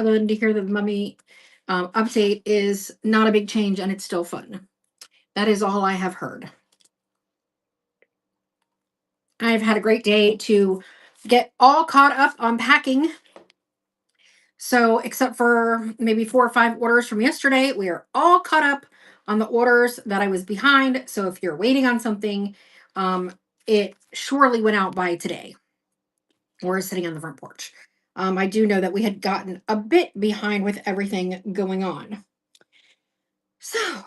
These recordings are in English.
other than to hear the mummy update is not a big change and it's still fun. That is all I have heard. I've had a great day to get all caught up on packing. So, except for maybe 4 or 5 orders from yesterday, we are all caught up on the orders that I was behind. So, if you're waiting on something, it surely went out by today or is sitting on the front porch. I do know that we had gotten a bit behind with everything going on. So,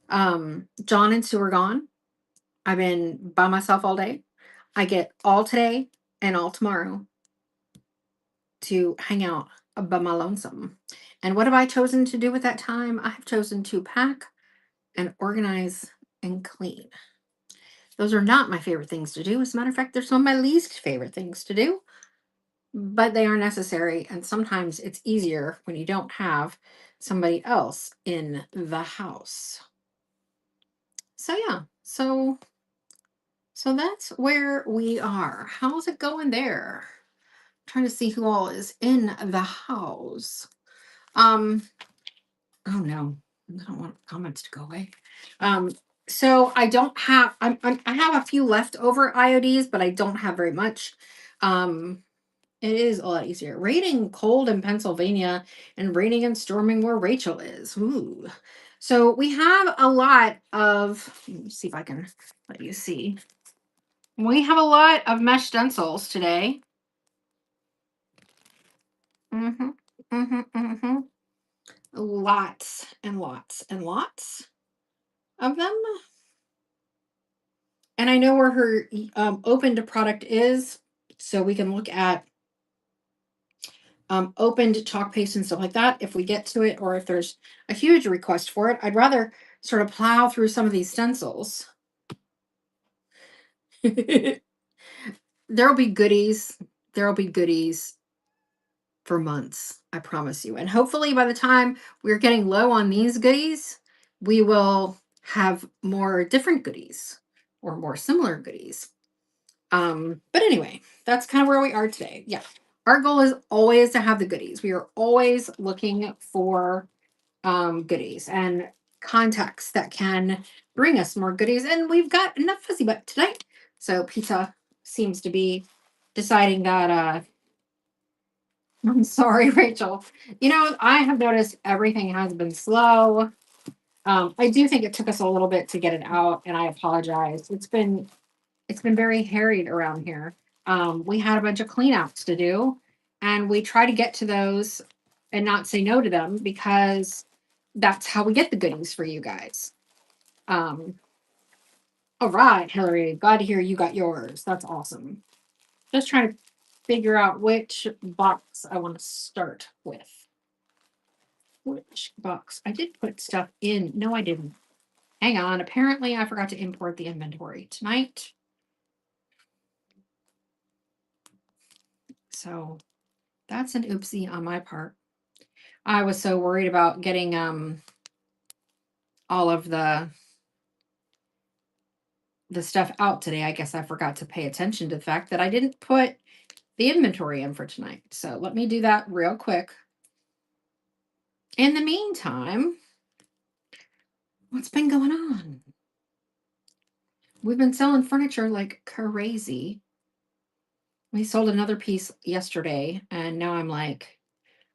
John and Sue are gone. I've been by myself all day. I get all today and all tomorrow to hang out by my lonesome. And what have I chosen to do with that time? I have chosen to pack and organize and clean. Those are not my favorite things to do. As a matter of fact, they're some of my least favorite things to do, but they are necessary. And sometimes it's easier when you don't have somebody else in the house. So yeah, so that's where we are. How's it going there? Trying to see who all is in the house. Oh no, I don't want comments to go away. So I don't have. I have a few leftover IODs, but I don't have very much. It is a lot easier. Raining cold in Pennsylvania and raining and storming where Rachel is. Ooh. So we have a lot of. Let me see if I can let you see. We have a lot of mesh stencils today. Mm-hmm. Mm-hmm. Mm-hmm. Lots and lots and lots of them. And I know where her opened product is, so we can look at opened chalk paste and stuff like that if we get to it, or if there's a huge request for it. I'd rather sort of plow through some of these stencils. There'll be goodies. There'll be goodies for months, I promise you. And hopefully by the time we're getting low on these goodies, we will have more different goodies or more similar goodies. But anyway, that's kind of where we are today. Yeah. Our goal is always to have the goodies. We are always looking for goodies and contacts that can bring us more goodies. And we've got enough fuzzy butt tonight. So pizza seems to be deciding that I'm sorry, Rachel. You know, I have noticed everything has been slow. I do think it took us a little bit to get it out, and I apologize. It's been very harried around here. We had a bunch of cleanouts to do, and we try to get to those and not say no to them because that's how we get the goodies for you guys. Um, all right, Hillary, glad to hear you got yours. That's awesome. Just trying to figure out which box I want to start with. Which box? I did put stuff in. No, I didn't. Hang on. Apparently, I forgot to import the inventory tonight. So that's an oopsie on my part. I was so worried about getting all of the stuff out today. I guess I forgot to pay attention to the fact that I didn't put the inventory in for tonight. So let me do that real quick. In the meantime, what's been going on? We've been selling furniture like crazy. We sold another piece yesterday, and now I'm like,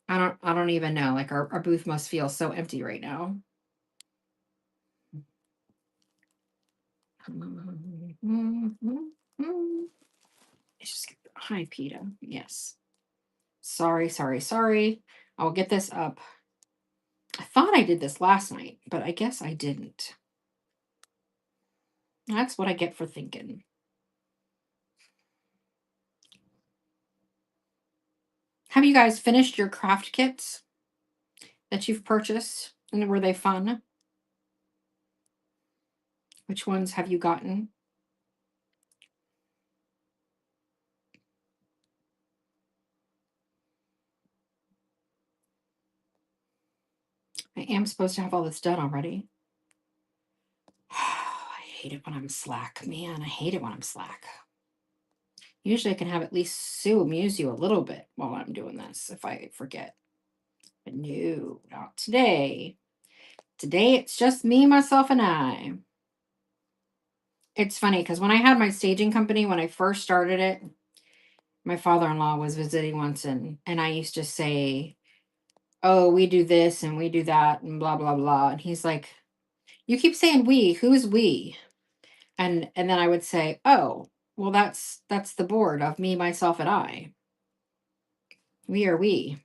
I don't even know. Like our booth must feel so empty right now. It's just hi, PETA. Yes. Sorry. I'll get this up. I thought I did this last night, but I guess I didn't. That's what I get for thinking. Have you guys finished your craft kits that you've purchased? And were they fun? Which ones have you gotten? I am supposed to have all this done already. I hate it when I'm slack, man. I hate it when I'm slack. Usually I can have at least Sue amuse you a little bit while I'm doing this if I forget. But no, not today. Today it's just me, myself, and I. It's funny because when I had my staging company, when I first started it, my father-in-law was visiting once, and I used to say, "Oh, we do this and we do that and blah blah blah." And he's like, "You keep saying we. Who's we?" And then I would say, "Oh, well, that's the board of me, myself, and I. We are we."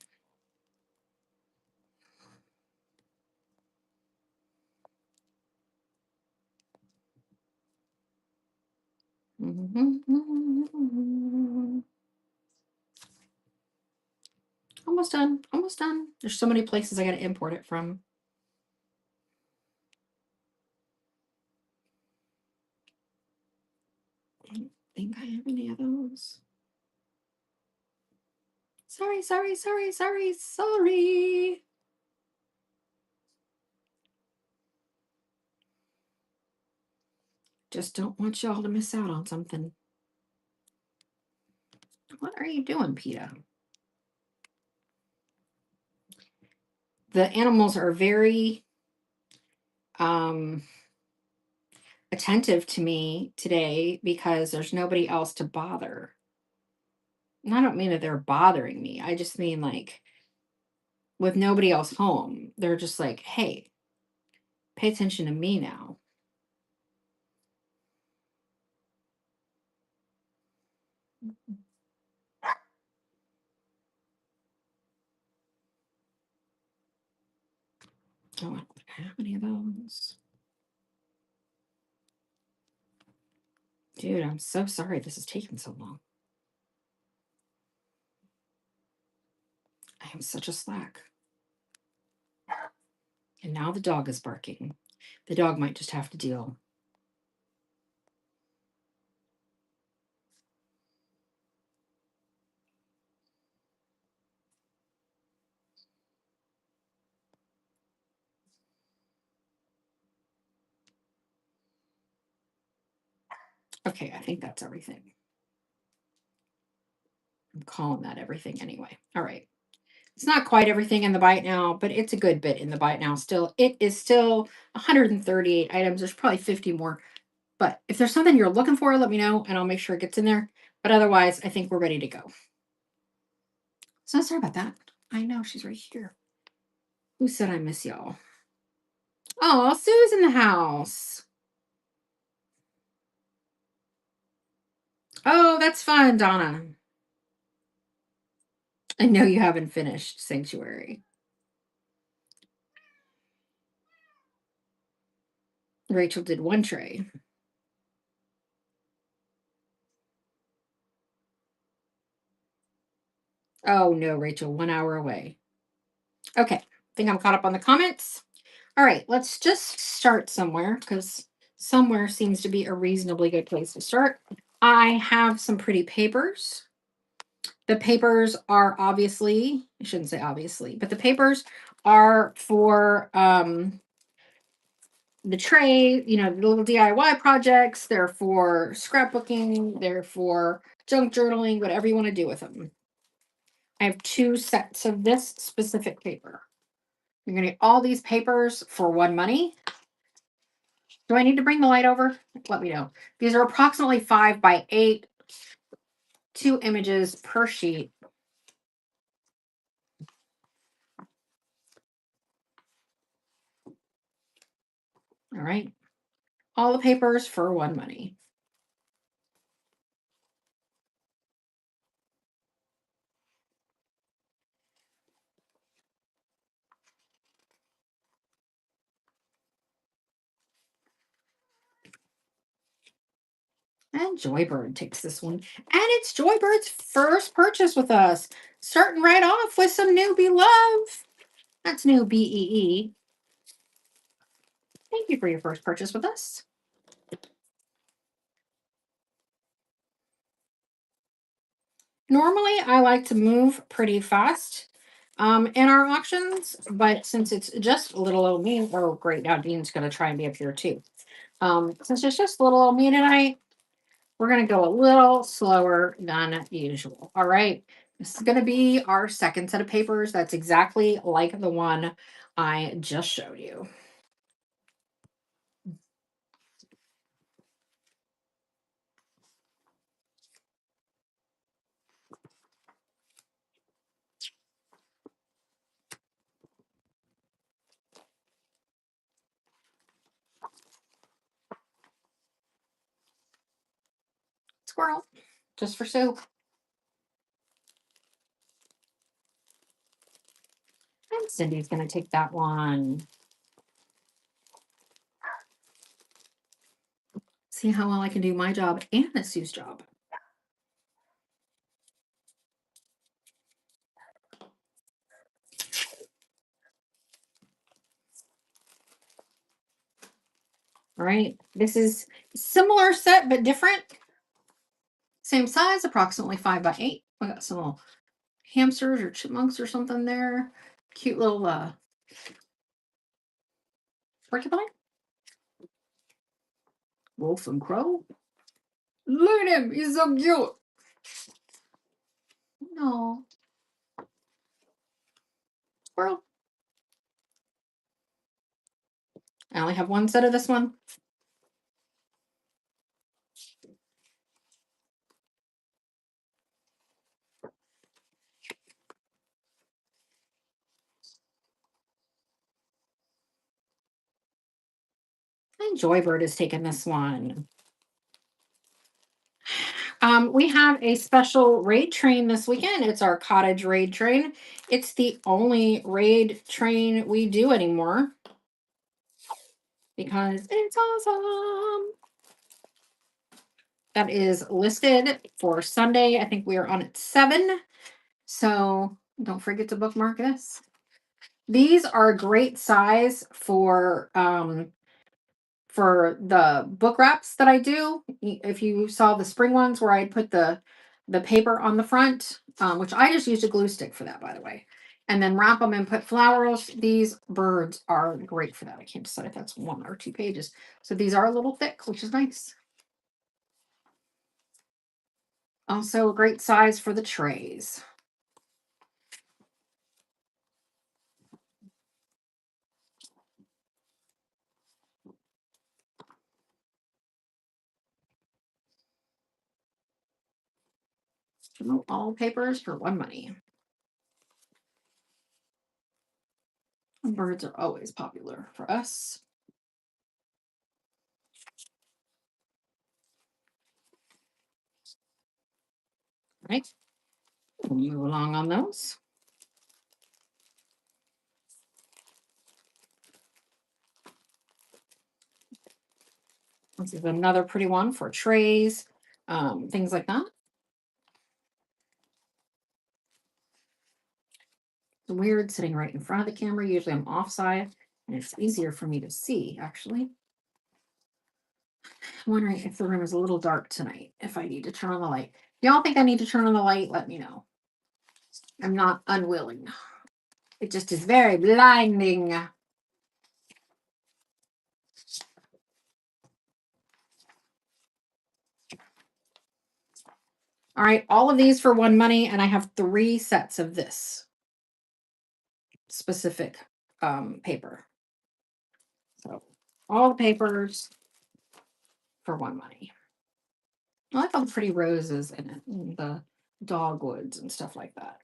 Almost done. Almost done. There's so many places I got to import it from. I don't think I have any of those. Sorry, sorry, sorry, sorry, sorry. Just don't want y'all to miss out on something. What are you doing, PETA? The animals are very attentive to me today because there's nobody else to bother. And I don't mean that they're bothering me. I just mean like with nobody else home, they're just like, hey, pay attention to me now. Oh, I don't have any of those. Dude, I'm so sorry this is taking so long. I am such a slack. And now the dog is barking. The dog might just have to deal. Okay, I think that's everything. I'm calling that everything anyway. All right. It's not quite everything in the bite now, but it's a good bit in the bite now still. It is still 138 items. There's probably 50 more. But if there's something you're looking for, let me know and I'll make sure it gets in there. But otherwise, I think we're ready to go. So sorry about that. I know she's right here. Who said I miss y'all? Oh, Sue's in the house. Oh, that's fun, Donna. I know you haven't finished Sanctuary. Rachel did one tray. Oh no, Rachel, 1 hour away. Okay, I think I'm caught up on the comments. All right, let's just start somewhere because somewhere seems to be a reasonably good place to start. I have some pretty papers. The papers are obviously, I shouldn't say obviously, but the papers are for the tray, you know, the little DIY projects. They're for scrapbooking, they're for junk journaling, whatever you want to do with them. I have 2 sets of this specific paper. You're going to get all these papers for one money. Do I need to bring the light over? Let me know. These are approximately 5 by 8, 2 images per sheet. All right. All the papers for one money. And Joybird takes this one. And it's Joybird's first purchase with us. Starting right off with some newbie love. That's new BEE. Thank you for your first purchase with us. Normally, I like to move pretty fast in our auctions, but since it's just little old me, oh great, now Dean's going to try and be up here too. Since it's just little old me tonight, We're going to go a little slower than usual. All right. This is going to be our second set of papers. That's exactly like the one I just showed you. Squirrel, just for soup. And Cindy's going to take that one. See how well I can do my job and Miss Sue's job. All right. This is similar set, but different. Same size, approximately 5 by 8. I got some little hamsters or chipmunks or something there. Cute little porcupine. Wolf and crow. Look at him. He's so cute. No. Squirrel. I only have one set of this one. And Joybird has taken this one. We have a special raid train this weekend. It's our cottage raid train. It's the only raid train we do anymore because it's awesome. That is listed for Sunday. I think we are on at 7. So don't forget to bookmark this. These are a great size for the book wraps that I do. If you saw the spring ones where I put the paper on the front, which I just used a glue stick for that, by the way, and then wrap them and put flowers. These birds are great for that. I can't decide if that's 1 or 2 pages. So these are a little thick, which is nice. Also a great size for the trays. All papers for one money. Birds are always popular for us. All right. We'll move along on those. This is another pretty one for trays, things like that. It's weird sitting right in front of the camera. Usually I'm offside and it's easier for me to see, actually. I'm wondering if the room is a little dark tonight, if I need to turn on the light. Y'all think I need to turn on the light? Let me know. I'm not unwilling. It just is very blinding. All right, all of these for one money, and I have 3 sets of this specific paper. So all the papers for one money. I like all the pretty roses in it, and the dogwoods and stuff like that.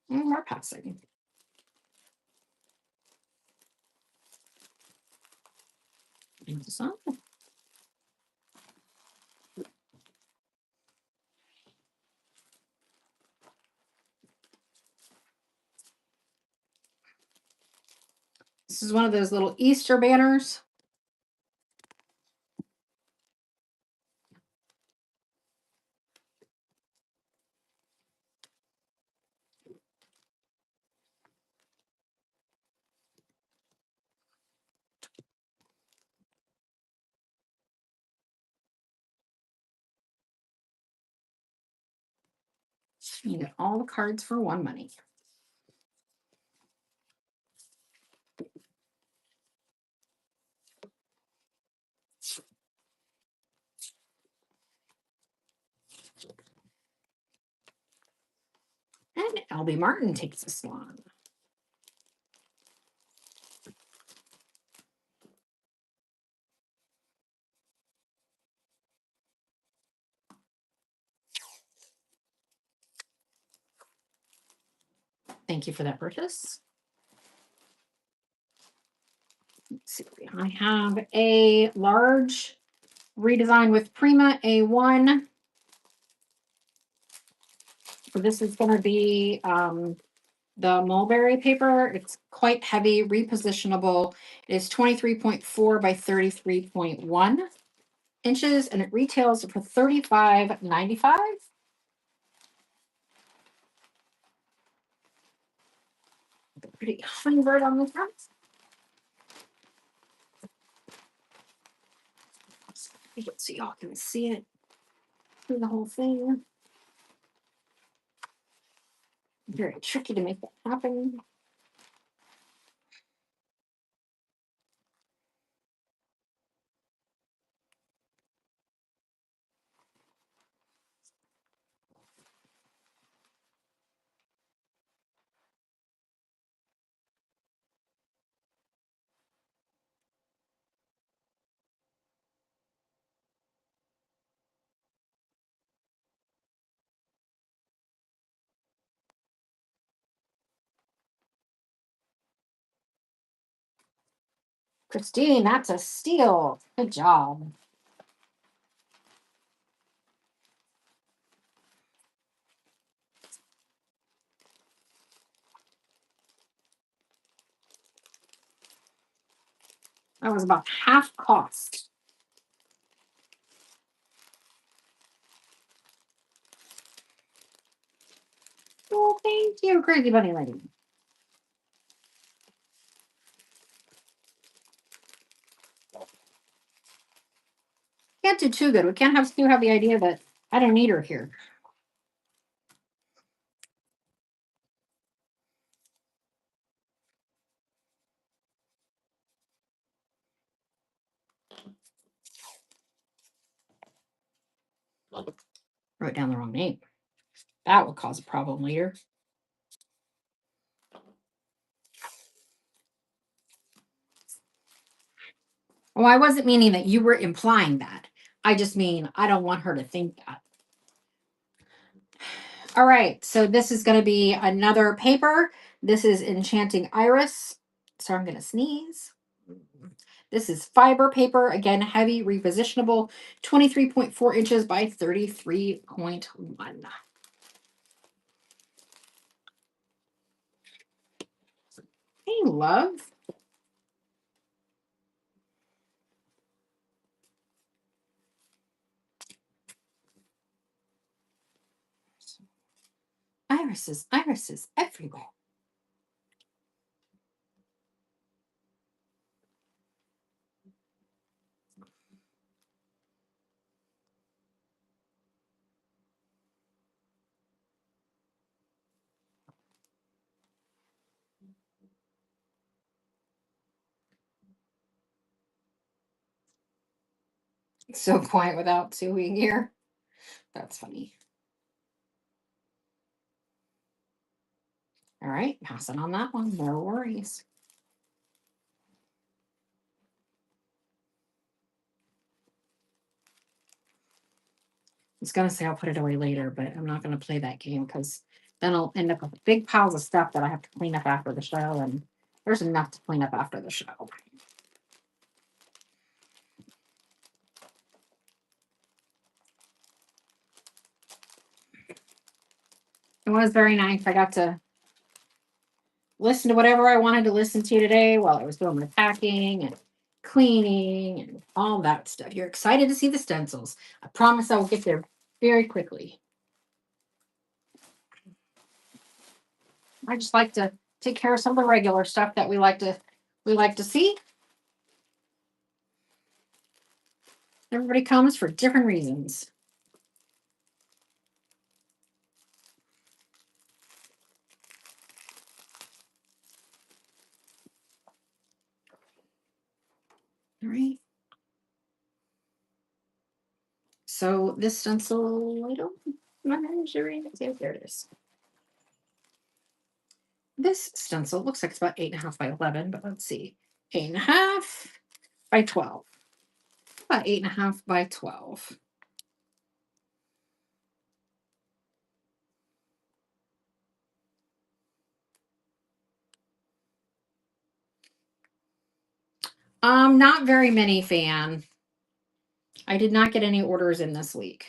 And we're passing. Into some. This is one of those little Easter banners. You get all the cards for one money. And LB Martin takes this one. Thank you for that purchase. Let's see, I have a large redesign with Prima A1. So this is going to be the mulberry paper. It's quite heavy, repositionable. It is 23.4 by 33.1 inches, and it retails for $35.95. Pretty hummingbird on the front. So y'all can see it through the whole thing. Very tricky to make that happen. Christine, that's a steal. Good job. That was about half cost. Oh, thank you, Crazy Bunny Lady. Can't do too good. We can't have Stu have the idea that I don't need her here. Wrote down the wrong name. That would cause a problem later. Oh, I wasn't meaning that you were implying that. I just mean I don't want her to think that. All right, so this is going to be another paper. This is Enchanting Iris. So I'm going to sneeze. This is fiber paper, again, heavy, repositionable, 23.4 inches by 33.1. Hey, love. Irises, irises everywhere. So quiet without Sue being here. That's funny. All right, passing on that one. No worries. I was gonna say I'll put it away later, but I'm not gonna play that game because then I'll end up with big piles of stuff that I have to clean up after the show, and there's enough to clean up after the show. It was very nice. I got to listen to whatever I wanted to listen to today while I was doing my packing and cleaning and all that stuff. You're excited to see the stencils. I promise I will get there very quickly. I just like to take care of some of the regular stuff that we like to see. Everybody comes for different reasons. All right. So this stencil, I don't measuring. There it is. This stencil looks like it's about 8.5 by 11, but let's see. 8.5 by 12. About 8.5 by 12. Not very many, fan. I did not get any orders in this week.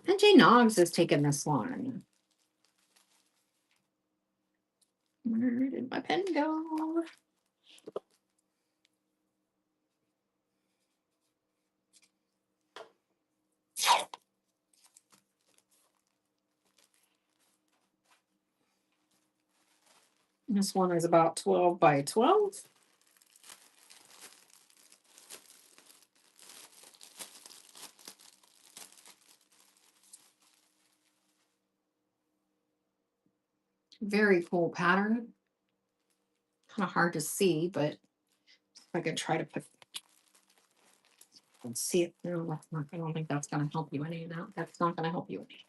And Jay Noggs has taken this one. Where did my pen go? This one is about 12 by 12. Very cool pattern. Kind of hard to see, but if I could try to put, let's see it. No, that's not. I don't think that's going to help you any. No, that's not going to help you any.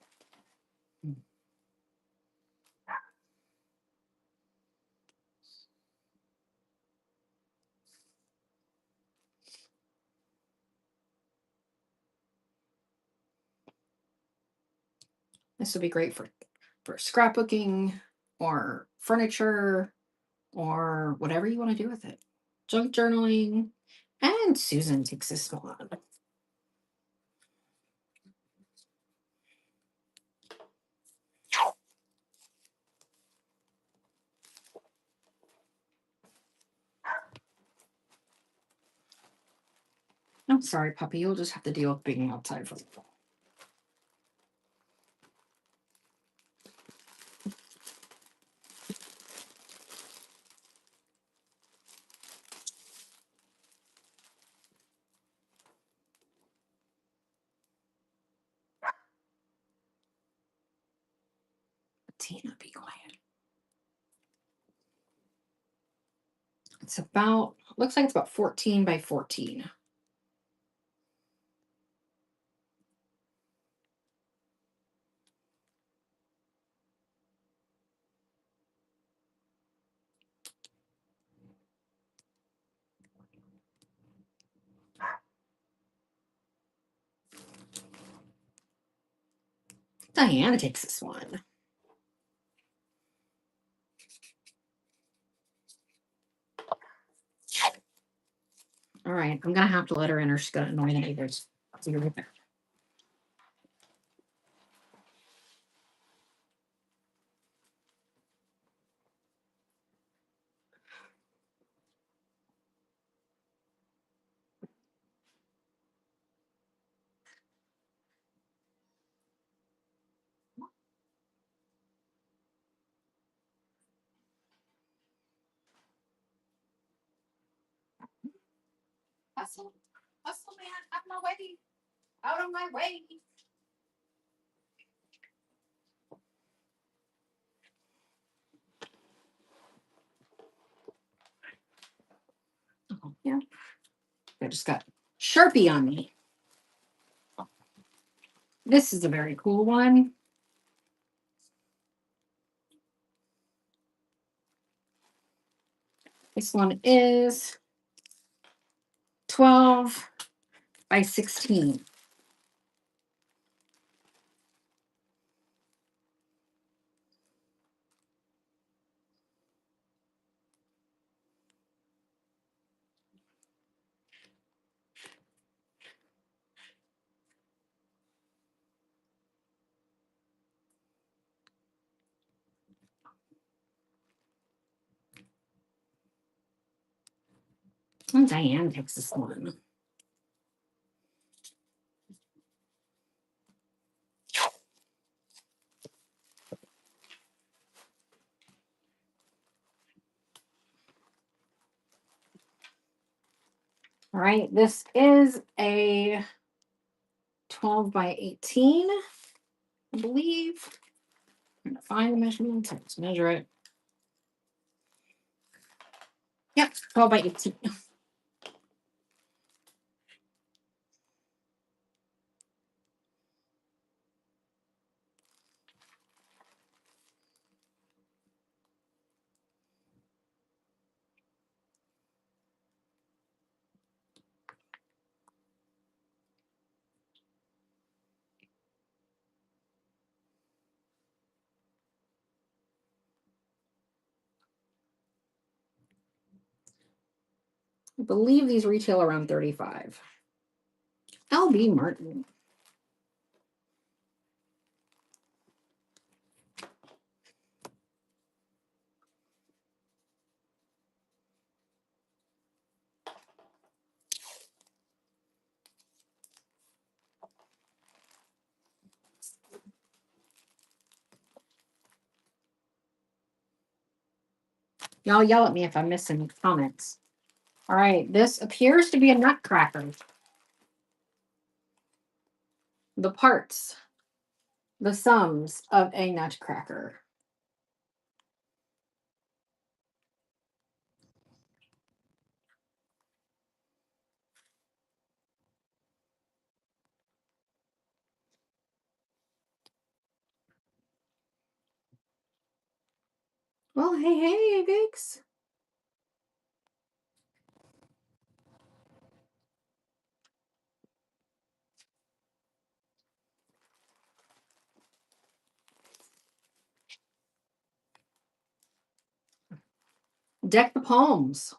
This would be great for scrapbooking or furniture or whatever you want to do with it. Junk journaling. And Susan takes this one. I'm sorry, puppy. You'll just have to deal with being outside for a while. Tina, be quiet. It's about, looks like it's about 14 by 14. Diana takes this one. All right, I'm gonna have to let her in or she's gonna annoy the neighbors. I'll see you right back. Hustle, hustle, man, out of my way, out of my way. Oh, yeah. I just got Sharpie on me. This is a very cool one. This one is 12 by 16. And Diane takes this one. All right, this is a 12 by 18, I believe. I'm gonna find the measurements. Let's measure it. Yep, 12 by 18. I believe these retail around 35. LB Martin. Y'all yell at me if I miss any comments. All right, this appears to be a nutcracker. The parts, the sums of a nutcracker. Well, hey, Vix. Deck the palms.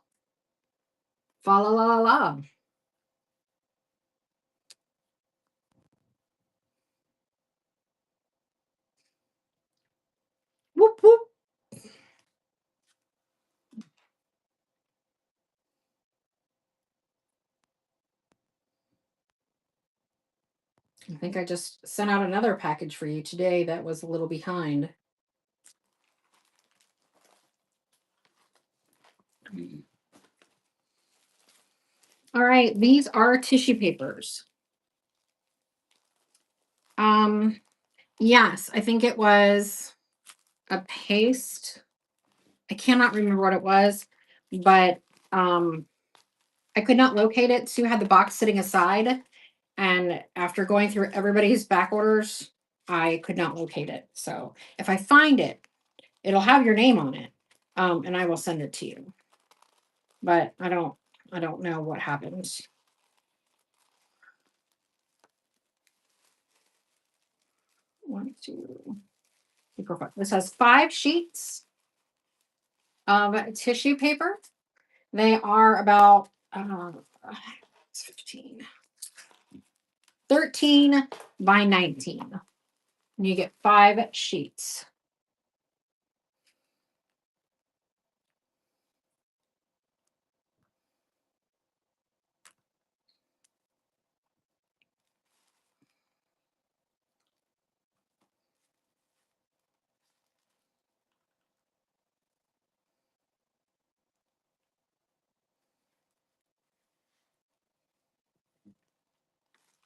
Fa la la la la. Whoop whoop. I think I just sent out another package for you today that was a little behind. All right, these are tissue papers. Yes, I think it was a paste. I cannot remember what it was, but I could not locate it. Sue had the box sitting aside, and after going through everybody's back orders, I could not locate it. So if I find it, it'll have your name on it, and I will send it to you. But I don't know what happens. One, two, three, four, five. This has 5 sheets of tissue paper. They are about 15, 13 by 19. And you get 5 sheets.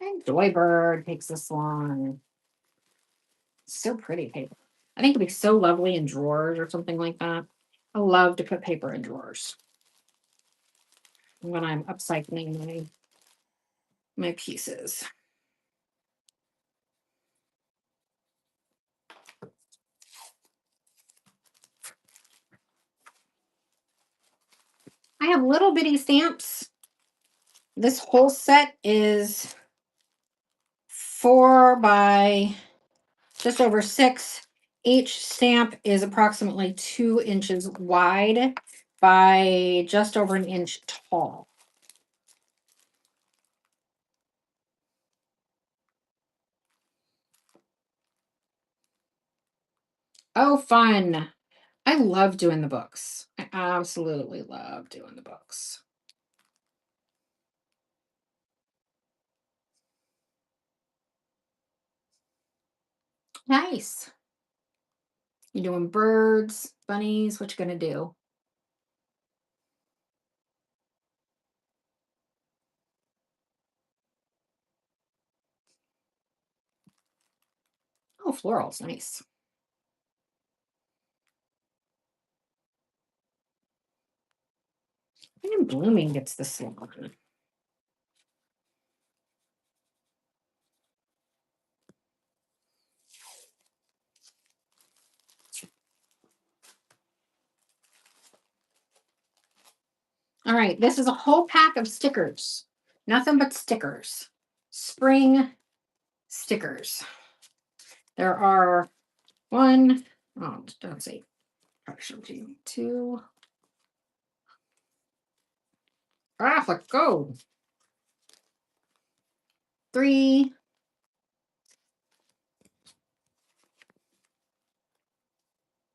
And Joybird takes this long. So pretty paper. I think it'd be so lovely in drawers or something like that. I love to put paper in drawers when I'm upcycling my pieces. I have little bitty stamps. This whole set is 4 by just over 6. Each stamp is approximately 2 inches wide by just over an inch tall. Oh, fun. I love doing the books. I absolutely love doing the books. Nice. You doing birds, bunnies? What you gonna do? Oh, florals. Nice. And Blooming gets this one. All right, this is a whole pack of stickers. Nothing but stickers. Spring stickers. There are one, oh, don't say, two. Ah, let's go. 3,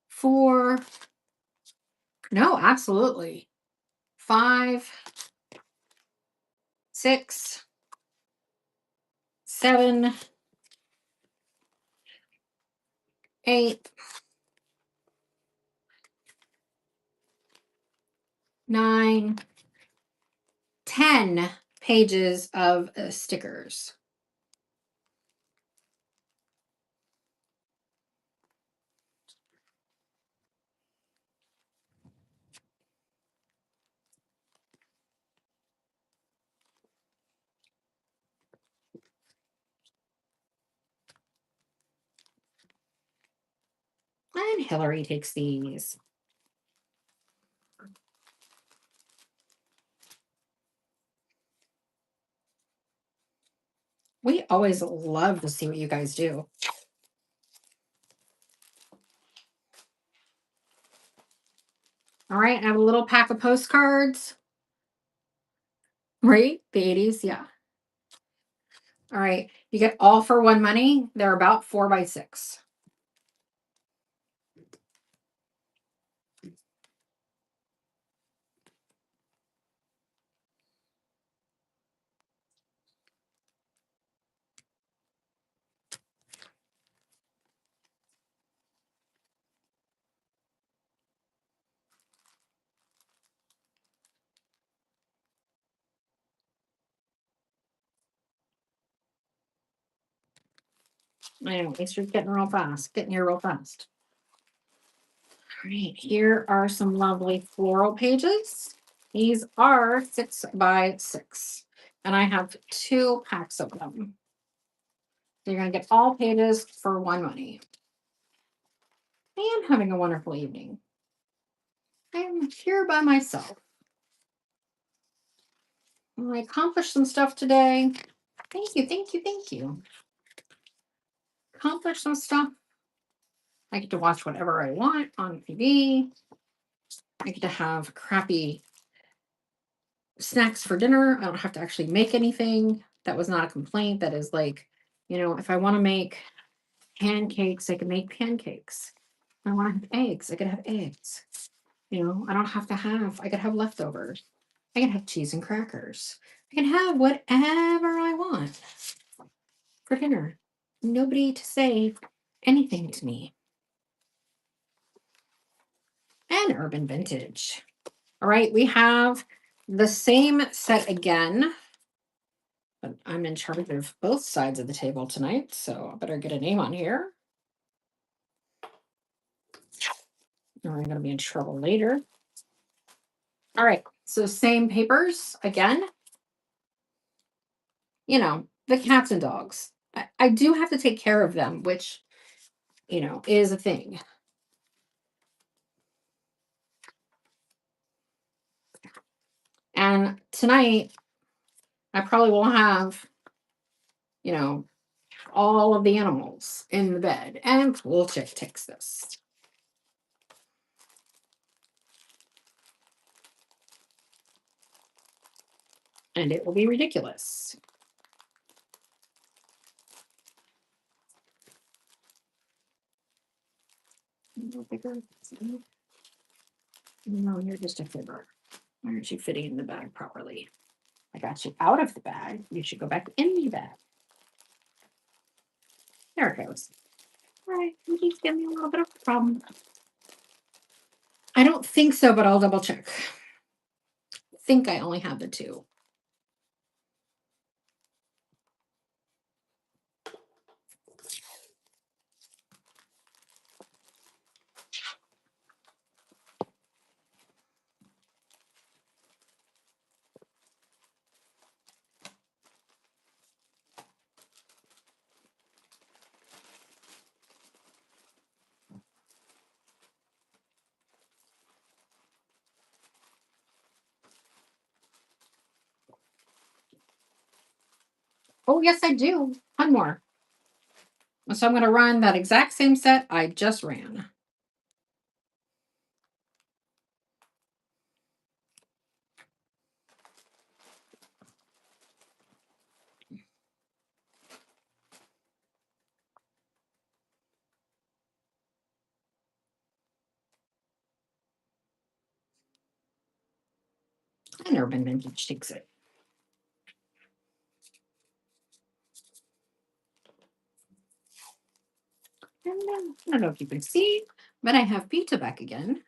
4. No, absolutely. 5, 6, 7, 8, 9, 10 pages of stickers. And Hillary takes these. We always love to see what you guys do. All right, I have a little pack of postcards. Right? The 80s, yeah. All right, you get all for one money. They're about 4 by 6. I know, it's just getting real fast, getting here real fast. All right, here are some lovely floral pages. These are 6 by 6, and I have 2 packs of them. So you're going to get all pages for one money. And having a wonderful evening. I'm here by myself. I accomplished some stuff today. Thank you, thank you, thank you. Accomplished some stuff. I get to watch whatever I want on TV. I get to have crappy snacks for dinner. I don't have to actually make anything. That was not a complaint. That is like, if I want to make pancakes, I can make pancakes. If I want to have eggs, I could have eggs. I don't have to I could have leftovers. I can have cheese and crackers. I can have whatever I want for dinner. Nobody to say anything to me. And Urban Vintage. All right, we have the same set again. But I'm in charge of both sides of the table tonight, so I better get a name on here. Or I'm going to be in trouble later. All right, so same papers again. The cats and dogs. I do have to take care of them, which, is a thing. And tonight, I probably will have, all of the animals in the bed. And Cool Chick takes this. And it will be ridiculous. Bigger. No, you're just a fibber. Why aren't you fitting in the bag properly? I got you out of the bag. You should go back in the bag. There it goes. All right, you keep giving me a little bit of a problem. I don't think so, but I'll double check. I think I only have the 2. Oh, yes, I do. One more. So I'm going to run that exact same set I just ran. And Urban Vintage takes it. And I don't know if you can see, but I have pizza back again.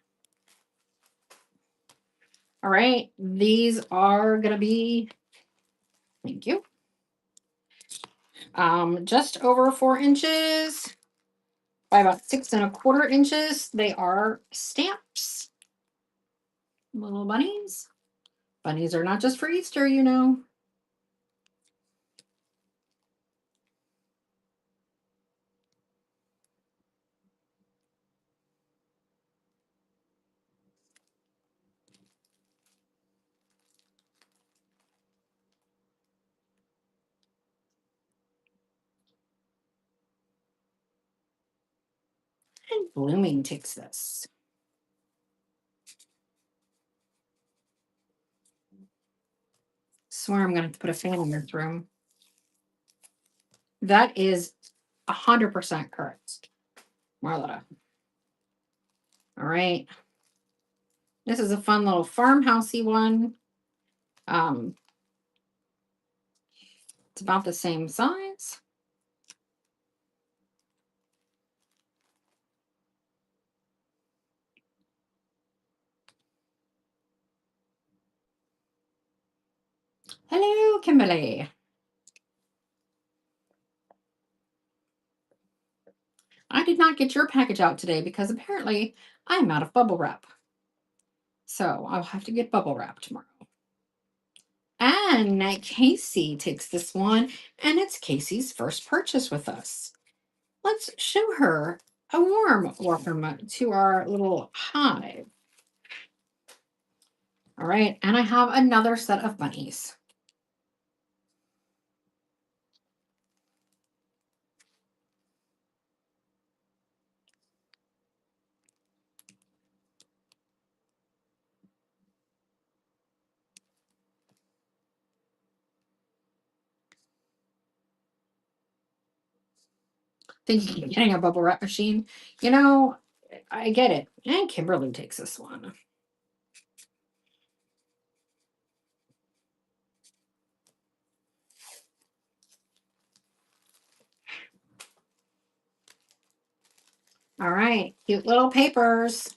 All right, these are going to be, thank you, just over 4 inches by about 6¼ inches. They are stamps. Little bunnies. Bunnies are not just for Easter, you know. And Blooming takes this. Swear I'm going to have to put a fan in this room. That is 100% correct, Marletta. All right. This is a fun little farmhousey one. It's about the same size. Hello, Kimberly. I did not get your package out today because apparently I'm out of bubble wrap. So I'll have to get bubble wrap tomorrow. And Casey takes this one, and it's Casey's first purchase with us. Let's show her a warm welcome to our little hive. All right, and I have another set of bunnies. Thinking of getting a bubble wrap machine. You know, I get it. And Kimberly takes this one. All right, cute little papers.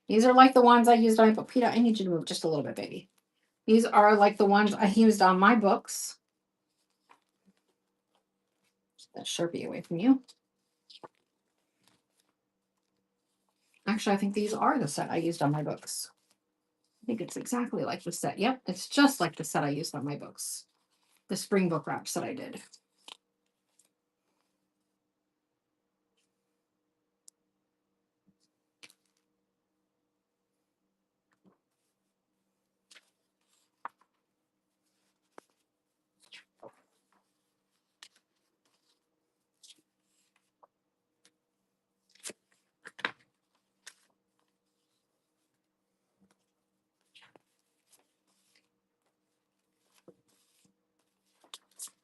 These are like the ones I used on my book. Peter, I need you to move just a little bit, baby. These are like the ones I used on my books. That Sharpie away from you. Actually, I think these are the set I used on my books. I think it's exactly like the set. Yep, it's just like the set I used on my books. The spring book wraps that I did.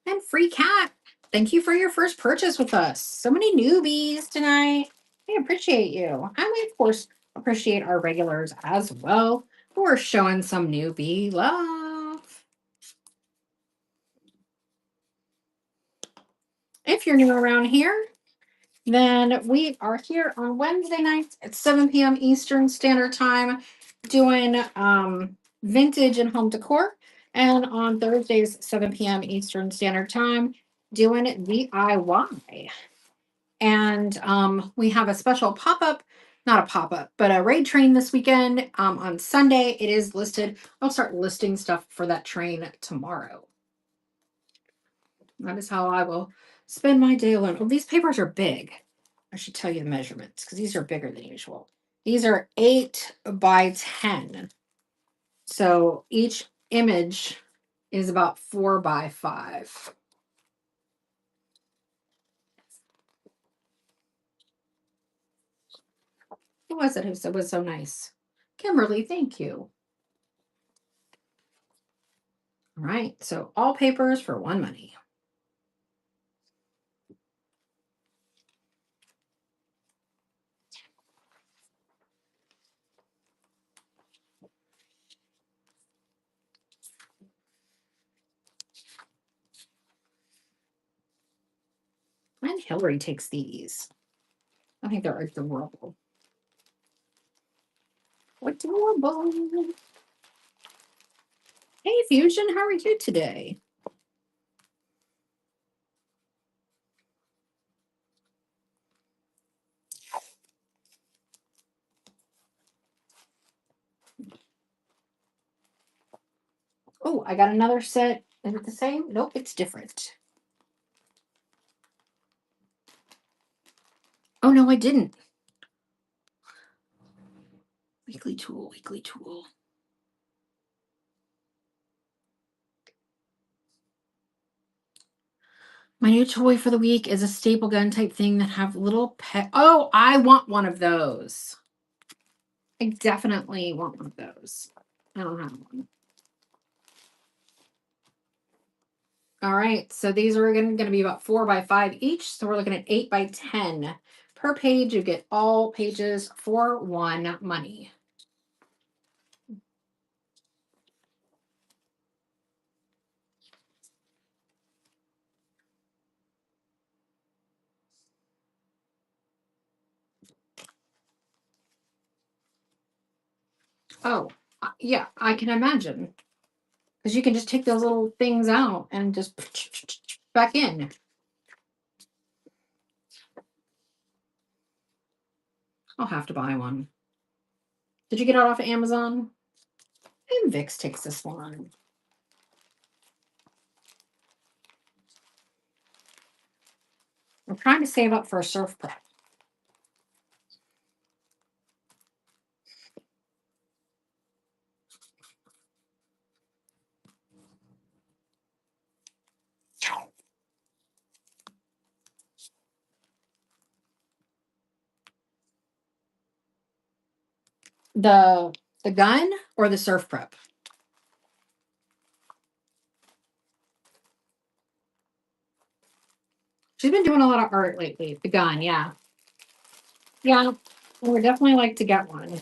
And free cat. Thank you for your first purchase with us. So many newbies tonight. We appreciate you. And we, of course, appreciate our regulars as well who are showing some newbie love. If you're new around here, then we are here on Wednesday nights at 7 p.m. Eastern Standard Time doing vintage and home decor. And on Thursdays, 7 p.m. Eastern Standard Time, doing DIY. And we have a special pop-up, not a pop-up, but a raid train this weekend. On Sunday, it is listed. I'll start listing stuff for that train tomorrow. That is how I will spend my day alone. Oh, these papers are big. I should tell you the measurements because these are bigger than usual. These are 8 by 10. So each image is about 4 by 5. Who was it who said was so nice? Kimberly, thank you. All right, so all papers for one money. And Hillary takes these. I think they're adorable. Adorable. Hey, Fusion, how are you today? Oh, I got another set. Is it the same? Nope, it's different. Oh, no, I didn't. Weekly tool, weekly tool. My new toy for the week is a staple gun type thing that have little pet. Oh, I want one of those. I definitely want one of those. I don't have one. All right, so these are going to be about 4 by 5 each. So we're looking at 8 by 10 per page. You get all pages for one money. Oh, yeah, I can imagine. Because you can just take those little things out and just back in. I'll have to buy one. Did you get it off of Amazon? And Vix takes this one. I'm trying to save up for a surf prep. The gun or the surf prep? She's been doing a lot of art lately. The gun, yeah. Yeah, I would definitely like to get one.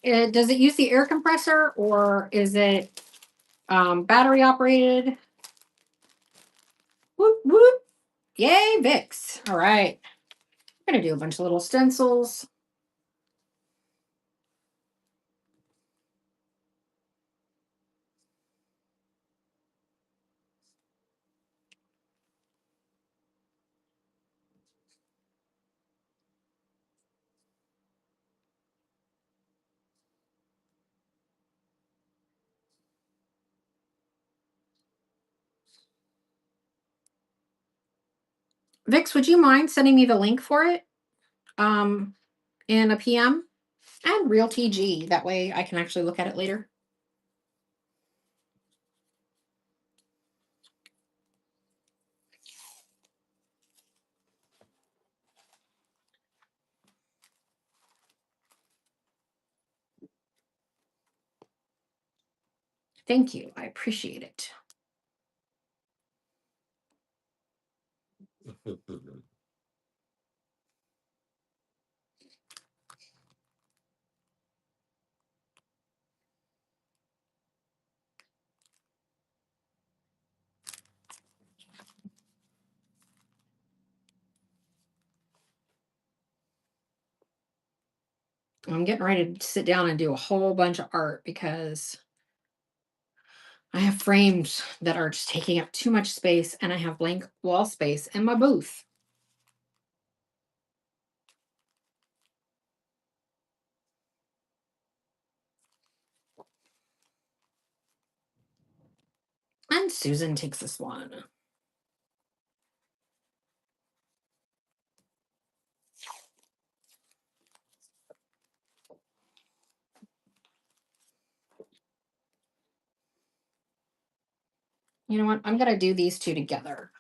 Does it use the air compressor or is it battery operated? Whoop, whoop. Yay, Vix. All right. I'm going to do a bunch of little stencils. Vix, would you mind sending me the link for it in a PM? And real TG. That way I can actually look at it later. Thank you. I appreciate it. I'm getting ready to sit down and do a whole bunch of art because I have frames that are just taking up too much space and I have blank wall space in my booth. And Susan takes this one. You know what? I'm going to do these two together.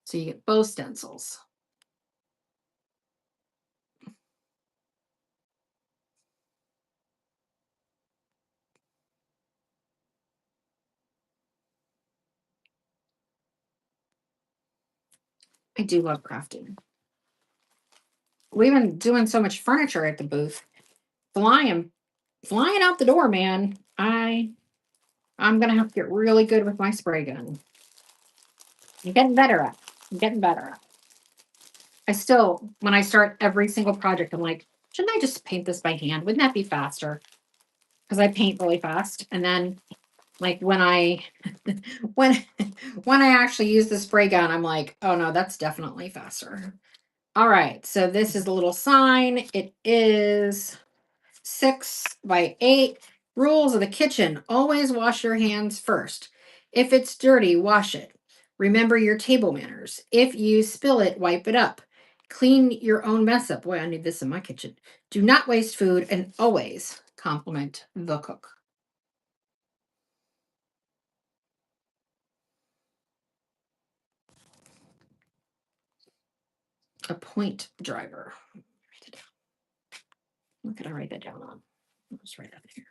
So you get both stencils. I do love crafting. We've been doing so much furniture at the booth. Flying, flying out the door, man. I'm gonna have to get really good with my spray gun. I'm getting better at it. I'm getting better at it. I still, when I start every single project, I'm like, shouldn't I just paint this by hand? Wouldn't that be faster? Because I paint really fast. And then like when I when when I actually use the spray gun, I'm like, oh no, that's definitely faster. All right, so this is a little sign. It is 6 by 8. Rules of the kitchen. Always wash your hands first. If it's dirty, wash it. Remember your table manners. If you spill it, wipe it up. Clean your own mess up. Boy, I need this in my kitchen. Do not waste food and always compliment the cook. A point driver. What could I write that down on? I'll just write that here.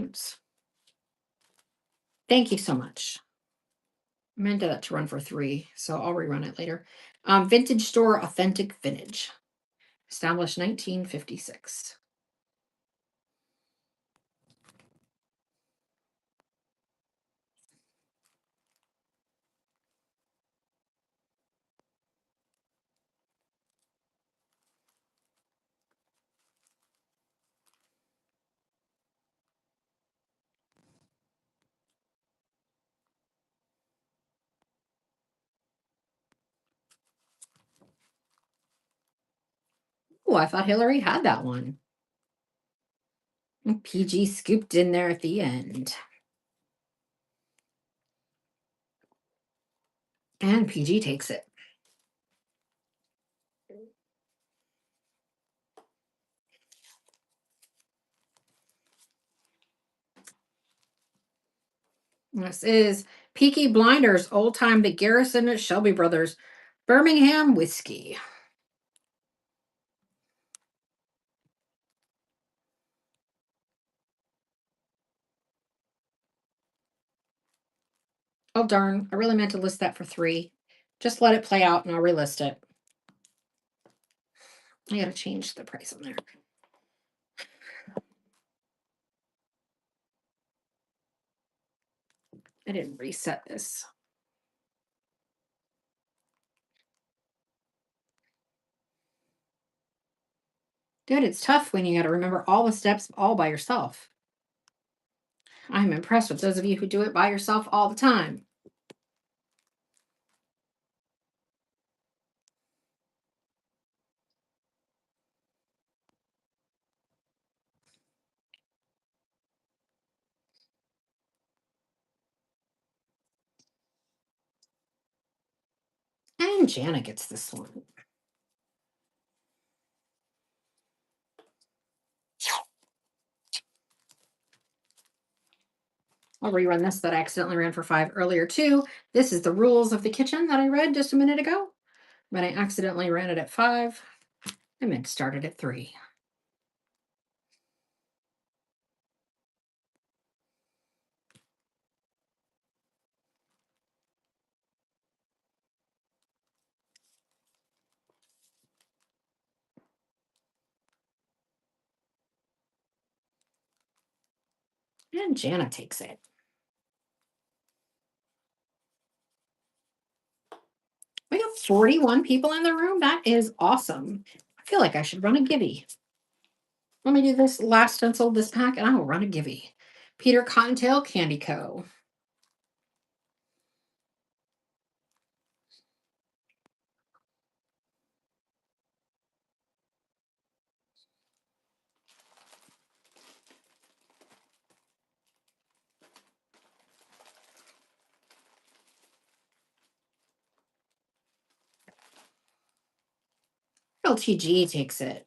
Oops. Thank you so much. I meant that to run for 3, so I'll rerun it later. Vintage store, authentic vintage. Established 1956. Oh, I thought Hillary had that one. PG scooped in there at the end. And PG takes it. This is Peaky Blinders, old time the Garrison at Shelby Brothers, Birmingham whiskey. Oh, darn. I really meant to list that for 3. Just let it play out and I'll relist it. I got to change the price on there. I didn't reset this. Dude, it's tough when you got to remember all the steps all by yourself. I'm impressed with those of you who do it by yourself all the time. And Jana gets this one. I'll rerun this that I accidentally ran for 5 earlier too. This is the rules of the kitchen that I read just a minute ago. When I accidentally ran it at 5, I meant to start it at 3. And Jana takes it. We got 41 people in the room. That is awesome. I feel like I should run a givey. Let me do this last stencil, this pack, and I will run a givey. Peter Cottontail Candy Co. LTG takes it.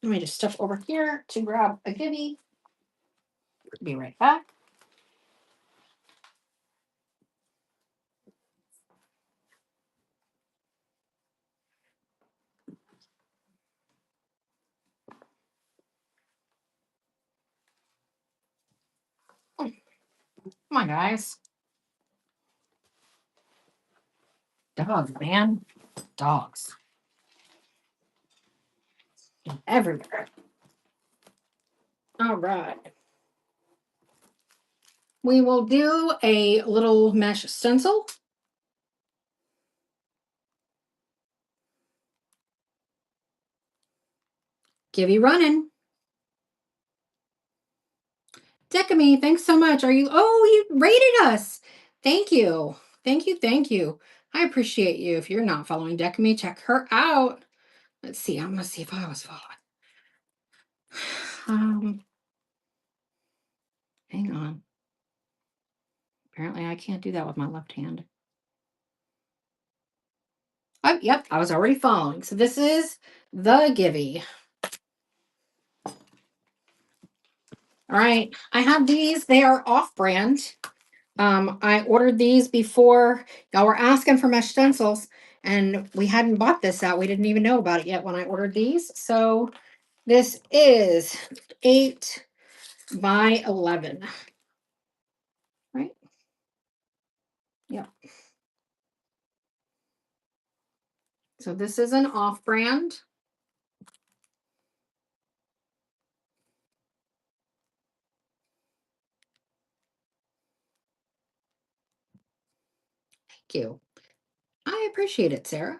Let me just step over here to grab a gibby. Be right back. Come on, guys. Dogs, man. Dogs. Everywhere. All right. We will do a little mesh stencil. Gibby running. Decamy, thanks so much. Are you? Oh, you rated us. Thank you. Thank you. Thank you. I appreciate you. If you're not following Decamy, check her out. Let's see. I'm going to see if I was following. Hang on. Apparently, I can't do that with my left hand. Oh, yep. I was already following. So this is the Gibby. All right. I have these. They are off-brand. I ordered these before y'all were asking for mesh stencils, and we hadn't bought this out. We didn't even know about it yet when I ordered these. So this is 8 by 11. Right? Yep. So this is an off-brand. Thank you. I appreciate it, Sarah.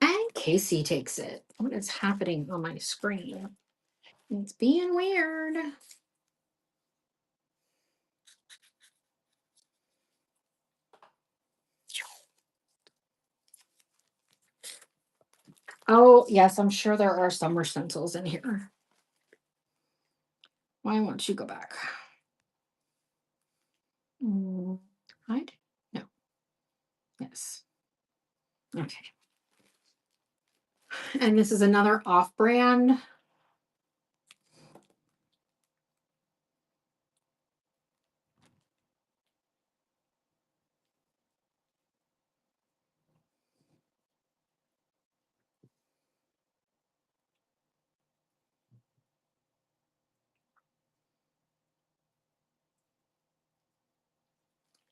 And Casey takes it. What is happening on my screen? It's being weird. Oh, yes, I'm sure there are summer stencils in here. Why won't you go back? Hide? No. Yes. Okay. And this is another off-brand.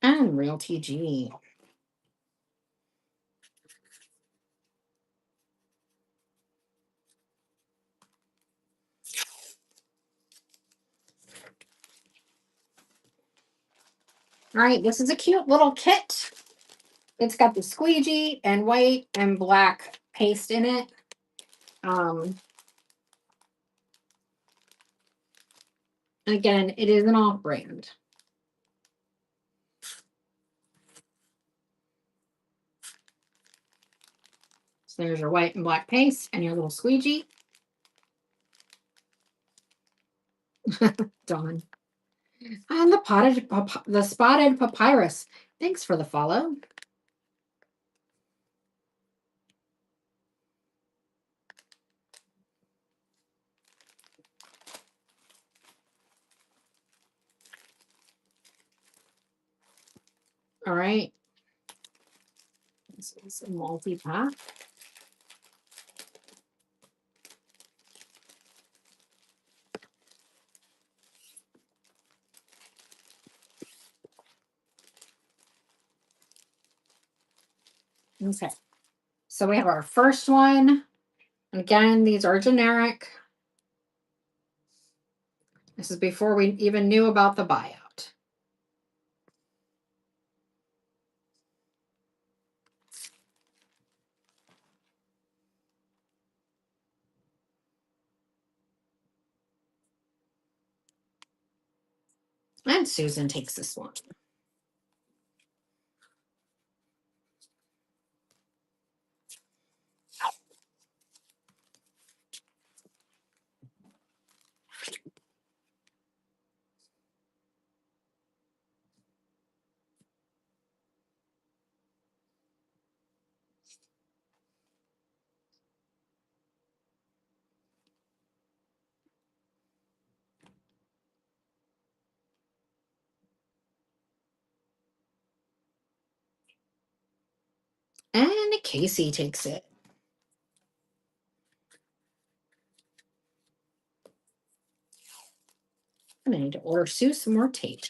And Real TG. All right, this is a cute little kit. It's got the squeegee and white and black paste in it. And again, it is an off-brand. So there's your white and black paste and your little squeegee. Dawn. And the spotted papyrus. Thanks for the follow. All right. This is a multi-pack. Okay. So we have our first one. Again, these are generic. This is before we even knew about the buyout. And Susan takes this one. And Casey takes it. I'm gonna need to order Sue some more tape.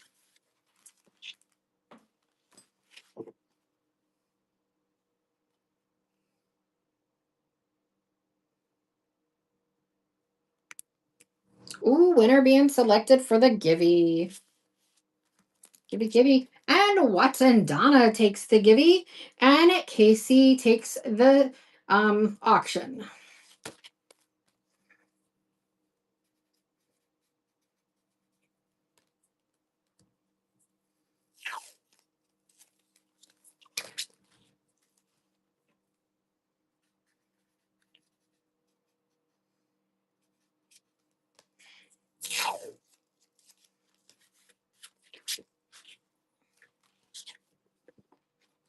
Ooh, winner being selected for the Givey. Givey. And Watson Donna takes the Givey. And Casey takes the auction.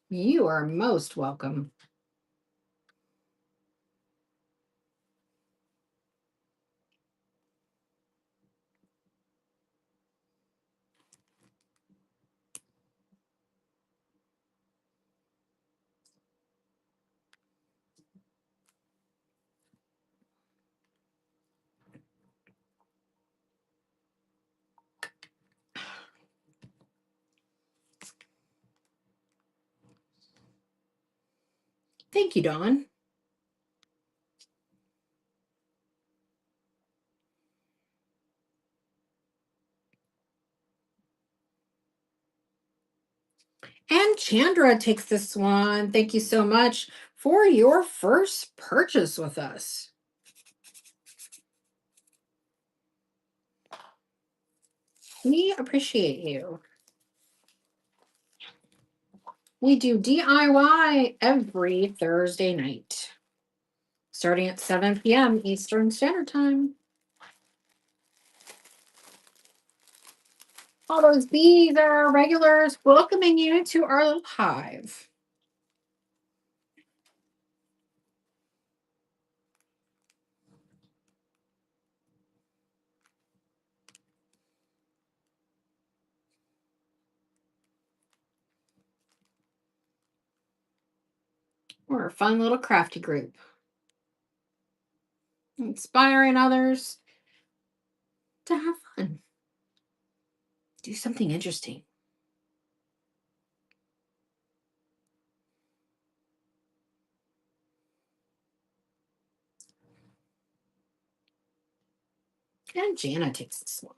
You are most welcome. Thank you, Dawn. And Chandra takes this one. Thank you so much for your first purchase with us. We appreciate you. We do DIY every Thursday night, starting at 7 p.m. Eastern Standard Time. All those bees are our regulars, welcoming you to our little hive. We're a fun little crafty group, inspiring others to have fun, do something interesting. And Jana takes this one.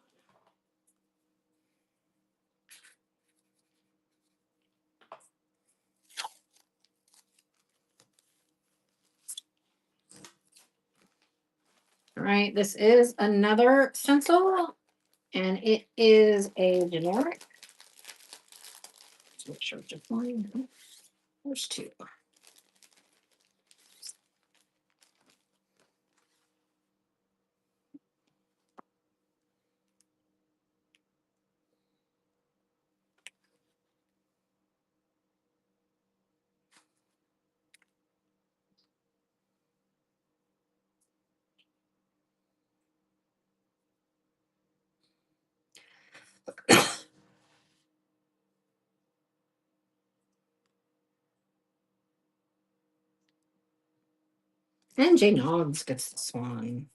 All right, this is another stencil, and it is a generic. Let's make sure it's defined. There's two. And Jay Noggs gets this one.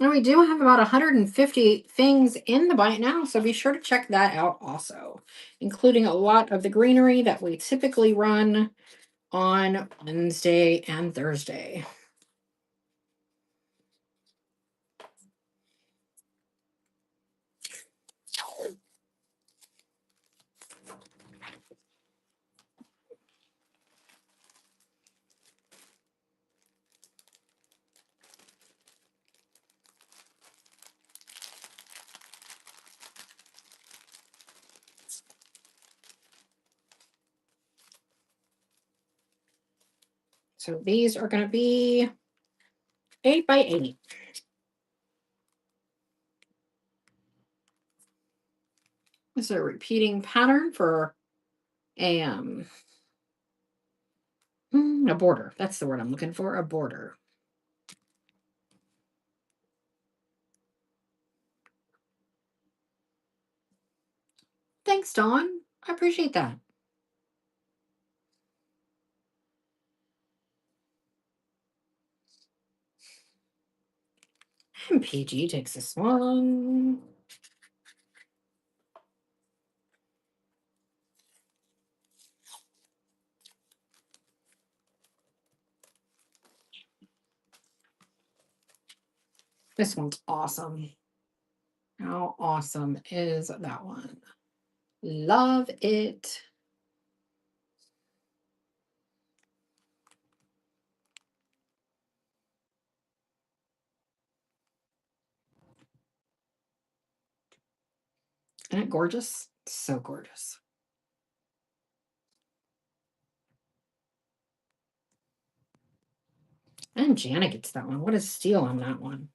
And we do have about 150 things in the bite now, so be sure to check that out also, including a lot of the greenery that we typically run on Wednesday and Thursday. So these are going to be 8 by 8. This is a repeating pattern for a border. That's the word I'm looking for, a border. Thanks, Dawn. I appreciate that. And PG takes this one. This one's awesome. How awesome is that one? Love it. Isn't it gorgeous? So gorgeous. And Jana gets that one. What a steal on that one.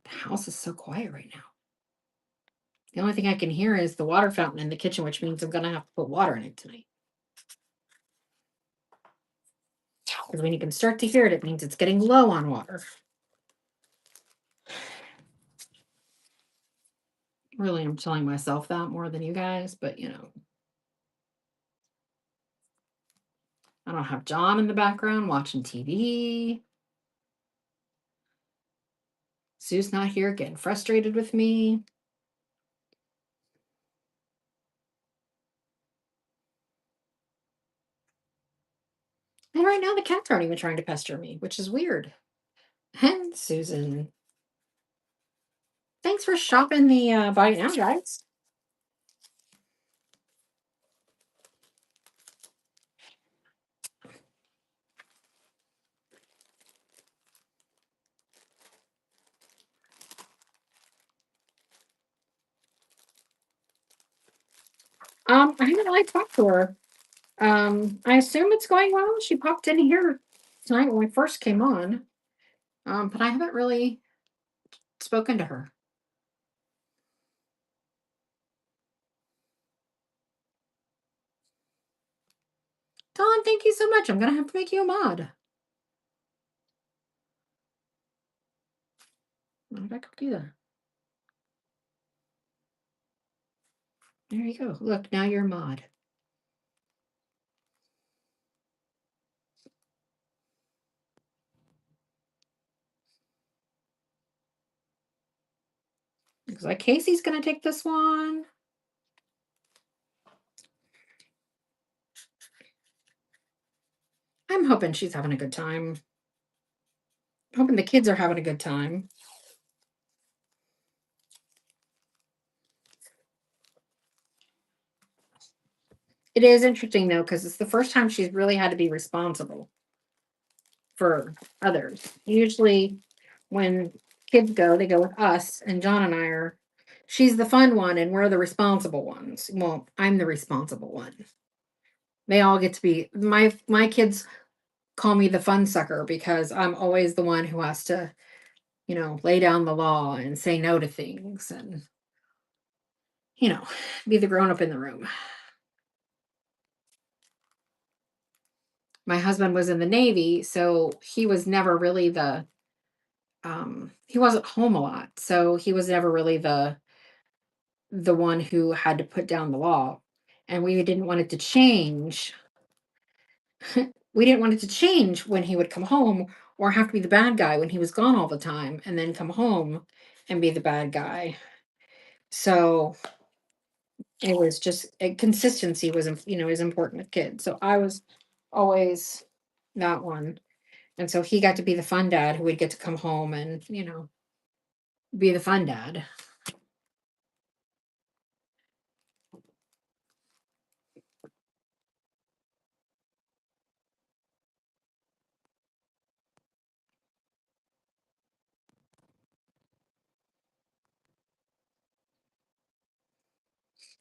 The house is so quiet right now. The only thing I can hear is the water fountain in the kitchen, which means I'm going to have to put water in it tonight. Because when you can start to hear it, it means it's getting low on water. Really, I'm telling myself that more than you guys, but you know. I don't have John in the background watching TV. Sue's not here getting frustrated with me. And right now the cats aren't even trying to pester me, which is weird. And Susan. Thanks for shopping the body now, guys. I haven't really talked to her. I assume it's going well. She popped in here tonight when we first came on. But I haven't really spoken to her. Dawn, thank you so much. I'm gonna have to make you a mod. How did I do that? There you go. Look, now you're a mod. Looks like Casey's gonna take this one. I'm hoping she's having a good time. I'm hoping the kids are having a good time. It is interesting though, because it's the first time she's really had to be responsible for others. Usually when kids go, they go with us, and John and I are, she's the fun one and we're the responsible ones. Well, I'm the responsible one. They all get to be my kids call me the fun sucker because I'm always the one who has to, you know, lay down the law and say no to things and, you know, be the grown up in the room. My husband was in the Navy, so he was never really he wasn't home a lot. So he was never really the one who had to put down the law. And we didn't want it to change. We didn't want it to change when he would come home or have to be the bad guy when he was gone all the time and then come home and be the bad guy. So it was just consistency was, you know, is important with kids. So I was always that one. And so he got to be the fun dad who would get to come home and, be the fun dad.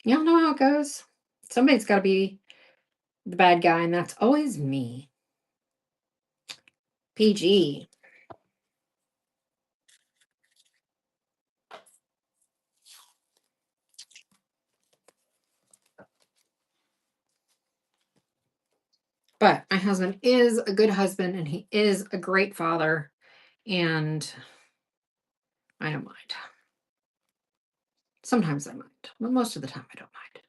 You don't know how it goes. Somebody's got to be the bad guy, and that's always me. PG. But my husband is a good husband and he is a great father. And I don't mind. Sometimes I mind, but most of the time I don't mind.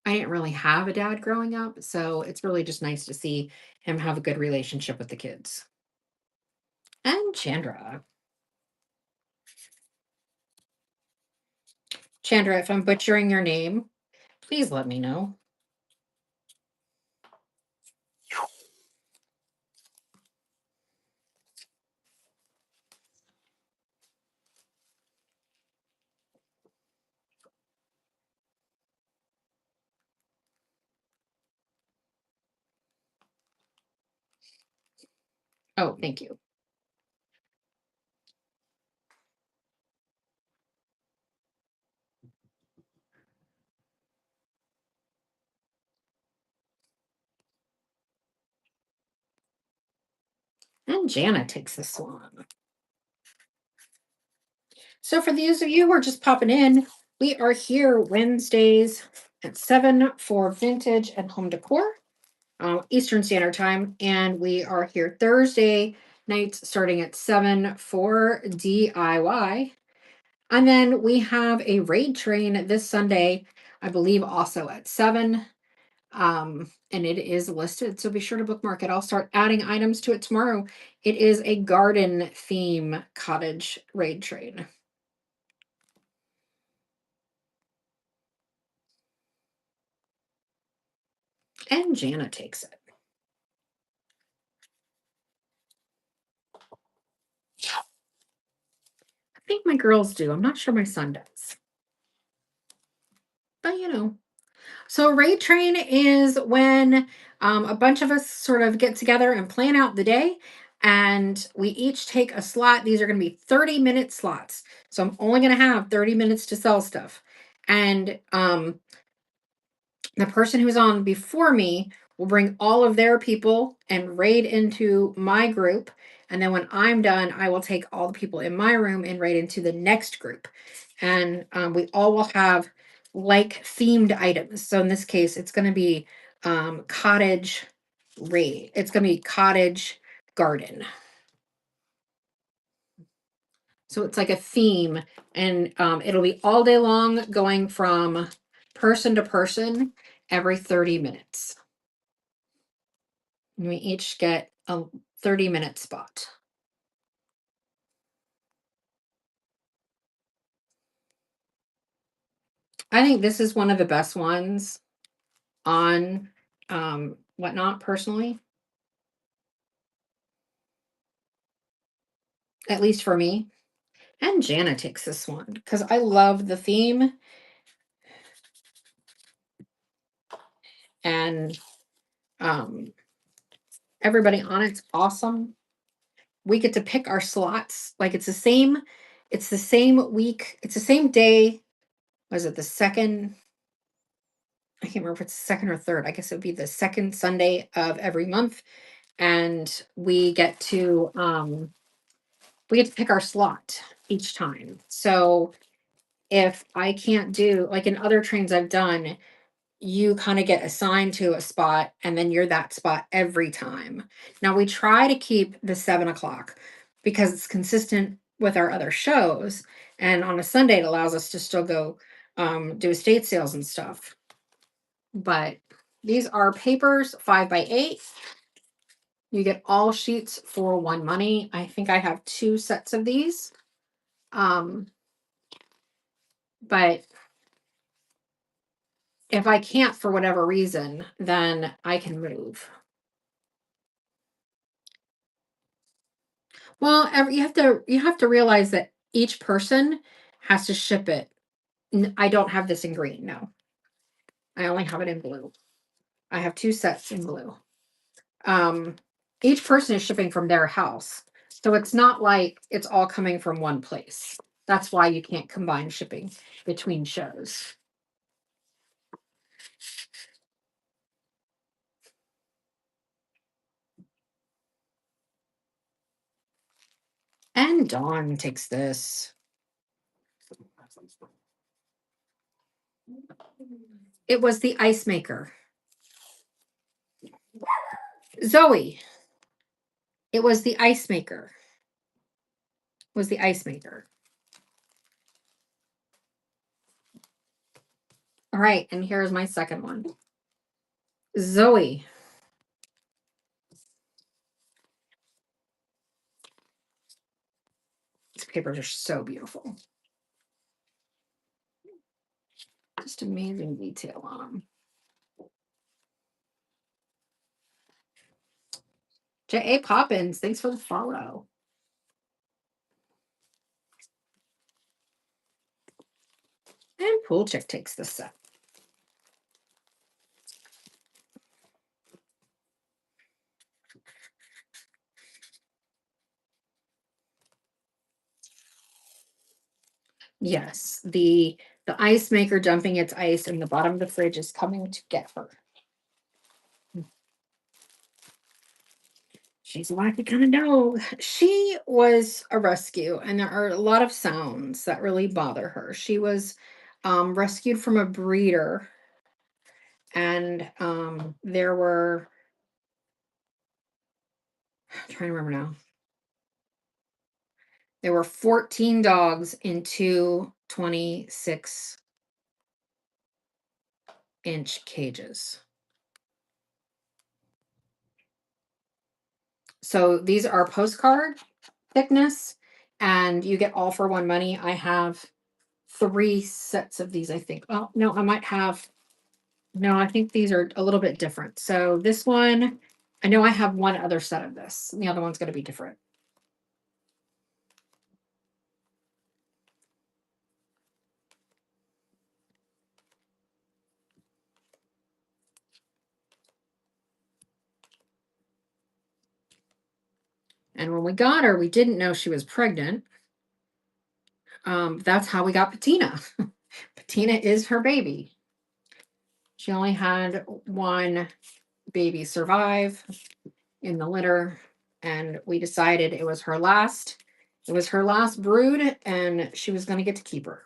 I didn't really have a dad growing up, so it's really just nice to see him have a good relationship with the kids. And Chandra. Chandra, if I'm butchering your name, please let me know. Oh, thank you. And Jana takes this one. So, for those of you who are just popping in, we are here Wednesdays at 7 for vintage and home decor, Eastern Standard Time. And we are here Thursday nights starting at 7 for DIY. And then we have a raid train this Sunday, I believe, also at 7. And it is listed, so be sure to bookmark it. I'll start adding items to it tomorrow. It is a garden theme cottage raid train. And Jana takes it. I think my girls do. I'm not sure my son does. But So raid train is when a bunch of us sort of get together and plan out the day, and we each take a slot. These are going to be 30-minute slots, so I'm only going to have 30 minutes to sell stuff. And the person who's on before me will bring all of their people and raid into my group. And then when I'm done, I will take all the people in my room and raid into the next group. And we all will have like themed items. So in this case, it's going to be cottage raid. It's going to be cottage garden. So it's like a theme, and it'll be all day long, going from person to person every 30 minutes. And we each get a 30-minute spot. I think this is one of the best ones on Whatnot, personally, at least for me. And Jana takes this one because I love the theme. And everybody on it's awesome. We get to pick our slots. Like it's the same week, it's the same day. Was it the second? I can't remember if it's the second or third. I guess it would be the second Sunday of every month. And we get to pick our slot each time. So if I can't do, like in other trains I've done, you kind of get assigned to a spot and then you're that spot every time. Now we try to keep the 7 o'clock because it's consistent with our other shows. And on a Sunday, it allows us to still go do estate sales and stuff. But these are papers 5x8. You get all sheets for one money. I think I have 2 sets of these. But if I can't for whatever reason, then I can move. Well, you have to realize that each person has to ship it. I don't have this in green. No, I only have it in blue. I have two sets in blue. Um, each person is shipping from their house, so it's not like it's all coming from one place. That's why you can't combine shipping between shows. And Dawn takes this. It was the ice maker. Zoe, it was the ice maker. Was the ice maker. All right, and here's my second one. Zoe. These papers are so beautiful. Just amazing detail on them. J.A. Poppins, thanks for the follow. And Pool Chick takes this set. Yes, the ice maker dumping its ice in the bottom of the fridge is coming to get her. She's a wacky kind of dog. She was a rescue, and there are a lot of sounds that really bother her. She was rescued from a breeder, and there were, I'm trying to remember now. There were 14 dogs in two 26-inch cages. So these are postcard thickness, and you get all for one money. I have 3 sets of these, I think. Well, no, I might have. No, I think these are a little bit different. So this one, I know I have one other set of this, and the other one's going to be different. And when we got her, we didn't know she was pregnant. That's how we got Patina. Patina is her baby. She only had one baby survive in the litter, and we decided it was her last. It was her last brood, and she was going to get to keep her.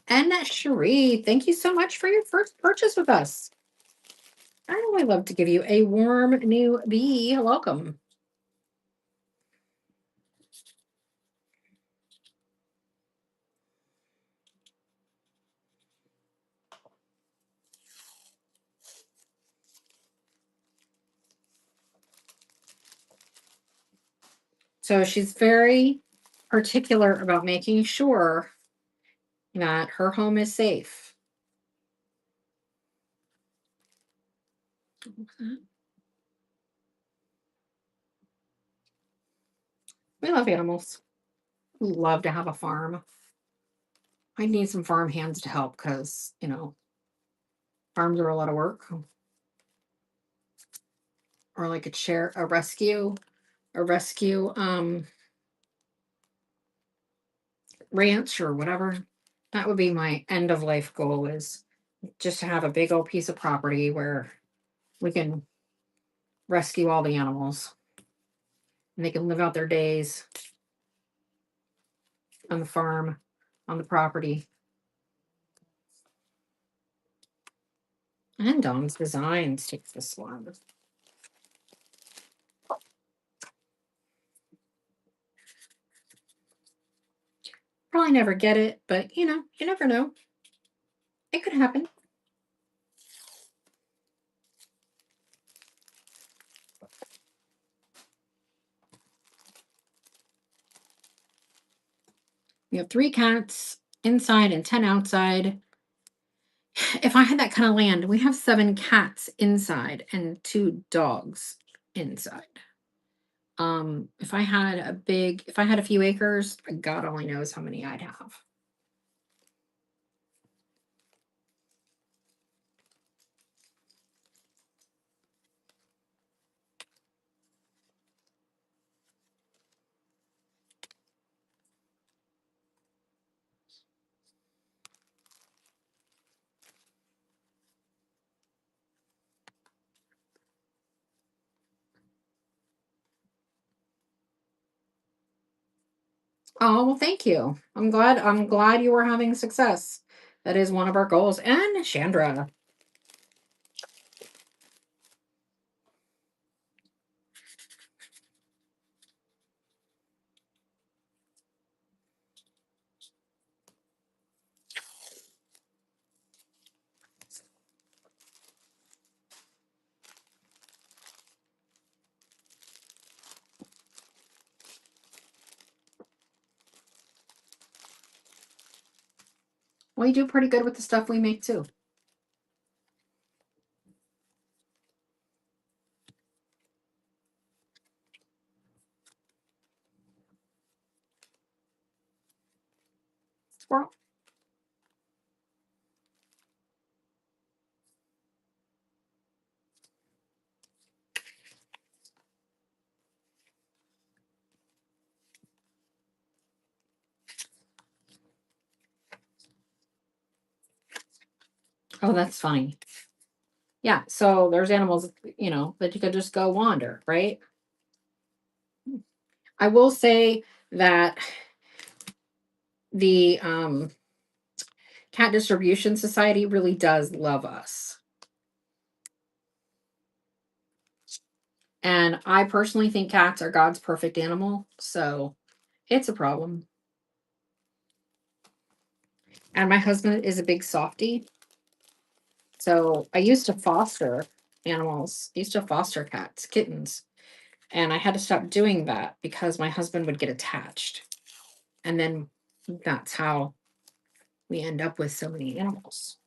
And Cherie, thank you so much for your first purchase with us. I really love to give you a warm new bee welcome. So she's very particular about making sure that her home is safe. We love animals. We love to have a farm. I need some farm hands to help because, farms are a lot of work. Or like a rescue ranch or whatever. That would be my end of life goal, is just to have a big old piece of property where we can rescue all the animals and they can live out their days on the farm, on the property. And Dom's Designs takes this one. Probably never get it, but you never know. It could happen. We have 3 cats, inside and 10 outside. If I had that kind of land, we have 7 cats inside and 2 dogs inside. If I had a few acres, God only knows how many I'd have. Oh, well, thank you. I'm glad you were having success. That is one of our goals. And Chandra. We do pretty good with the stuff we make too. Squirrel. Oh, that's funny. Yeah, so there's animals, that you could just go wander, right? I will say that the Cat Distribution Society really does love us. And I personally think cats are God's perfect animal, so it's a problem. And my husband is a big softie. So I used to foster animals, I used to foster cats, kittens. And I had to stop doing that because my husband would get attached. And then that's how we end up with so many animals.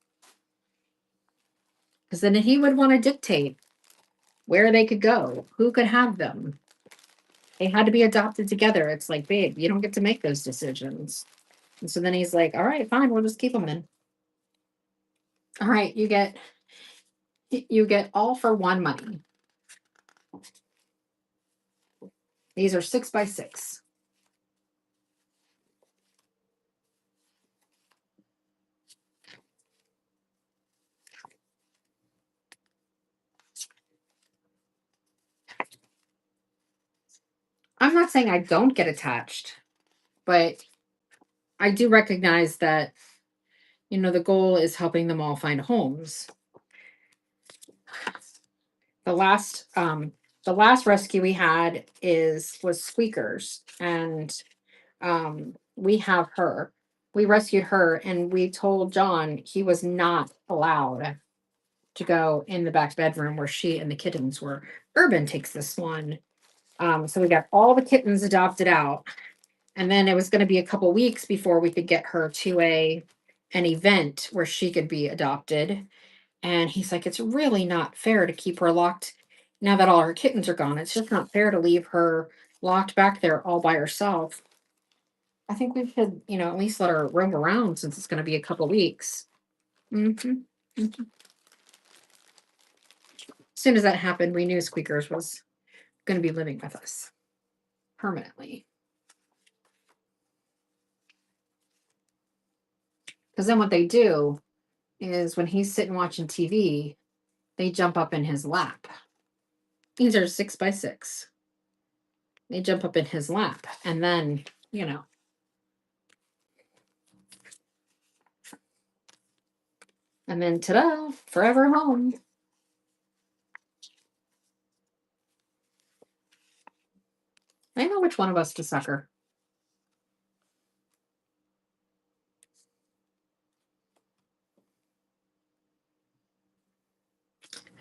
Because then he would want to dictate where they could go, who could have them. They had to be adopted together. It's like, babe, you don't get to make those decisions. And so then he's like, all right, fine, we'll just keep them then. All right, you get all for one money. These are 6x6. I'm not saying I don't get attached, but I do recognize that, the goal is helping them all find homes. The last rescue we had was Squeakers, and we have her. We rescued her, and we told John he was not allowed to go in the back bedroom where she and the kittens were. Urban takes this one. So we got all the kittens adopted out, and then it was going to be a couple weeks before we could get her to an event where she could be adopted. And he's like, it's really not fair to keep her locked now that all her kittens are gone. It's just not fair to leave her locked back there all by herself. I think we should, at least let her roam around since it's going to be a couple weeks. Mm-hmm. Mm-hmm. As soon as that happened, we knew Squeakers was going to be living with us permanently. Because then what they do is when he's sitting watching TV, they jump up in his lap. These are 6x6. They jump up in his lap, and then, and then ta-da, forever home. I know which one of us to sucker.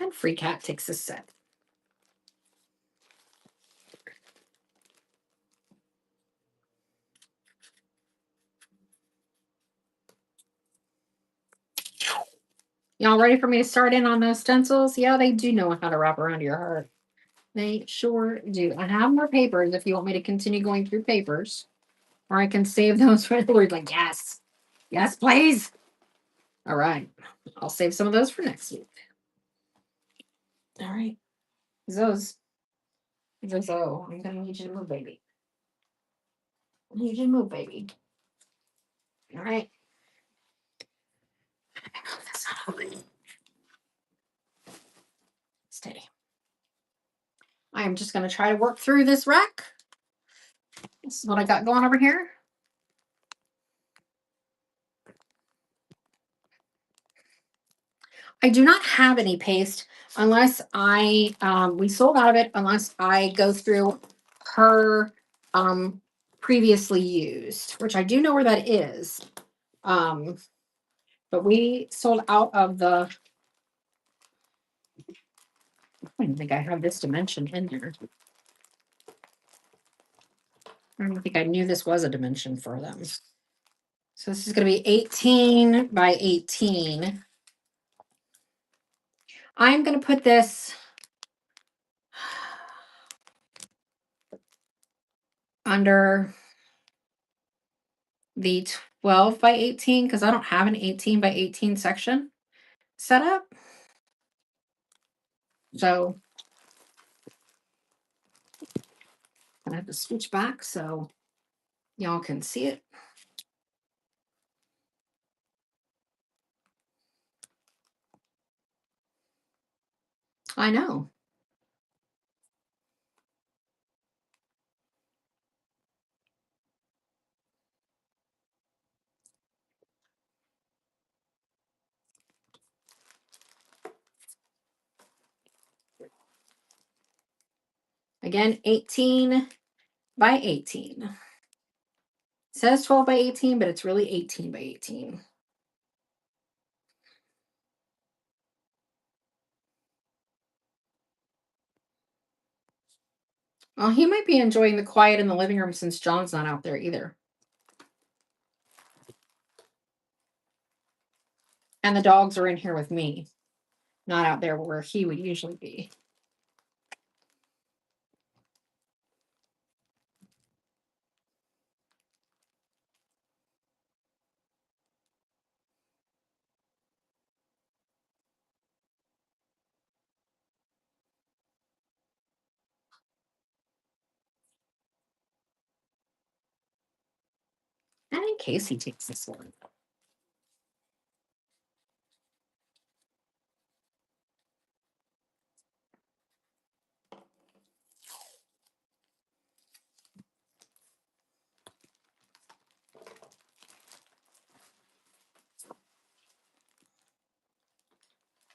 And Free Cat takes a set. Y'all ready for me to start in on those stencils? Yeah, they do know how to wrap around your heart. They sure do. I have more papers if you want me to continue going through papers. Or I can save those for the Lord. Like, yes. Yes, please. All right. I'll save some of those for next week. All right. Those. Oh, I'm gonna need you to move, baby. I need you to move, baby. All right. Oh, that's not holding. Steady. I am just gonna try to work through this rack. This is what I got going over here. I do not have any paste unless we sold out of it unless I go through her previously used, which I do know where that is. But we sold out of the, I don't think I have this dimension in there. I don't think I knew this was a dimension for them. So this is going to be 18 by 18. I'm going to put this under the 12 by 18 because I don't have an 18 by 18 section set up. So I have to switch back so y'all can see it. I know. Again, 18 by 18. It says 12 by 18, but it's really 18 by 18. Well, he might be enjoying the quiet in the living room since John's not out there either. And the dogs are in here with me, not out there where he would usually be. And in case he takes this one.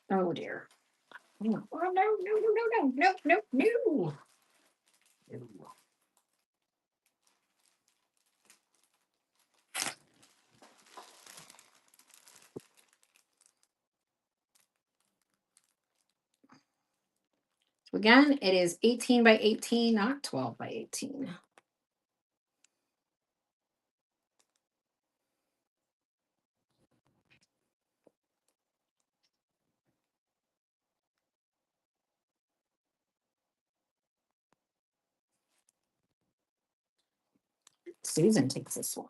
Oh dear. Oh no, no, no, no, no, no, no, no. So again, it is 18 by 18, not 12 by 18. Susan takes this one.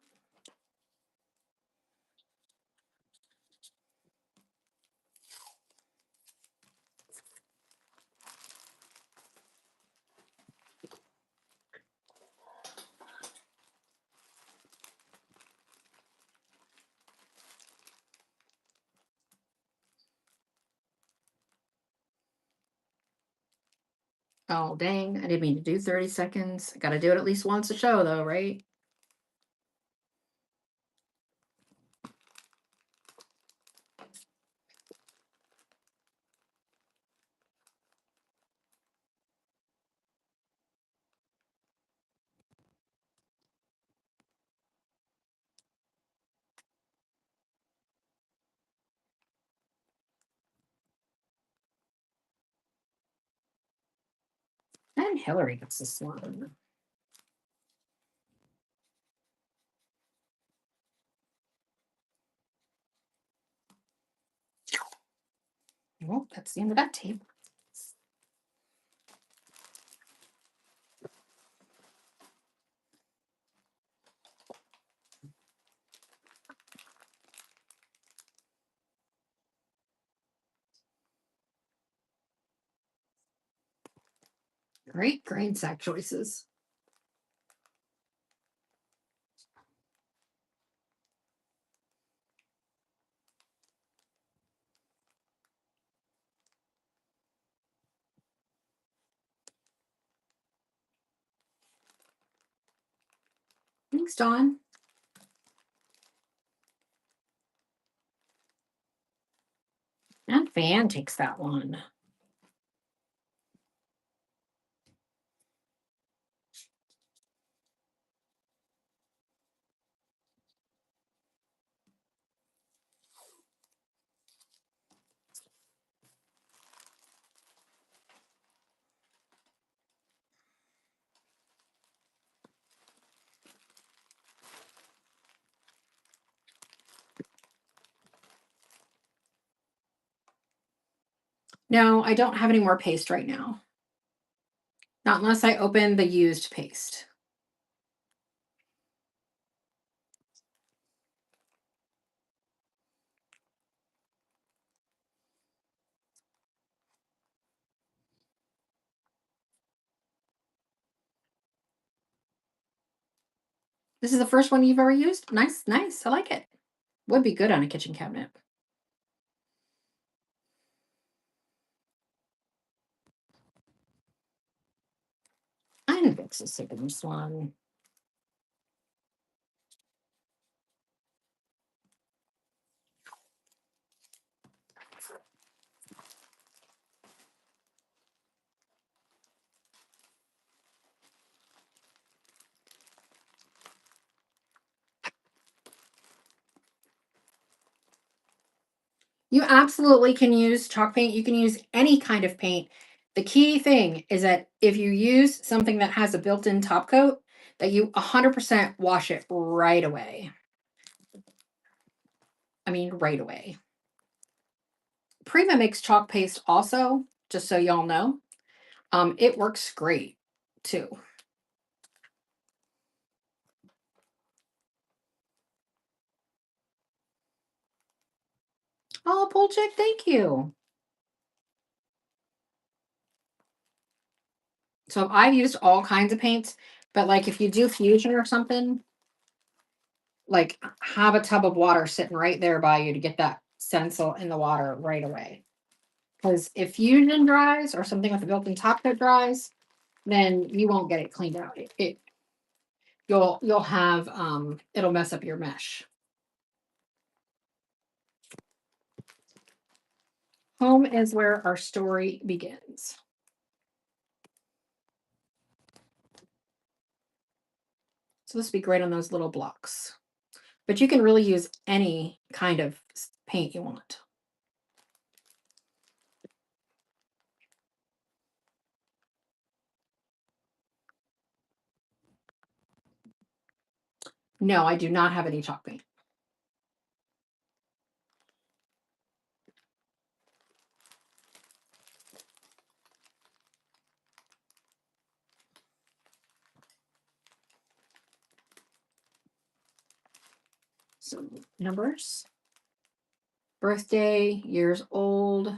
Oh, dang. I didn't mean to do 30 seconds. I got to do it at least once a show, though, right? And Hillary gets this one. Well, that's the end of that tape. Great grain sack choices. Thanks, Dawn. And Van takes that one. No, I don't have any more paste right now. Not unless I open the used paste. This is the first one you've ever used? Nice, nice. I like it. Would be good on a kitchen cabinet. I'm fix this second one. You absolutely can use chalk paint. You can use any kind of paint. The key thing is that if you use something that has a built-in top coat, that you 100% wash it right away. I mean, right away. Prima makes chalk paste also, just so y'all know. It works great too. Oh, Polchek, thank you. So I've used all kinds of paints, but like if you do fusion or something, like have a tub of water sitting right there by you to get that stencil in the water right away. Because if fusion dries or something with a built-in top coat dries, then you won't get it cleaned out. You'll have it'll mess up your mesh. Home is where our story begins. So this would be great on those little blocks. But you can really use any kind of paint you want. No, I do not have any chalk paint. So numbers, birthday, years old.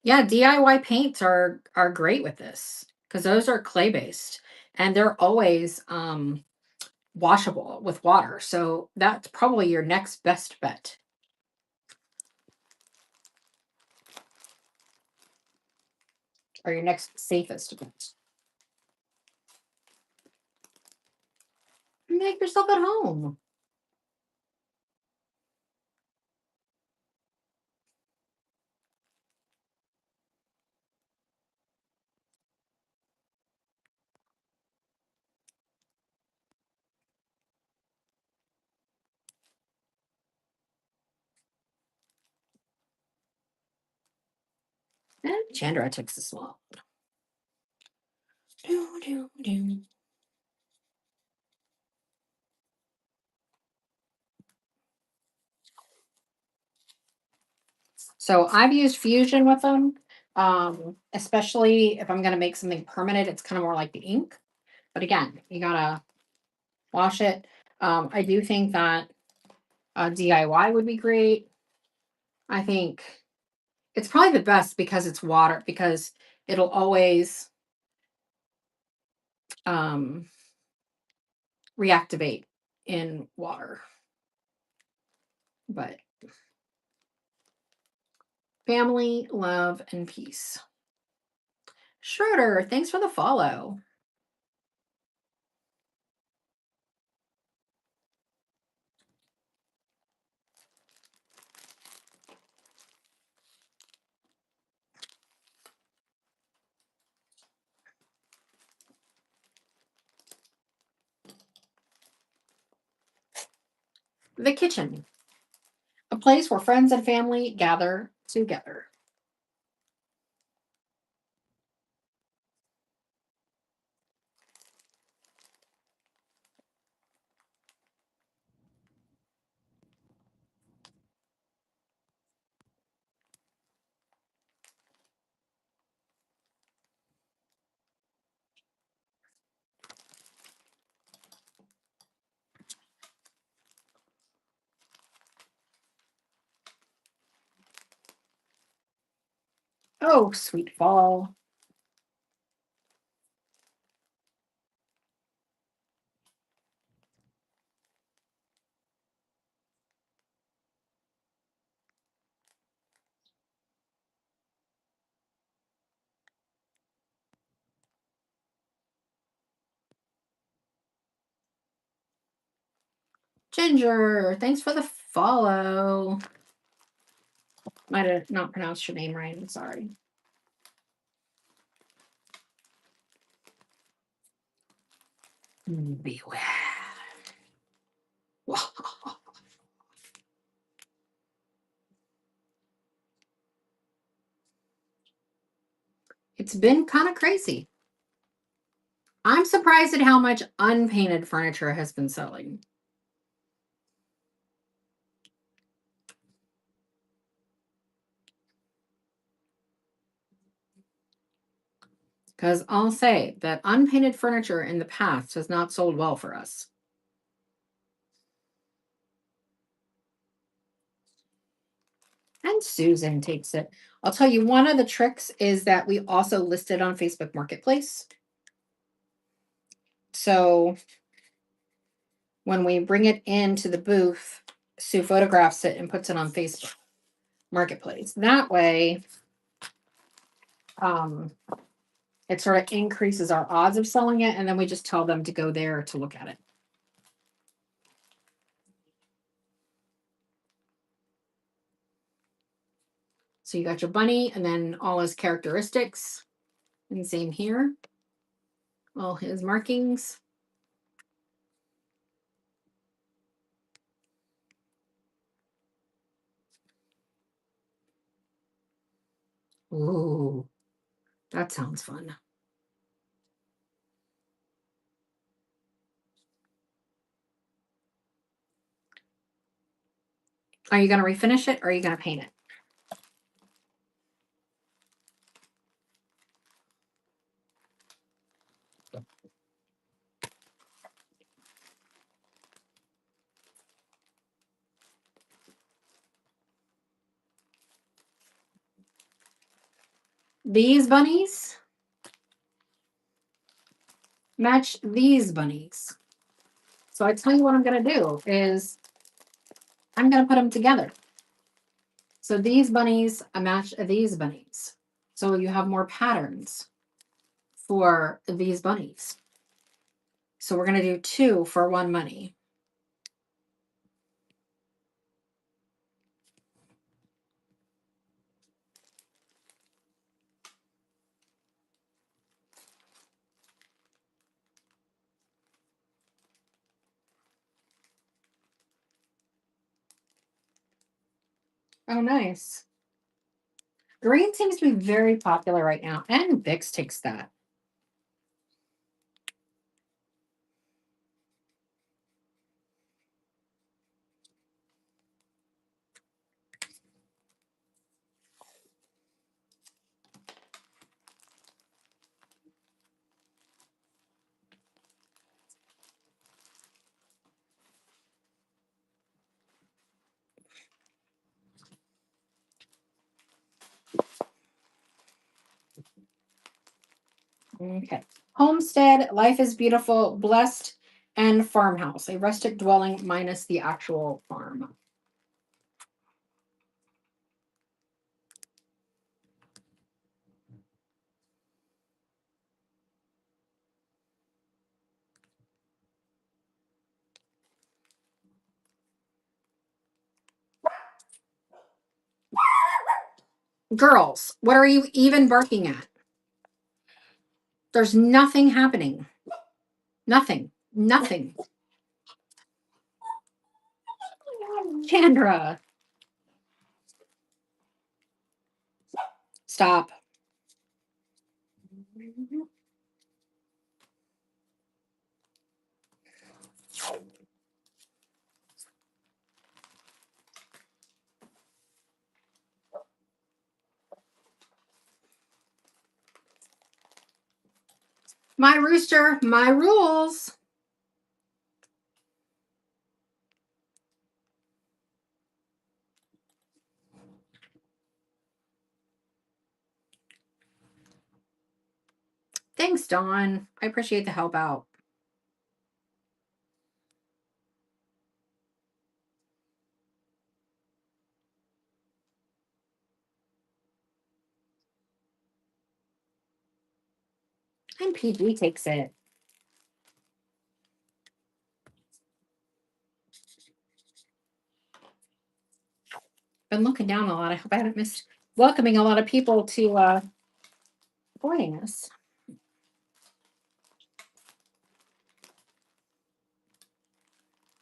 Yeah, DIY paints are great with this because those are clay based and they're always washable with water. So that's probably your next best bet. Or your next safest bet. Make yourself at home. Chandra takes the small. Do, do, do. So I've used Fusion with them, especially if I'm going to make something permanent. It's kind of more like the ink. But again, you got to wash it. I do think that DIY would be great. I think it's probably the best because it's water, because it'll always reactivate in water. But family, love, and peace. Schroeder, thanks for the follow. The kitchen, a place where friends and family gather together. Oh, sweet fall. Ginger, thanks for the follow. Might have not pronounced your name right. I'm sorry. Beware. It's been kind of crazy. I'm surprised at how much unpainted furniture has been selling. Because I'll say that unpainted furniture in the past has not sold well for us. And Susan takes it. I'll tell you, one of the tricks is that we also listed on Facebook Marketplace. So when we bring it into the booth, Sue photographs it and puts it on Facebook Marketplace. That way, it sort of increases our odds of selling it, and then we just tell them to go there to look at it. So you got your bunny and then all his characteristics. And same here. All his markings. Ooh, that sounds fun. Are you going to refinish it or are you going to paint it? These bunnies match these bunnies. So I tell you what I'm going to do is I'm going to put them together. So these bunnies match these bunnies. So you have more patterns for these bunnies. So we're going to do 2 for 1 money. Oh, nice. Green seems to be very popular right now, and Bix takes that. Okay. Homestead, life is beautiful, blessed, and farmhouse. A rustic dwelling minus the actual farm. Girls, what are you even barking at? There's nothing happening. Nothing. Nothing. Chandra, stop. My rooster, my rules. Thanks, Dawn. I appreciate the help out. And PG takes it. Been looking down a lot. I hope I haven't missed welcoming a lot of people to joining us.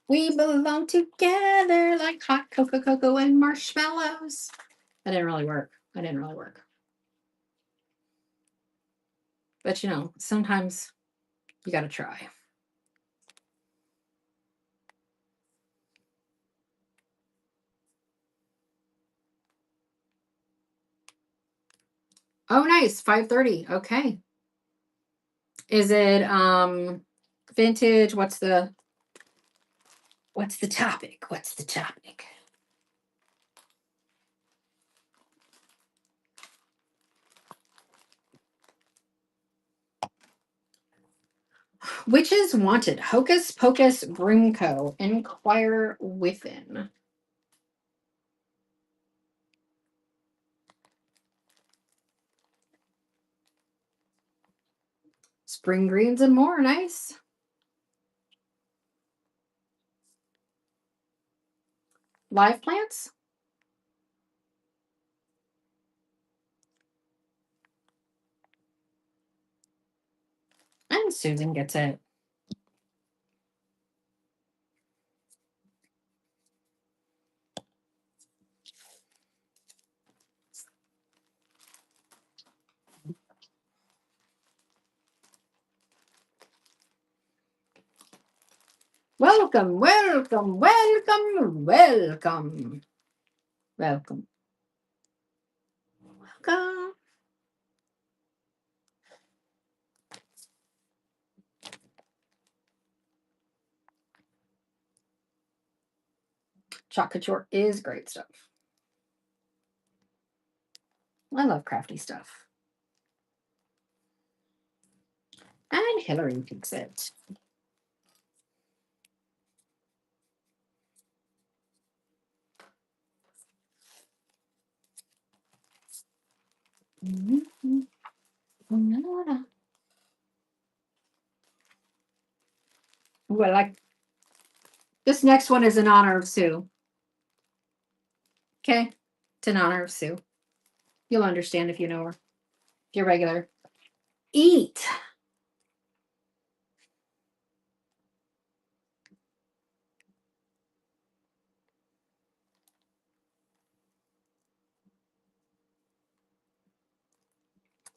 We belong together like hot cocoa and marshmallows. That didn't really work. But you know, sometimes you got to try. Oh, nice. 5:30. Okay. Is it vintage? What's the topic? What's the topic? Witches wanted. Hocus Pocus Broomco. Inquire within. Spring greens and more. Nice. Live plants? And Susan gets it. Welcome, welcome, welcome, welcome. Welcome. Welcome. Couture is great stuff. I love crafty stuff. And Hillary picks it. Well, like this next one is in honor of Sue. Okay? It's in honor of Sue. You'll understand if you know her. If you're regular. Eat.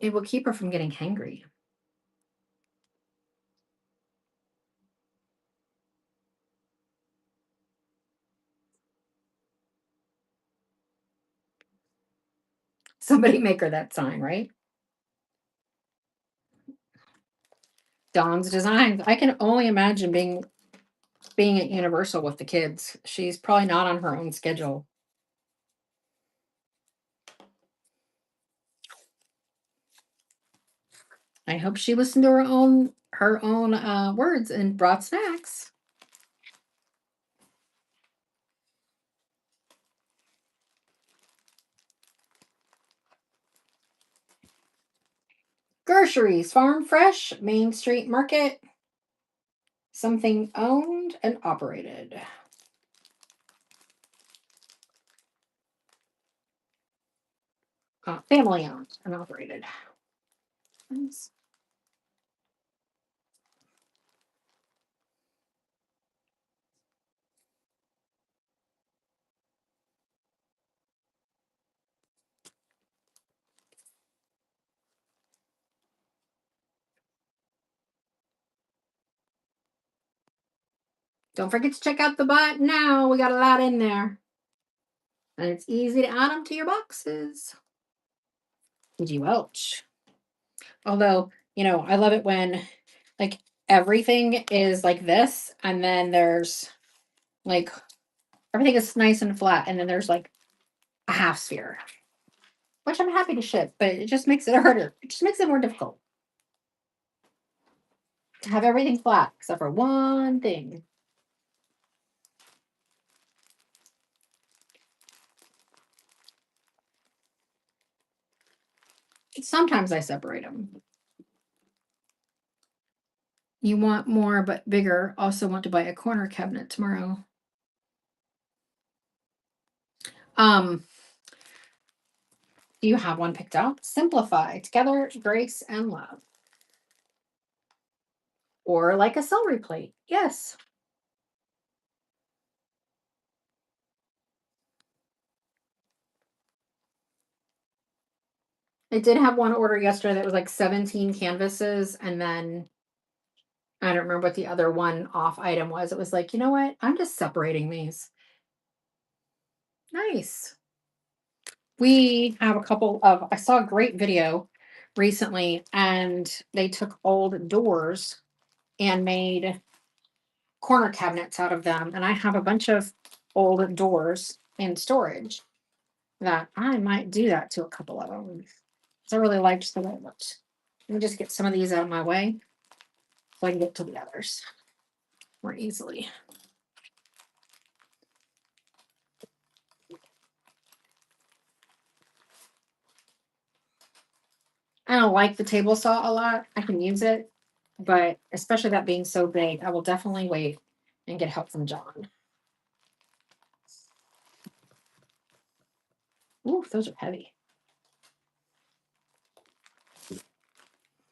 It will keep her from getting hangry. Somebody make her that sign, right? Dawn's Designs. I can only imagine being at Universal with the kids. She's probably not on her own schedule. I hope she listened to her own words and brought snacks. Groceries, farm fresh, Main Street Market, something owned and operated. Family owned and operated. Nice. Don't forget to check out the bot now. We got a lot in there. And it's easy to add them to your boxes. Did you ouch? Although, I love it when like everything is like this, and then there's like everything is nice and flat, and then there's like a half sphere, which I'm happy to ship, but it just makes it harder. It just makes it more difficult to have everything flat except for one thing. Sometimes I separate them. You want more but bigger. Also want to buy a corner cabinet tomorrow. Um, do you have one picked out? Simplify, together, grace, and love. Or like a celery plate. Yes. I did have one order yesterday that was like 17 canvases, and then I don't remember what the other one off item was. It was like, you know what? I'm just separating these. Nice. We have a couple of, I saw a great video recently, and they took old doors and made corner cabinets out of them. And I have a bunch of old doors in storage that I might do that to a couple of them. So I really liked the way it looked. Let me just get some of these out of my way so I can get to the others more easily. I don't like the table saw a lot. I can use it, but especially that being so big, I will definitely wait and get help from John. Ooh, those are heavy.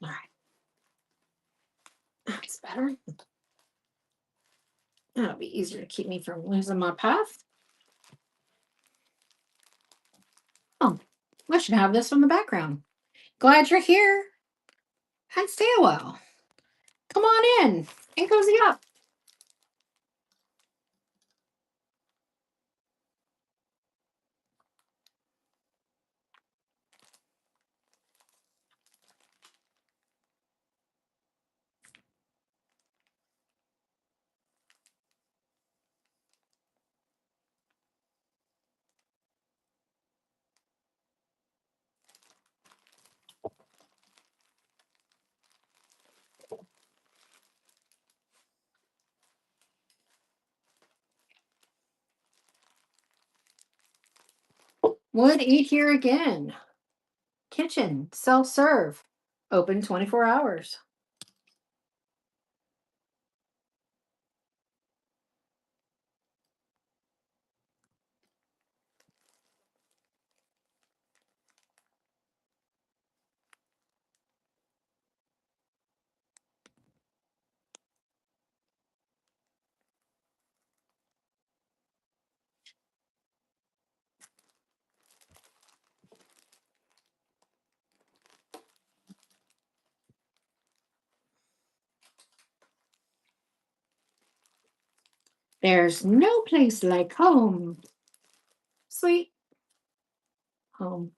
All right. That's better. That'll be easier to keep me from losing my path. Oh, I should have this from the background. Glad you're here. And stay a while. Come on in and cozy up. Would eat here again. Kitchen, self serve, open 24 hours. There's no place like home. Sweet home.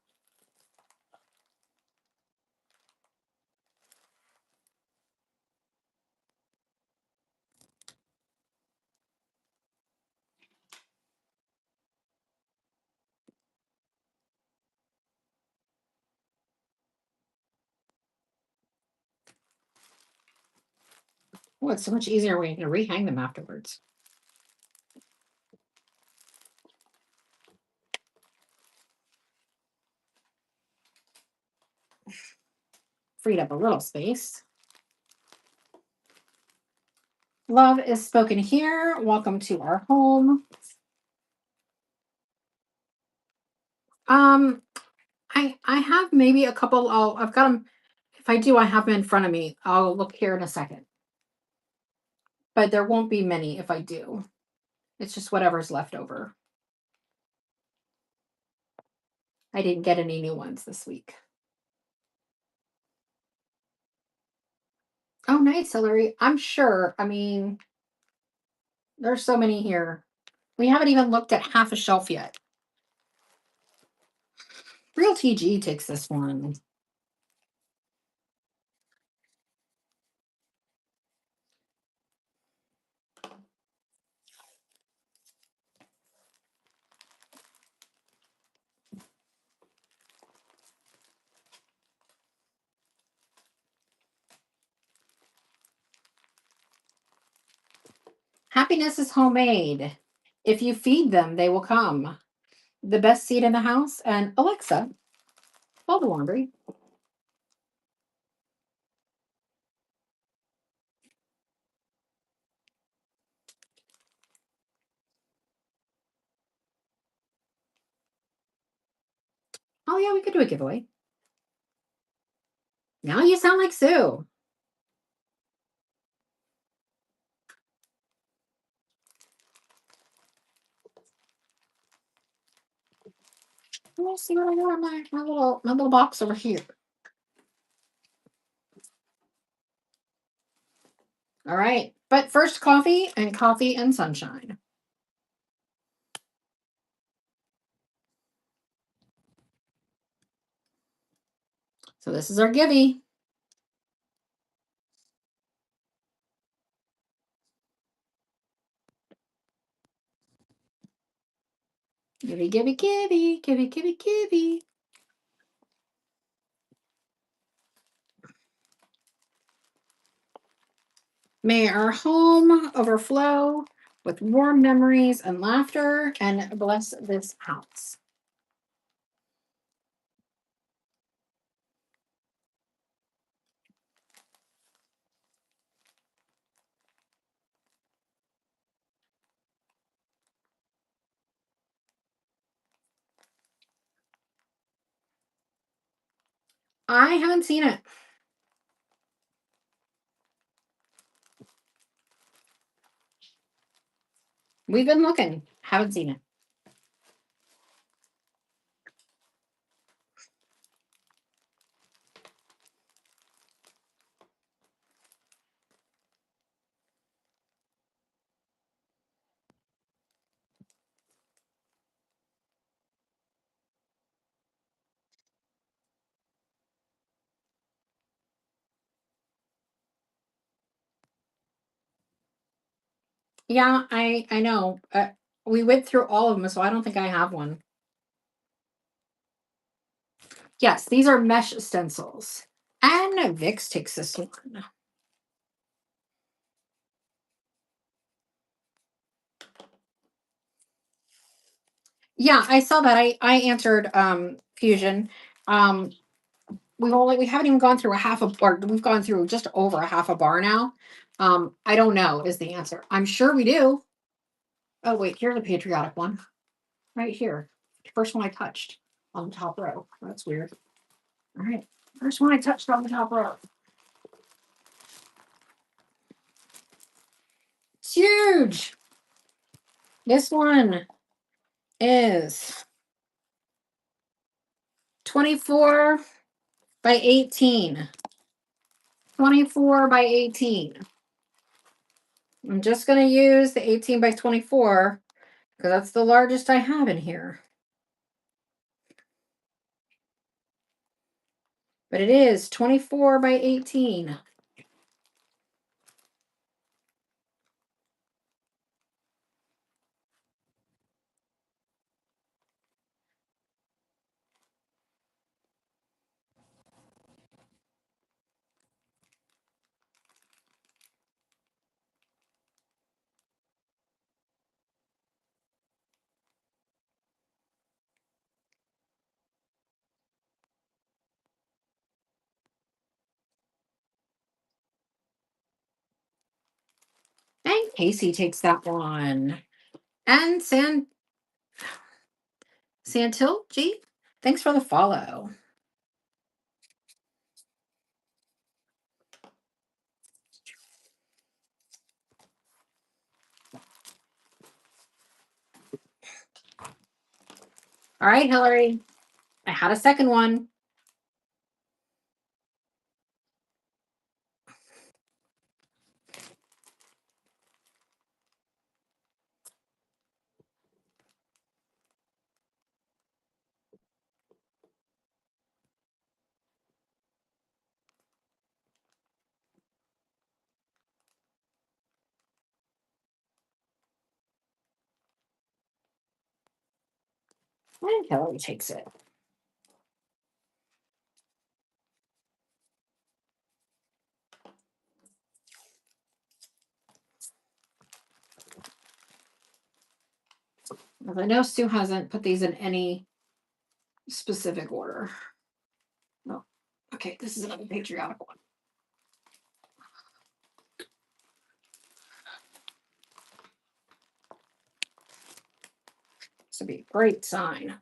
Oh, it's so much easier when you can rehang them afterwards. Freed up a little space. Love is spoken here. Welcome to our home. I have maybe a couple. I've got them. If I do, I have them in front of me. I'll look here in a second. But there won't be many if I do. It's just whatever's left over. I didn't get any new ones this week. Oh, nice, Hillary. I'm sure. I mean, there's so many here. We haven't even looked at half a shelf yet. Real TG takes this one. Happiness is homemade. If you feed them, they will come. The best seat in the house. And Alexa, fold the laundry. Oh, yeah, we could do a giveaway. Now you sound like Sue. Let's see what I got in my little box over here. All right. But first, coffee and sunshine. So this is our givey. Givey, givey, givey, givey, givey, givey. May our home overflow with warm memories and laughter, and bless this house. I haven't seen it. We've been looking. Haven't seen it. Yeah, I know. We went through all of them, so I don't think I have one. Yes, these are mesh stencils. And Vix takes this one. Yeah, I saw that. I answered Fusion. Um we haven't even gone through a half a bar. We've gone through just over a half a bar now. I don't know is the answer. I'm sure we do. Oh wait, here's a patriotic one. Right here. First one I touched on the top row. That's weird. All right. First one I touched on the top row. It's huge. This one is 24 by 18. 24 by 18. I'm just going to use the 18 by 24 because that's the largest I have in here. But it is 24 by 18. And Casey takes that one. And Santil G, thanks for the follow. All right, Hillary. I had a second one. And Hillary takes it. I know Sue hasn't put these in any specific order. No. Okay, this is another patriotic one. This would be a great sign.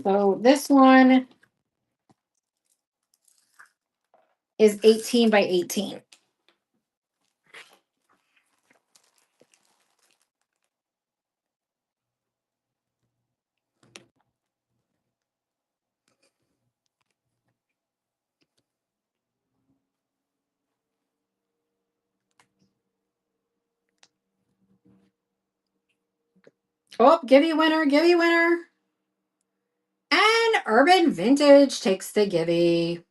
So this one is 18 by 18. Oh, give you winner, give you winner. And Urban Vintage takes the givey.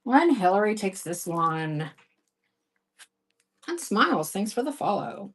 And Hillary takes this one. And Smiles, thanks for the follow.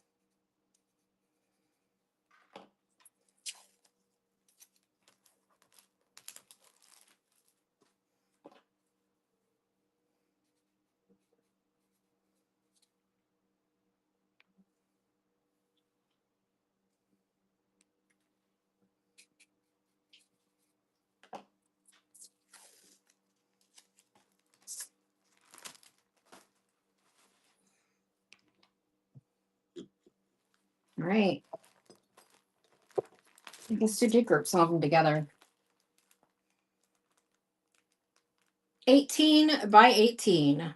All right. I guess to group some of them together. 18 by 18.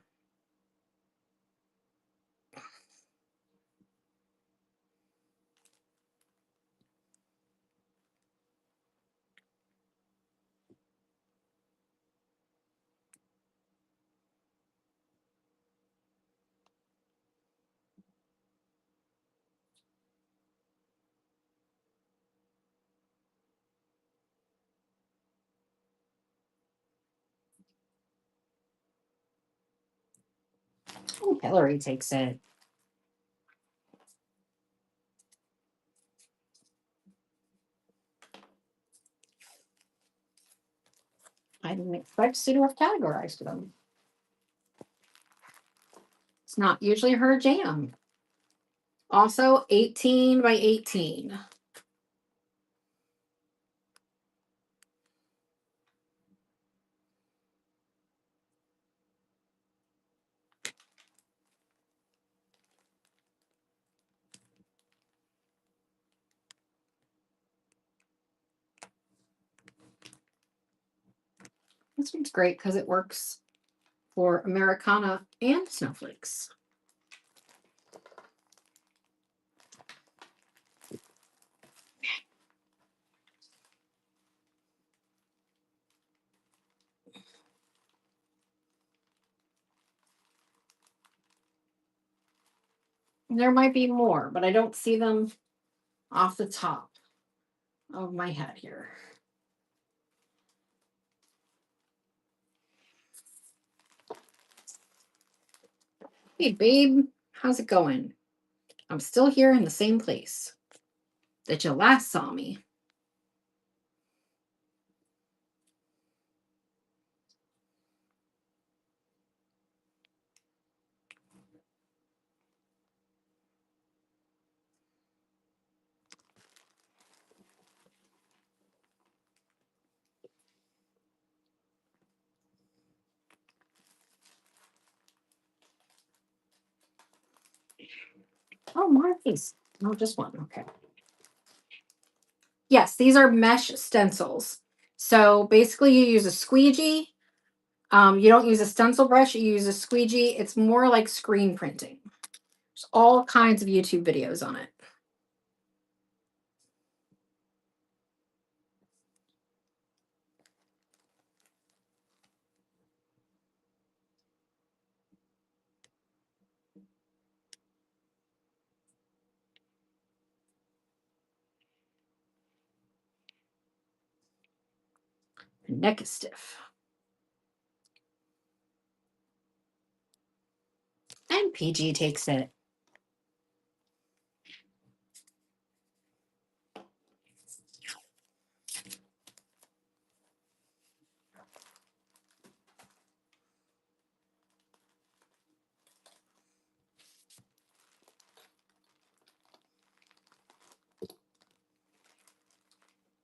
Oh, Hillary takes it. I didn't expect Sue to have categorized them. It's not usually her jam. Also, 18 by 18. This one's great because it works for Americana and snowflakes. There might be more, but I don't see them off the top of my head here. Hey, babe, how's it going? I'm still here in the same place that you last saw me. Oh, more of these. No, just one. Okay. Yes, these are mesh stencils. So basically, you use a squeegee. You don't use a stencil brush, you use a squeegee. It's more like screen printing. There's all kinds of YouTube videos on it. Neck is stiff. And PG takes it.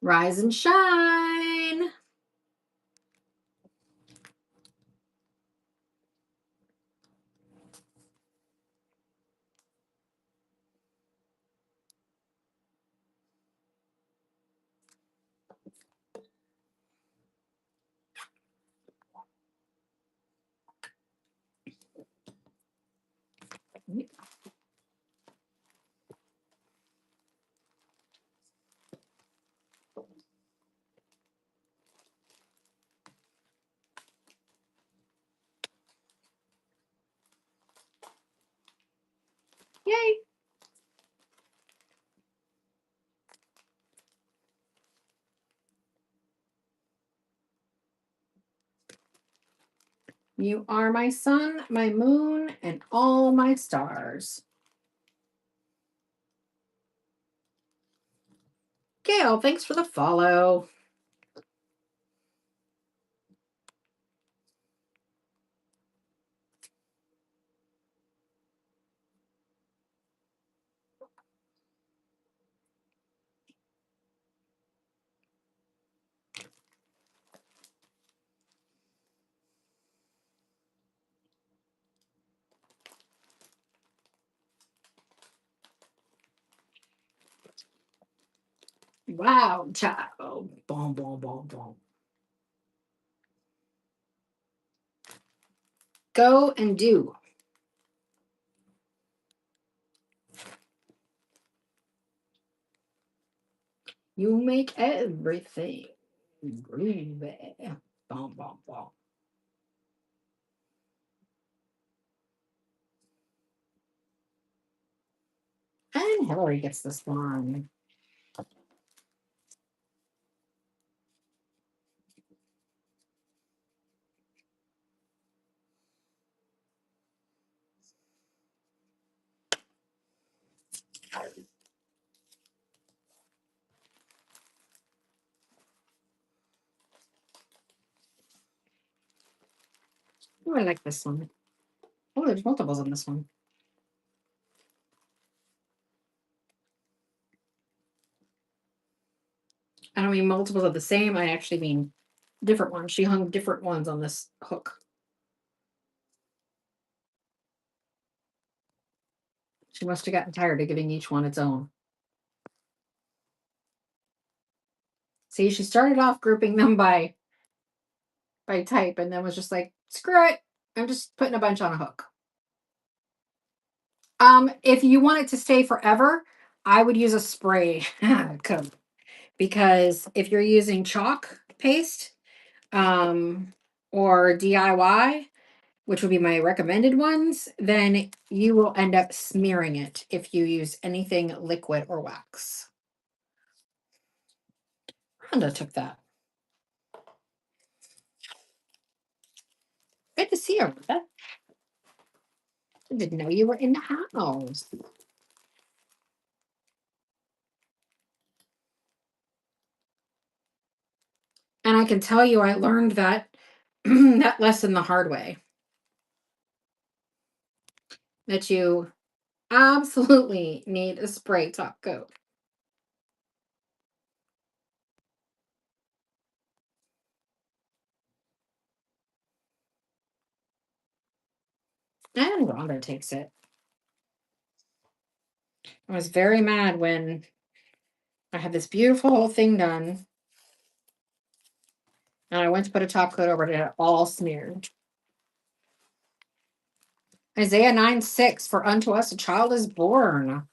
Rise and shine. Yay. You are my sun, my moon, and all my stars. Gail, thanks for the follow. Wow, child. Boom, boom, boom, boom. Go and do. You make everything groovy. Boom, boom, boom. And Hillary gets this one. Oh, I like this one. Oh, there's multiples on this one. I don't mean multiples of the same. I actually mean different ones. She hung different ones on this hook. She must have gotten tired of giving each one its own. See, she started off grouping them by by type and then was just like, screw it. I'm just putting a bunch on a hook. If you want it to stay forever, I would use a spray coat, because if you're using chalk paste, or DIY, which would be my recommended ones, then you will end up smearing it if you use anything liquid or wax. Rhonda took that. Good to see you, Rhonda. I didn't know you were in the house. And I can tell you, I learned that that lesson the hard way. That you absolutely need a spray top coat. And Rhonda takes it. I was very mad when I had this beautiful whole thing done, and I went to put a top coat over it, and it all smeared. Isaiah 9:6, for unto us a child is born.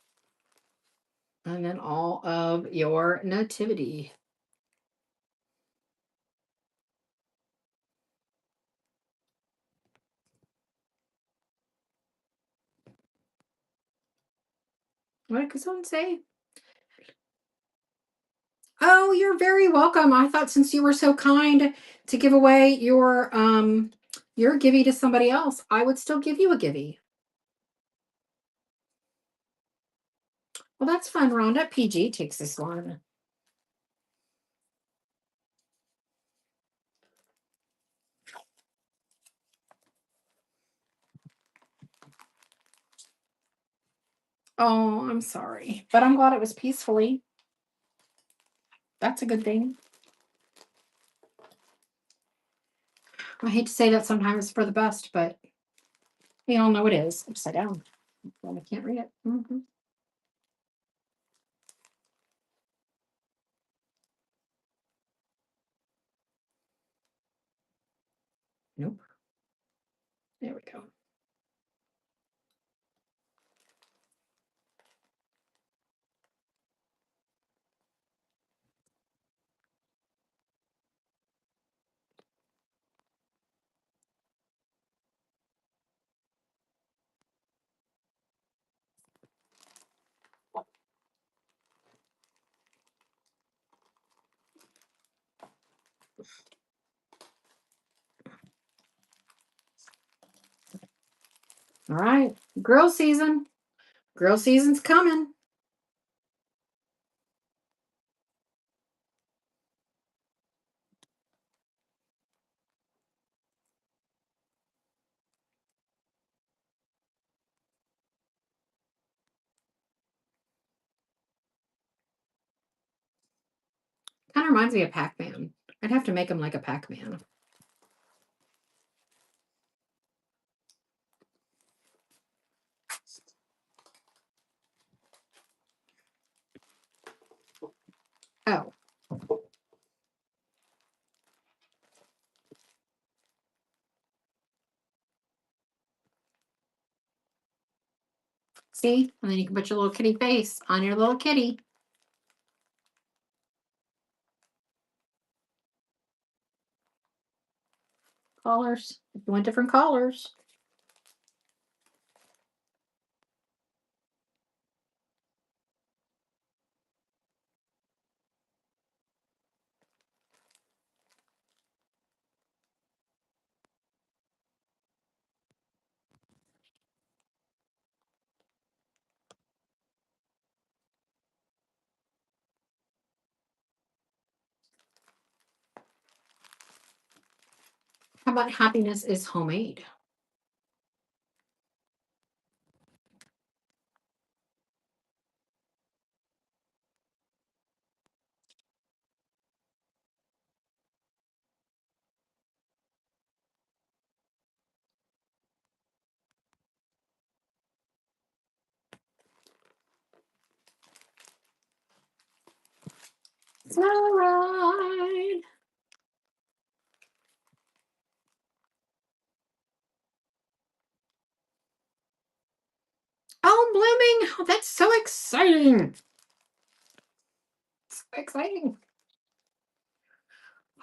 And then all of your nativity. What did someone say? Oh, you're very welcome. I thought since you were so kind to give away your givey to somebody else, I would still give you a givey. Well, that's fun, Rhonda. PG takes this one. Oh, I'm sorry. But I'm glad it was peacefully. That's a good thing. I hate to say that sometimes for the best, but we all know it is. Upside down. Well, I can't read it. Nope. There we go. All right. Grill season. Grill season's coming. Kind of reminds me of Pac-Man. I'd have to make him like a Pac-Man. Oh. See? And then you can put your little kitty face on your little kitty. Colors. If you want different colors. How about happiness is homemade? It's all right. blooming. Oh, that's so exciting. So exciting.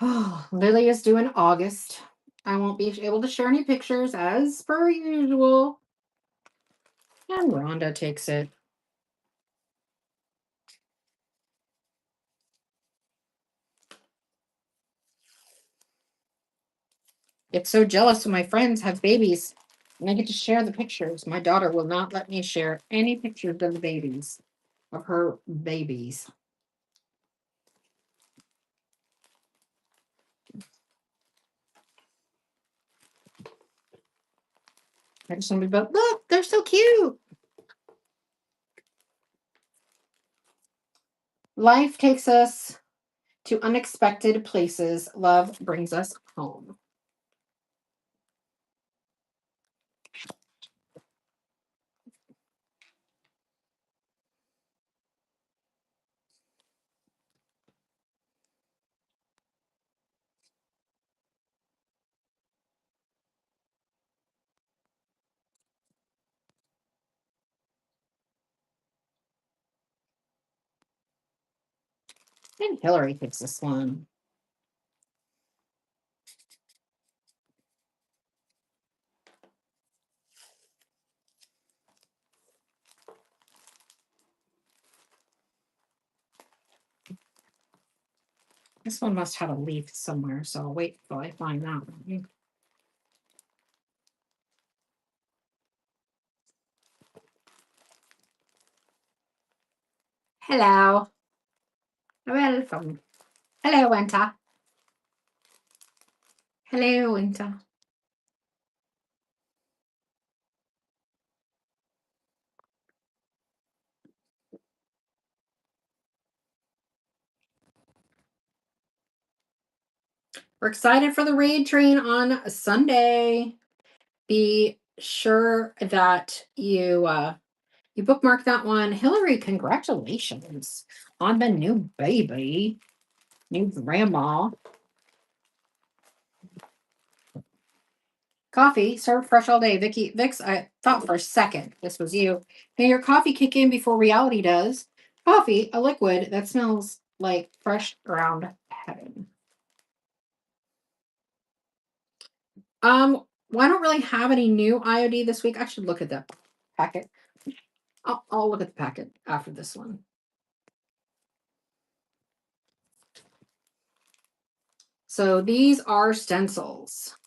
Oh, Lily is due in August. I won't be able to share any pictures as per usual. And Rhonda takes it. Get so jealous when my friends have babies and I get to share the pictures. My daughter will not let me share any pictures of the babies, of her babies. I just want to be, but look, they're so cute. Life takes us to unexpected places. Love brings us home. And Hillary picks this one. This one must have a leaf somewhere, so I'll wait till I find that one. Hello. Welcome. Hello, Winter. Hello, Winter. We're excited for the raid train on Sunday. Be sure that you bookmark that one. Hillary, congratulations on the new baby, new grandma. Coffee served fresh all day. Vix, I thought for a second this was you. May your coffee kick in before reality does. Coffee, a liquid that smells like fresh ground heaven. Well, I don't really have any new IOD this week. I should look at that packet. I'll look at the packet after this one. So these are stencils,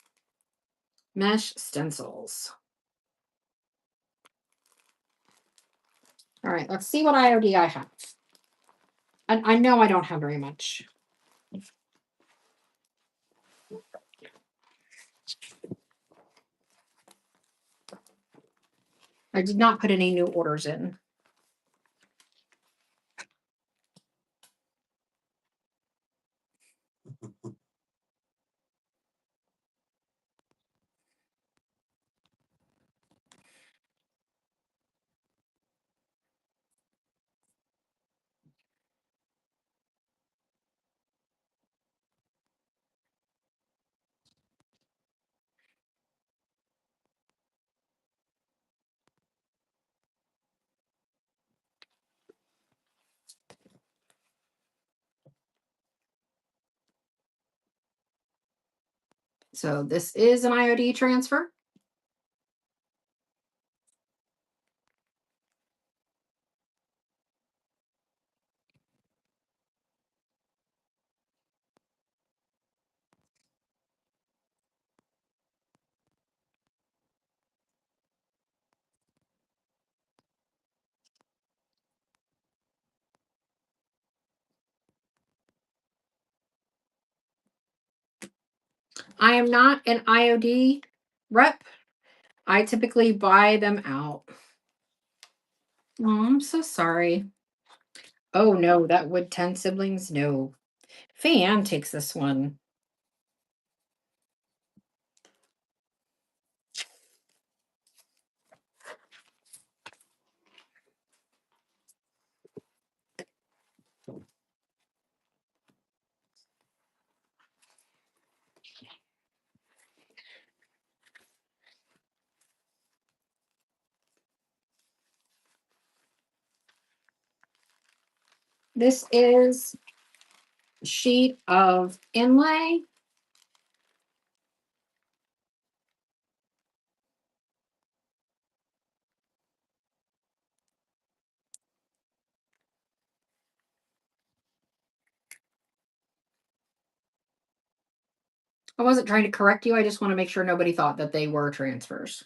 mesh stencils. All right, let's see what IOD I have. And I know I don't have very much. I did not put any new orders in. So this is an IOD transfer. I am not an IOD rep. I typically buy them out. Oh, I'm so sorry. Oh no, that would 10 siblings? No. Fan takes this one. This is a sheet of inlay. I wasn't trying to correct you. I just want to make sure nobody thought that they were transfers.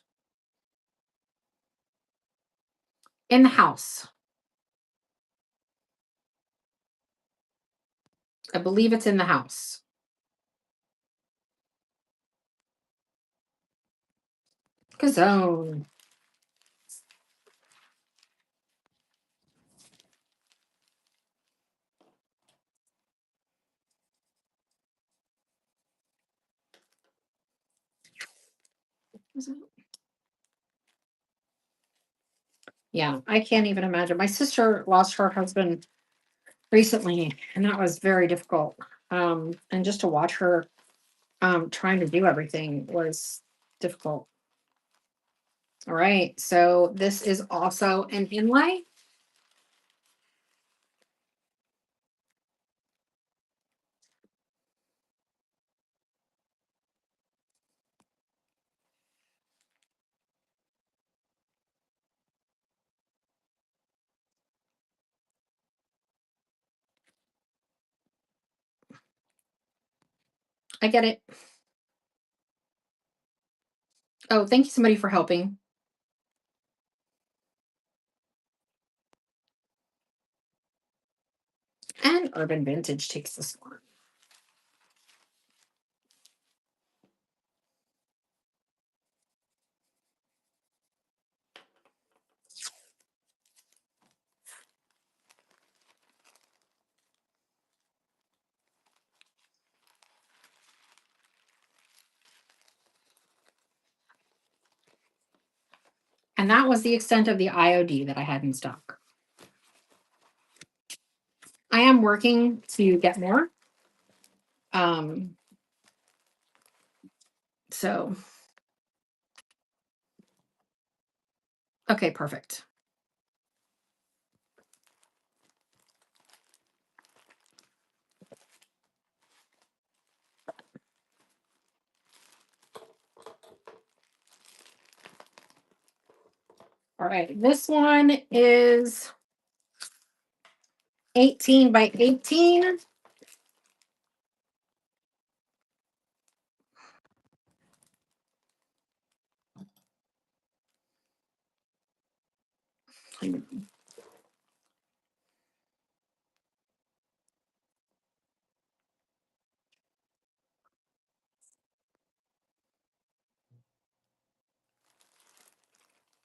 In the house. I believe it's in the house. Kazone. Yeah, I can't even imagine. My sister lost her husband recently, and that was very difficult. And just to watch her trying to do everything was difficult. All right, so this is also an inlay. I get it. Oh, thank you somebody for helping. And Urban Vintage takes this one. And that was the extent of the IOD that I had in stock. I am working to get more. So, okay, perfect. All right, this one is 18 by 18.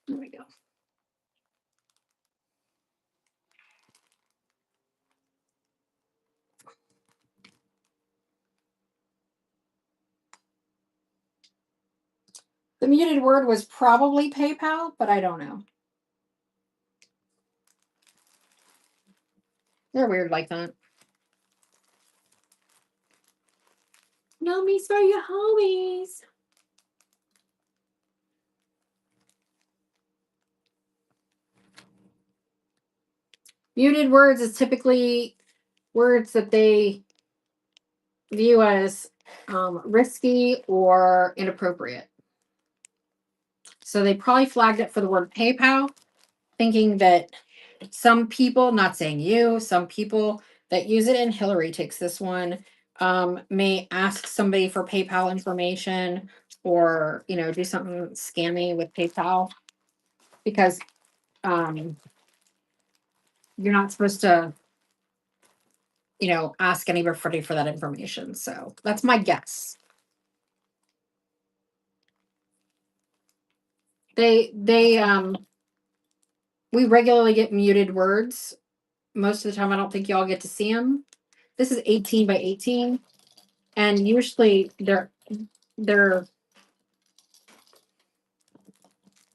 There we go. The muted word was probably PayPal, but I don't know. They're weird like that. No me's for your homies. Muted words is typically words that they view as risky or inappropriate. So they probably flagged it for the word PayPal, thinking that some people, not saying you, some people that use it, and Hillary takes this one, may ask somebody for PayPal information or, do something scammy with PayPal because you're not supposed to, ask anybody for that information. So that's my guess. They we regularly get muted words. Most of the time I don't think y'all get to see them. This is 18 by 18, and usually they're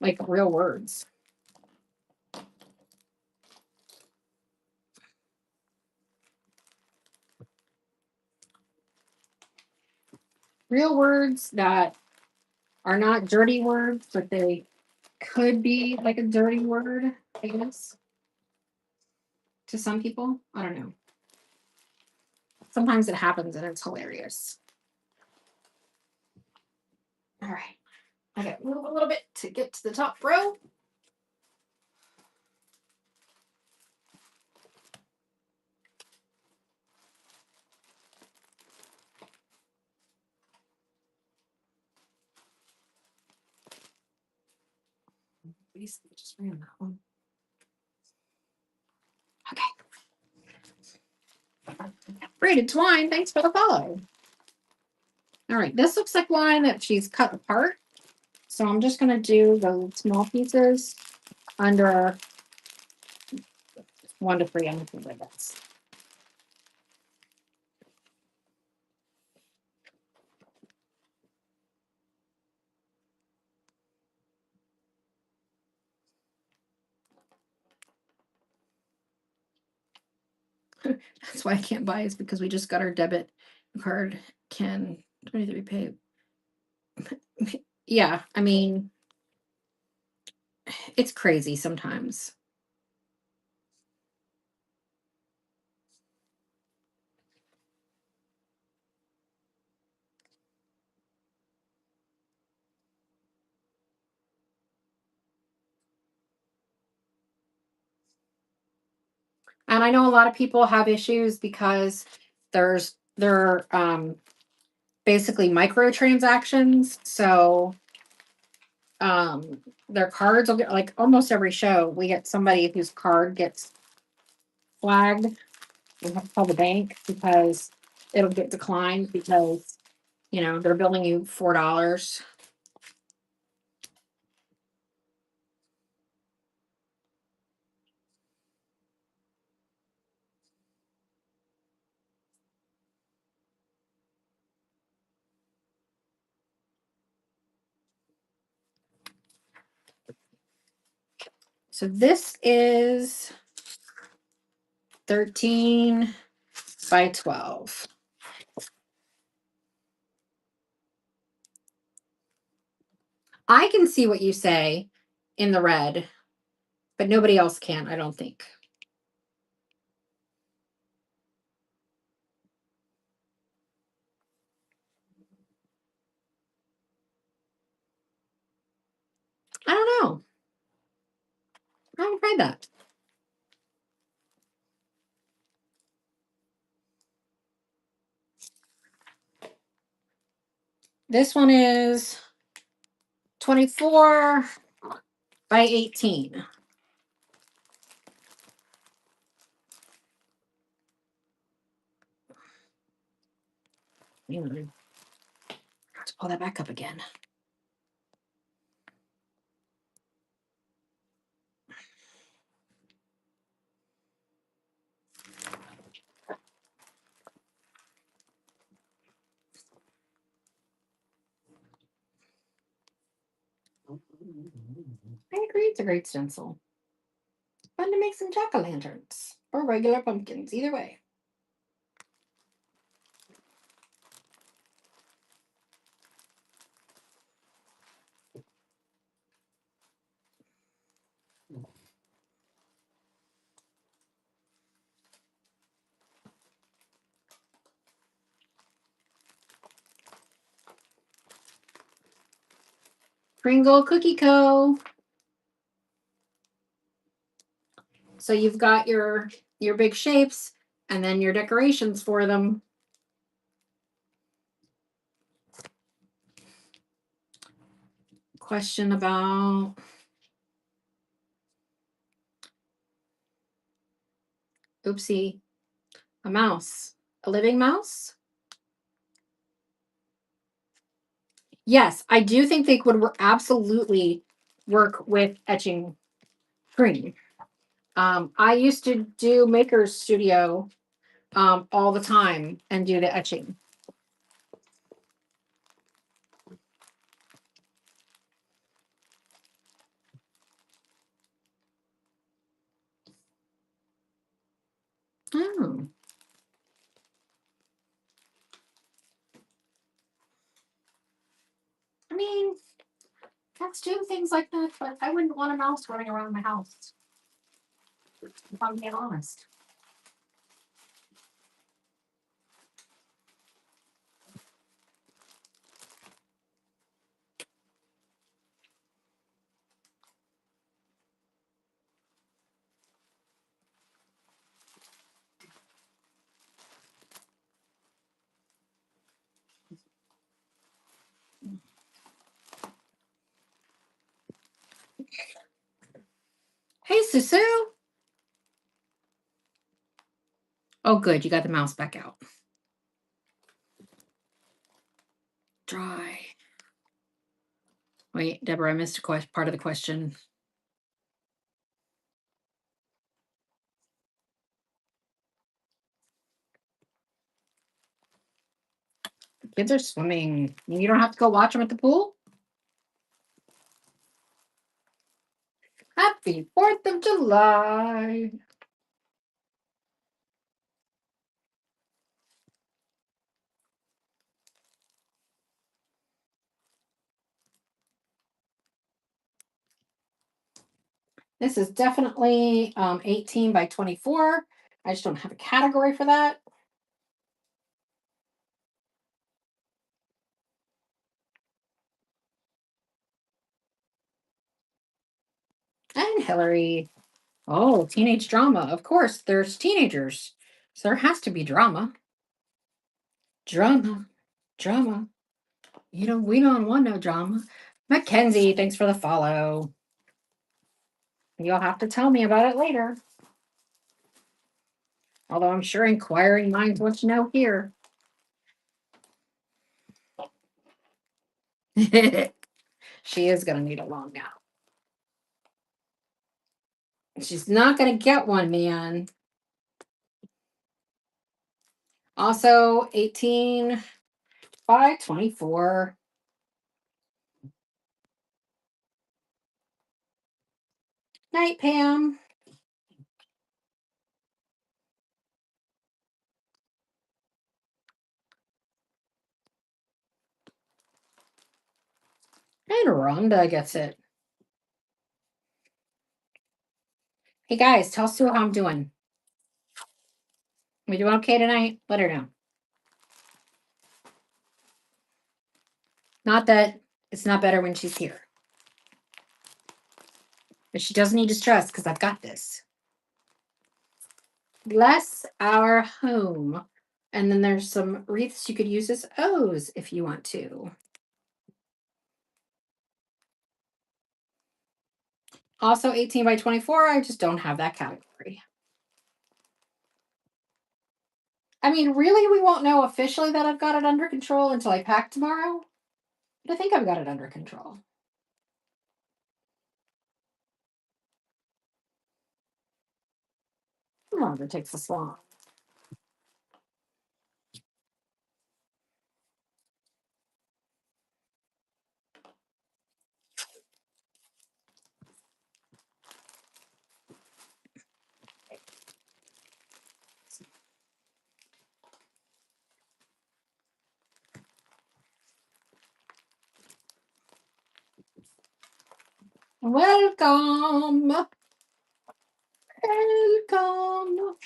like real words. Real words that are not dirty words, but they could be like a dirty word, I guess. to some people. I don't know. Sometimes it happens and it's hilarious. All right. I got to move a little bit to get to the top row. Just ran that one. Okay. Braided twine, thanks for the follow. All right, this looks like one that she's cut apart. So I'm just going to do the small pieces under 1 to 3 on the ribbons. That's why I can't buy, is because we just got our debit card. Can 23 pay? Yeah, I mean, it's crazy sometimes. And I know a lot of people have issues because they're basically microtransactions. So their cards will get, like, almost every show we get somebody whose card gets flagged. We have to call the bank because it'll get declined because, you know, they're billing you $4. So this is 13 by 12. I can see what you say in the red, but nobody else can, I don't think. I don't know. I haven't tried that. This one is 24 by 18. Have to pull that back up again. I agree, it's a great stencil. Fun to make some jack-o'-lanterns or regular pumpkins, either way. Pringle Cookie Co. So you've got your big shapes and then your decorations for them. Question about oopsie, a mouse, a living mouse. Yes, I do think they would absolutely work with etching green. I used to do Maker's Studio all the time and do the etching. Oh. I mean, cats do things like that, but I wouldn't want a mouse running around my house. If I'm being honest. Hey, Susu. Oh, good. You got the mouse back out. Dry. Wait, Deborah, I missed a part of the question. Kids are swimming. You don't have to go watch them at the pool? Happy 4th of July. This is definitely 18 by 24. I just don't have a category for that. And Hillary. Oh, teenage drama. Of course, there's teenagers. So there has to be drama. Drama. Drama. We don't want no drama. Mackenzie, thanks for the follow. You'll have to tell me about it later. Although I'm sure inquiring minds want to know here. She is going to need a long nap. She's not going to get one, man. Also, 18 by 24. Night, Pam. And Rhonda gets it. Hey, guys, tell Sue how I'm doing. We doing okay tonight? Let her know. Not that it's not better when she's here. But she doesn't need to stress because I've got this. Bless our home. And then there's some wreaths you could use as O's if you want to. Also 18 by 24, I just don't have that category. I mean, really, we won't know officially that I've got it under control until I pack tomorrow. But I think I've got it under control. Come on, it takes this long. Welcome. Welcome.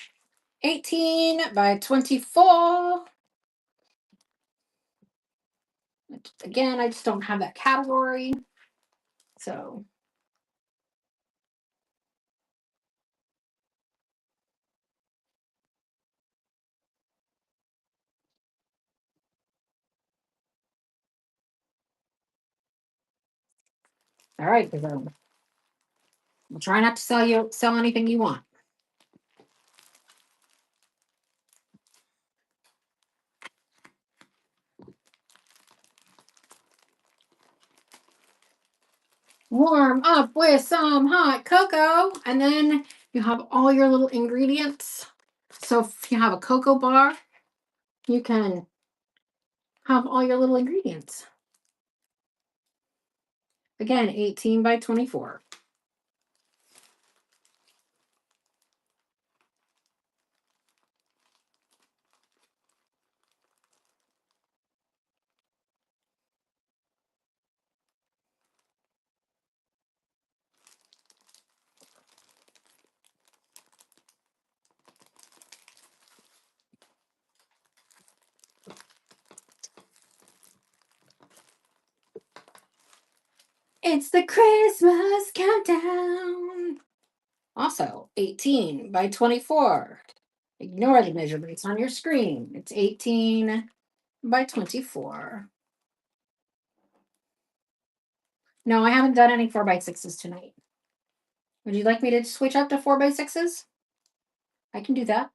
18 by 24. Again, I just don't have that category. So. All right, we'll try not to sell anything you want. Warm up with some hot cocoa, and then you have all your little ingredients. So if you have a cocoa bar, you can have all your little ingredients. Again, 18 by 24. It's the Christmas countdown. Also, 18 by 24. Ignore the measurements on your screen. It's 18 by 24. No, I haven't done any 4x6s tonight. Would you like me to switch up to 4x6s? I can do that.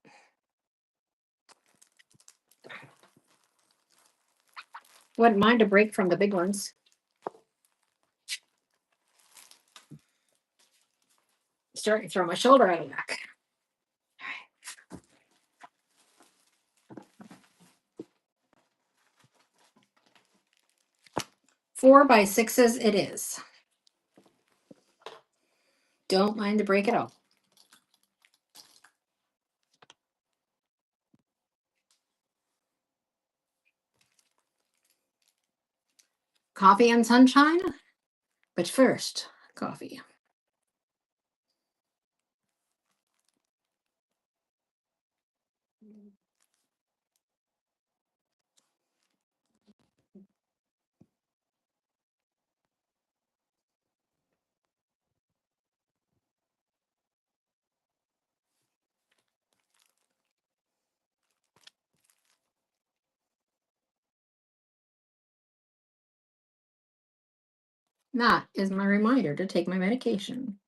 Wouldn't mind a break from the big ones. Starting to throw my shoulder out of whack. 4x6s it is. Don't mind the break at all. Coffee and sunshine, but first, coffee. That is my reminder to take my medication.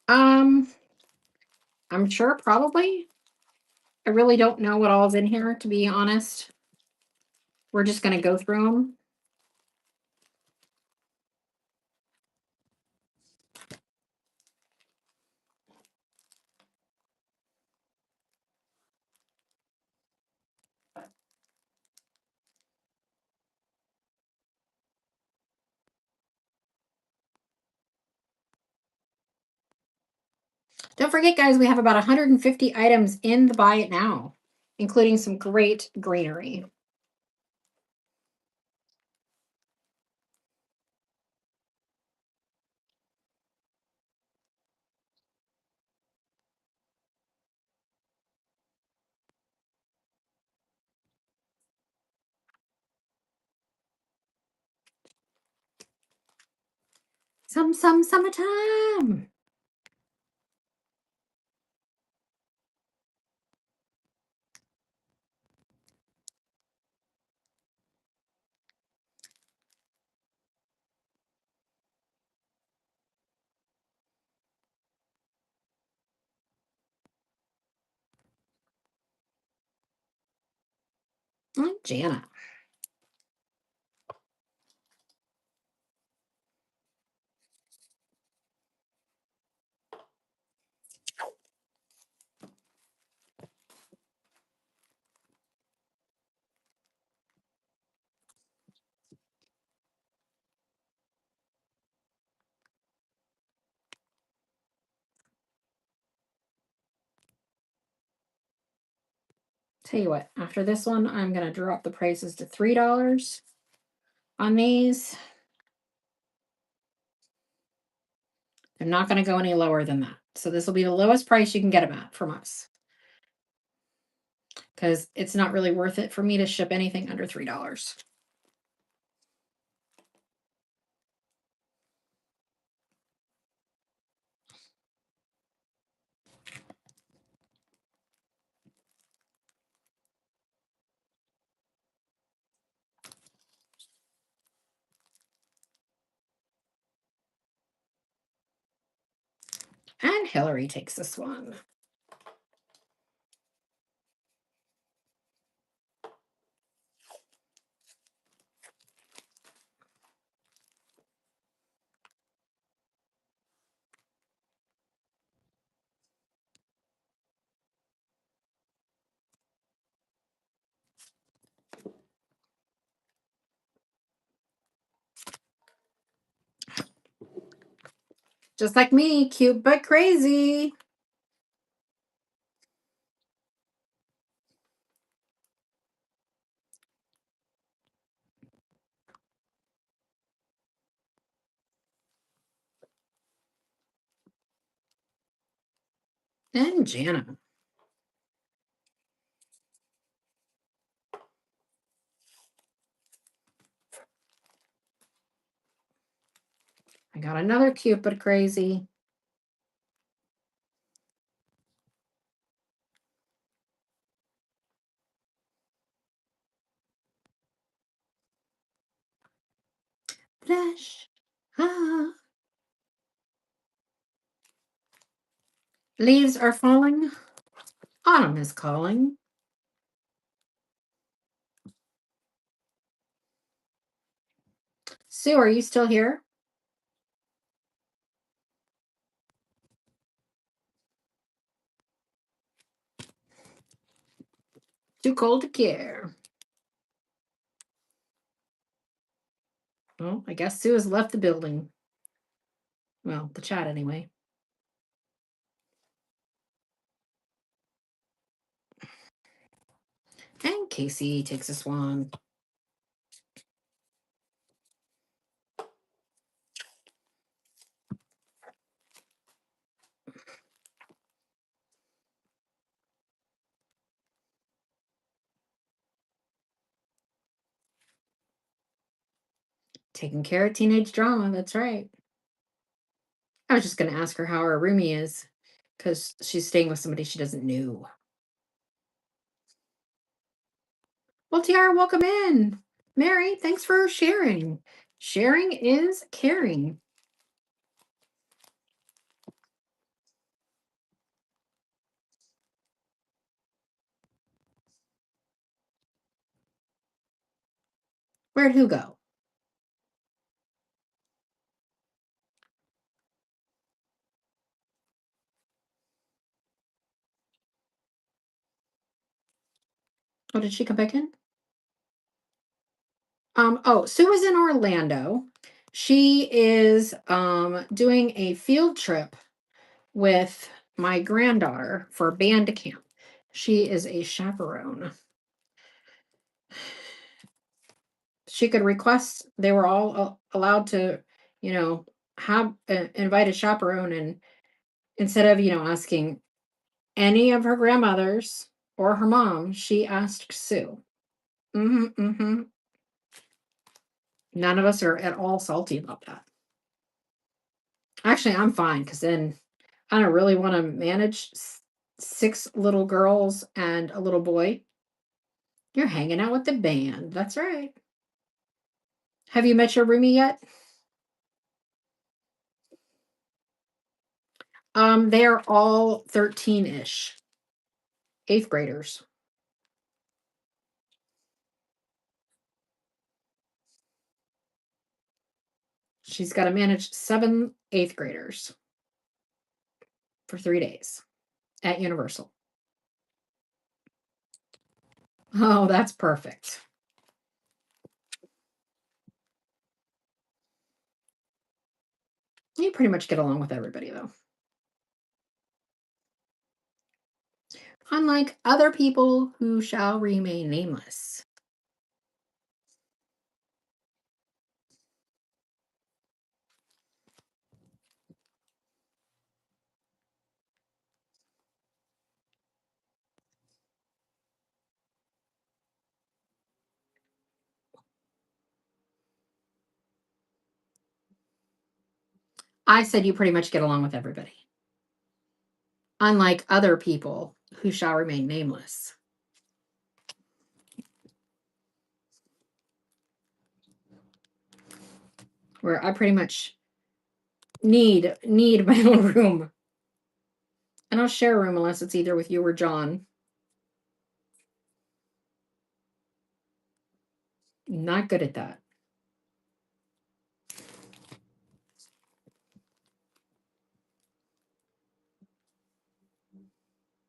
I'm sure probably. I really don't know what all's in here, to be honest. We're just going to go through them. Don't forget, guys, we have about 150 items in the Buy It Now, including some great greenery. Summertime. Jana. Tell you what, after this one, I'm going to drop the prices to $3 on these. They're not going to go any lower than that. So this will be the lowest price you can get them at from us. Because it's not really worth it for me to ship anything under $3. And Hillary takes this one. Just like me, cute but crazy. And Jana. got another Cupid crazy. Flash. Ah. Leaves are falling. Autumn is calling. Sue, are you still here? Too cold to care. Well, I guess Sue has left the building. Well, the chat anyway. And Casey takes a swan. Taking care of teenage drama. That's right. I was just going to ask her how her roomie is because she's staying with somebody she doesn't know. Well, Tiara, welcome in. Mary, thanks for sharing. Sharing is caring. Where'd who go? Oh, did she come back in? Sue is in Orlando. She is doing a field trip with my granddaughter for band camp. She is a chaperone. She could request, they were all allowed to, have invite a chaperone, and instead of, asking any of her grandmothers or her mom, she asked Sue. None of us are at all salty about that. Actually, I'm fine because then I don't really want to manage 6 little girls and a little boy. You're hanging out with the band. That's right. Have you met your roomie yet? They're all 13-ish, 8th graders. She's got to manage 7 8th graders for 3 days at Universal. Oh, that's perfect. You pretty much get along with everybody, though. Unlike other people who shall remain nameless. I said you pretty much get along with everybody. Unlike other people who shall remain nameless. Where I pretty much need my own room. I don't share a room unless it's either with you or John. Not good at that.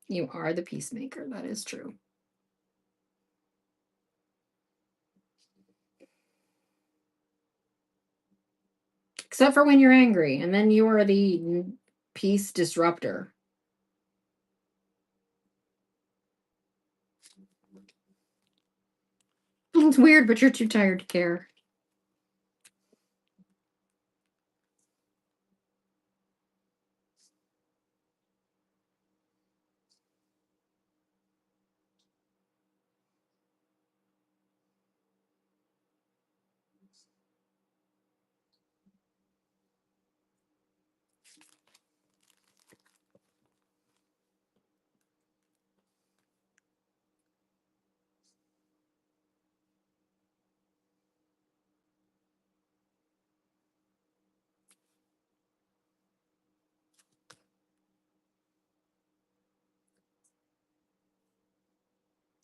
You are the peacemaker. That is true. Except for when you're angry, and then you are the peace disruptor. It's weird, but you're too tired to care.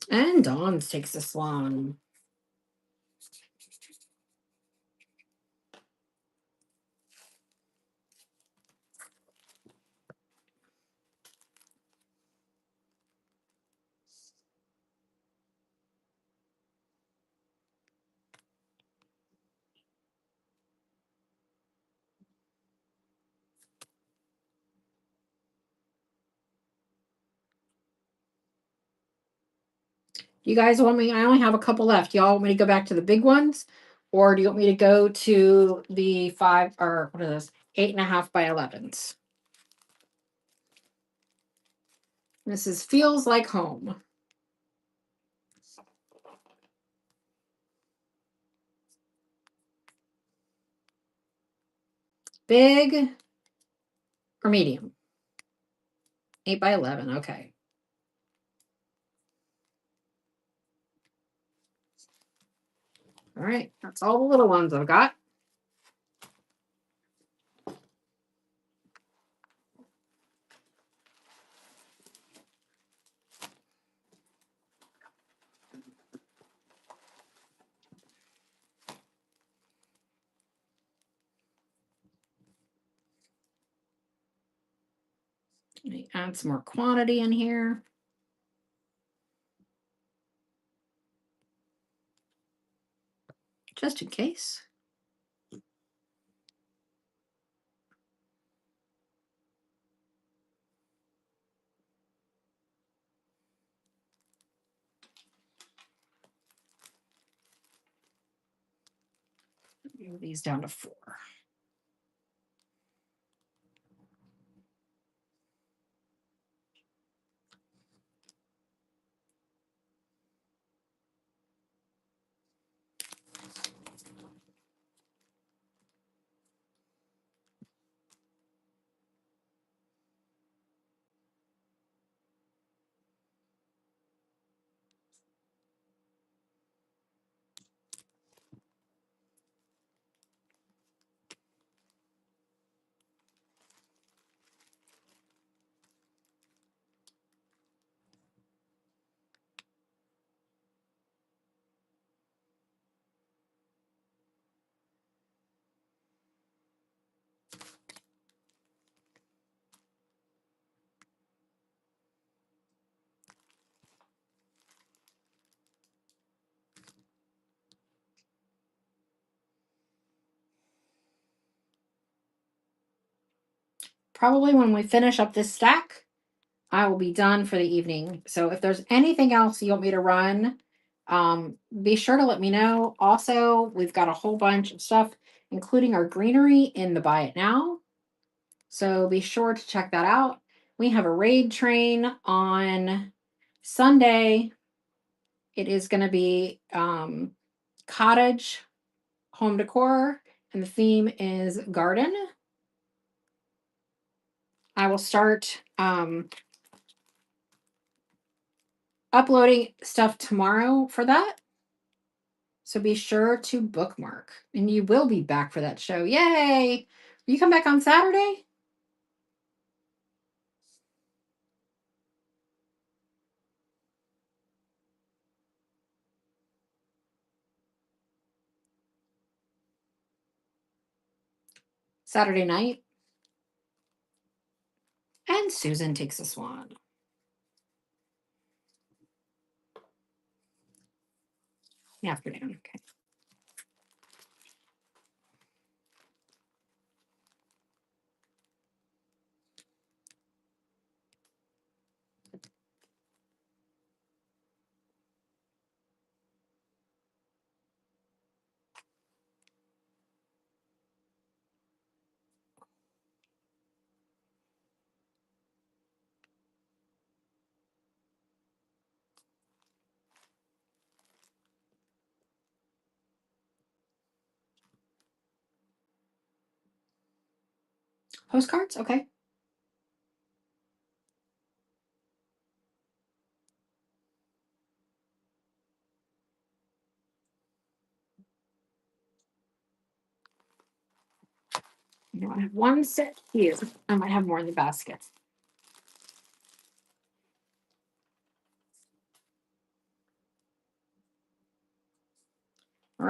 And Dawn's takes this one. You guys want me? I only have a couple left. Y'all want me to go back to the big ones, or do you want me to go to the 5 or what are those 8.5 by 11s? This is Feels Like Home. Big or medium? 8 by 11. Okay. All right. That's all the little ones I've got. Let me add some more quantity in here. Just in case. Move these down to 4. Probably when we finish up this stack, I will be done for the evening. So if there's anything else you want me to run, be sure to let me know. Also, we've got a whole bunch of stuff, including our greenery in the Buy It Now. So be sure to check that out. We have a raid train on Sunday. It is going to be cottage home decor, and the theme is garden. I will start uploading stuff tomorrow for that. So be sure to bookmark. And you will be back for that show. Yay! You come back on Saturday? Saturday night. And Susan takes a swan. Afternoon. Okay. Postcards? Okay. You know, I have one set here. I might have more in the basket.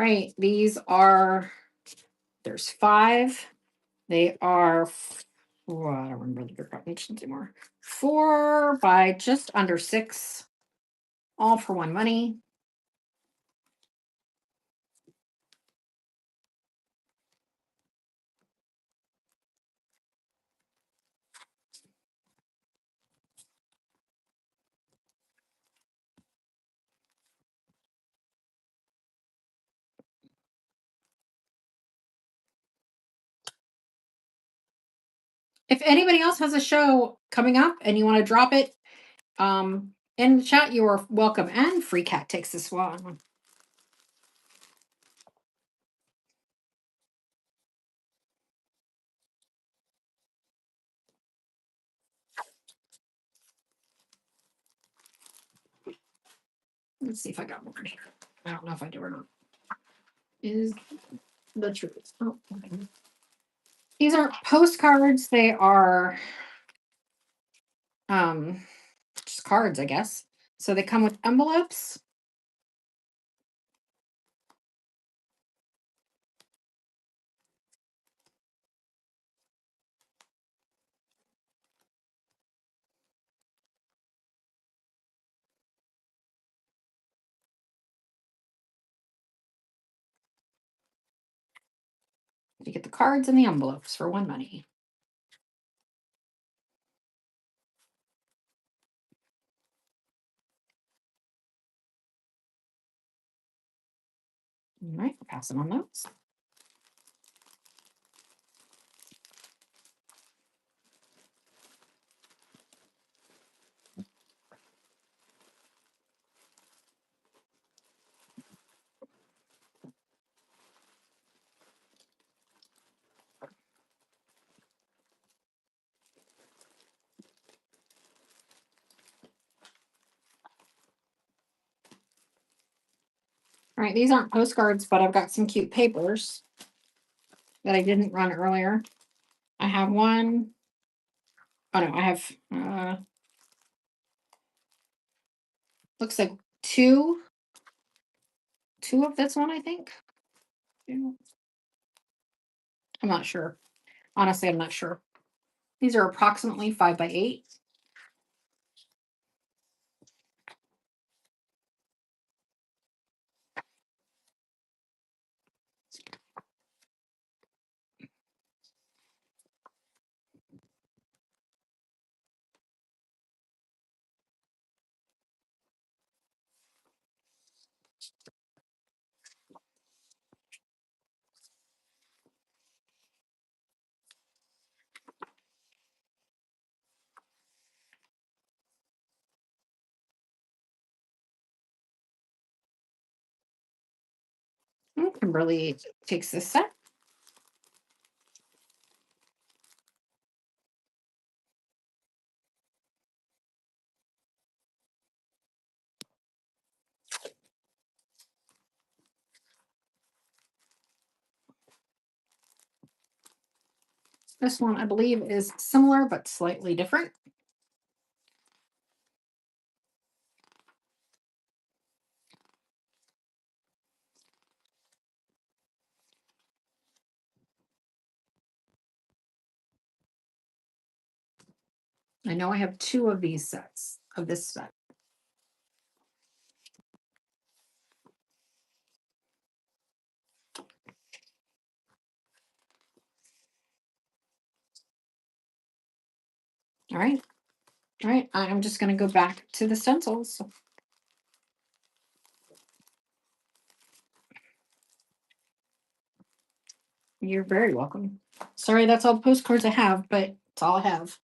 right. These are, there's 5. They are, oh, I don't remember the dimensions anymore. 4 by just under 6, all for one money. If anybody else has a show coming up and you want to drop it in the chat, you are welcome. And Free Cat takes this one. Let's see if I got more in here. I don't know if I do or not. Is the truth. Oh, okay. These are postcards. They are just cards, I guess. So they come with envelopes. You get the cards and the envelopes for one money. All right, passing on those. All right, these aren't postcards, but I've got some cute papers that I didn't run earlier. I have one. Oh no, I have looks like two of this one, I think. I'm not sure. Honestly, I'm not sure. These are approximately 5 by 8. Kimberly takes this set. This one, I believe, is similar but slightly different. I know I have 2 of these sets of this set. All right. All right. I'm just going to go back to the stencils. You're very welcome. Sorry, that's all the postcards I have, but it's all I have.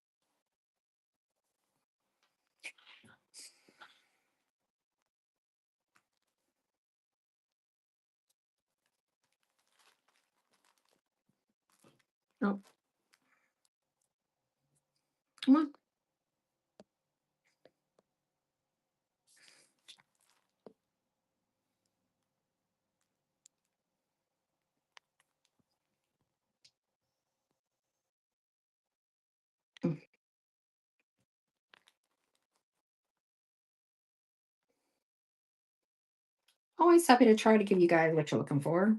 Oh. Come on. Always happy to try to give you guys what you're looking for.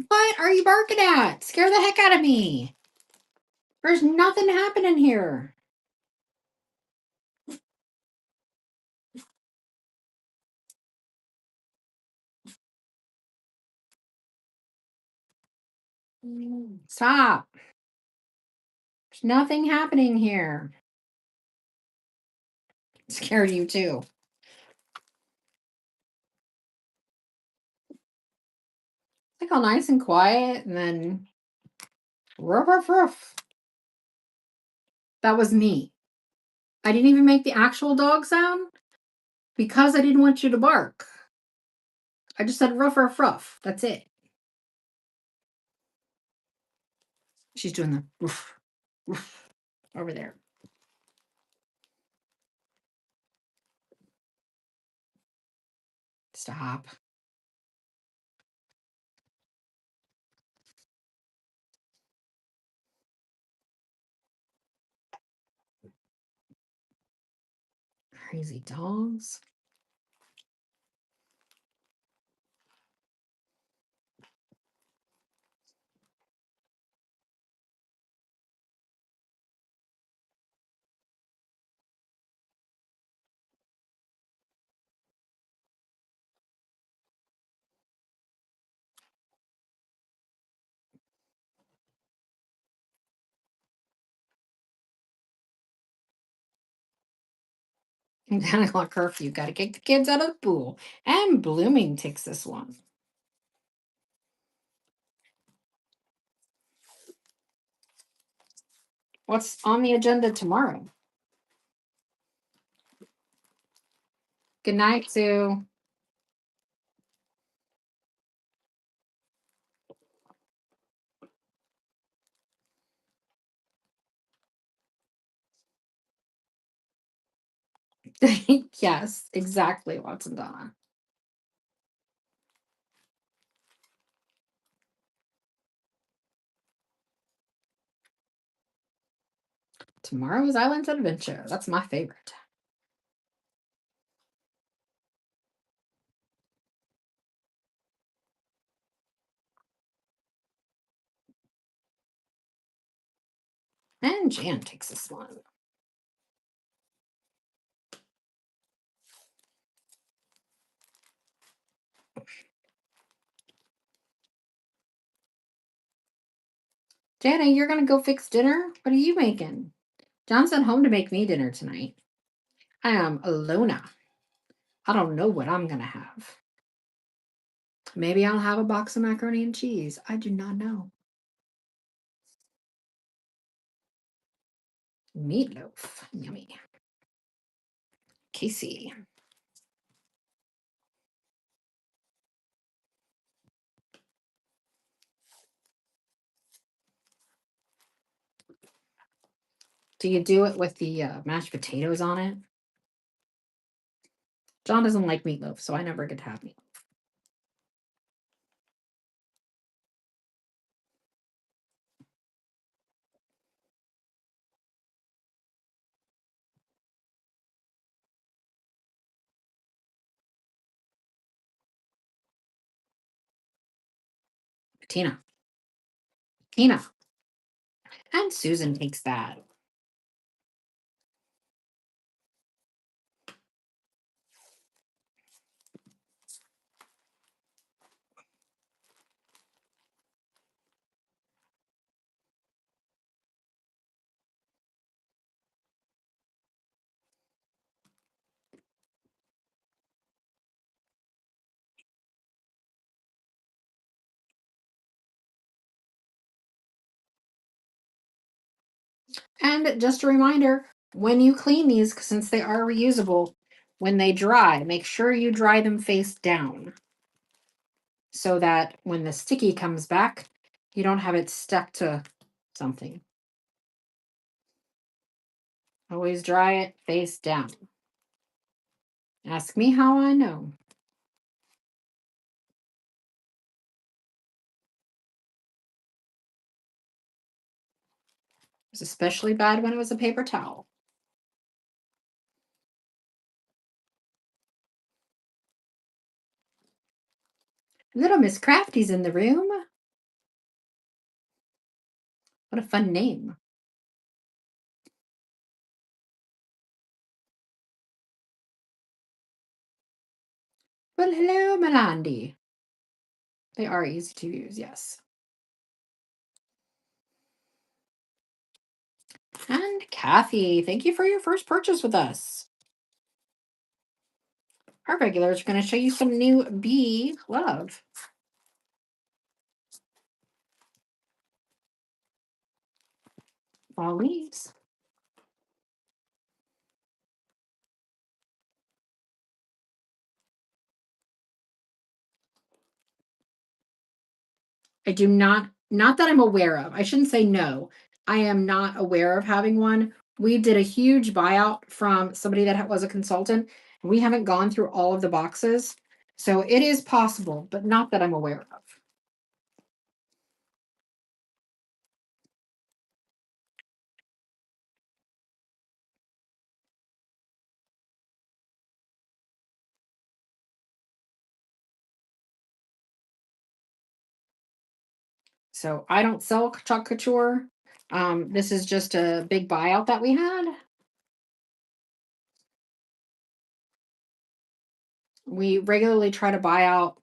What are you barking at? Scare the heck out of me. There's nothing happening here. Stop. There's nothing happening here. Scared you too. Like all nice and quiet, and then ruff ruff ruff. That was me. I didn't even make the actual dog sound because I didn't want you to bark. I just said ruff ruff ruff. That's it. She's doing the roof, roof over there. Stop. Crazy dogs. And 10 o'clock curfew. Got to kick the kids out of the pool. And Blooming takes this one. What's on the agenda tomorrow? Good night, Sue. Yes, exactly, Watson Donna. Tomorrow's Island's Adventure. That's my favorite. And Jan takes this one. Jana, you're going to go fix dinner? What are you making? John's at home to make me dinner tonight. I am Alona. I don't know what I'm going to have. Maybe I'll have a box of macaroni and cheese. I do not know. Meatloaf. Yummy. Casey. Do you do it with the mashed potatoes on it? John doesn't like meatloaf, so I never get to have meatloaf. Tina. Tina. And Susan takes that. And just a reminder, when you clean these, since they are reusable, when they dry, make sure you dry them face down so that when the sticky comes back, you don't have it stuck to something. Always dry it face down. Ask me how I know. It was especially bad when it was a paper towel. Little Miss Crafty's in the room. What a fun name. Well, hello, Melandi. They are easy to use, yes. And Kathy, thank you for your first purchase with us. Our regulars are going to show you some new bee love. Fall leaves. I do not that I'm aware of. I shouldn't say no. I am not aware of having one. We did a huge buyout from somebody that was a consultant, and we haven't gone through all of the boxes. So it is possible, but not that I'm aware of. So I don't sell Couture. This is just a big buyout that we had. We regularly try to buy out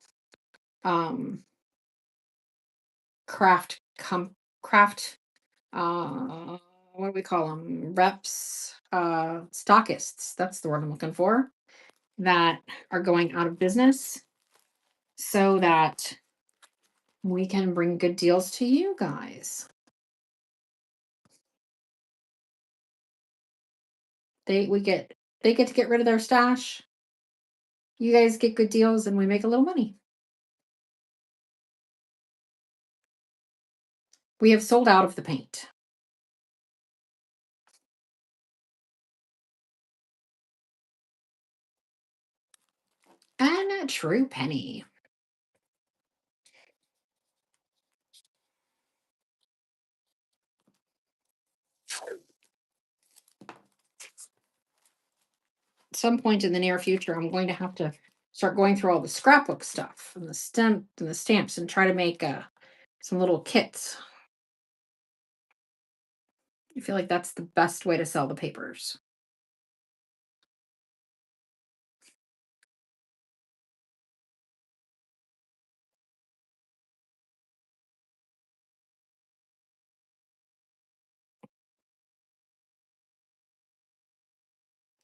um, craft what do we call them, reps, stockists, that's the word I'm looking for, that are going out of business so that we can bring good deals to you guys. They get to get rid of their stash, you guys get good deals, and we make a little money. We have sold out of the paint. And a true penny. At some point in the near future, I'm going to have to start going through all the scrapbook stuff and the stamps and try to make some little kits. I feel like that's the best way to sell the papers.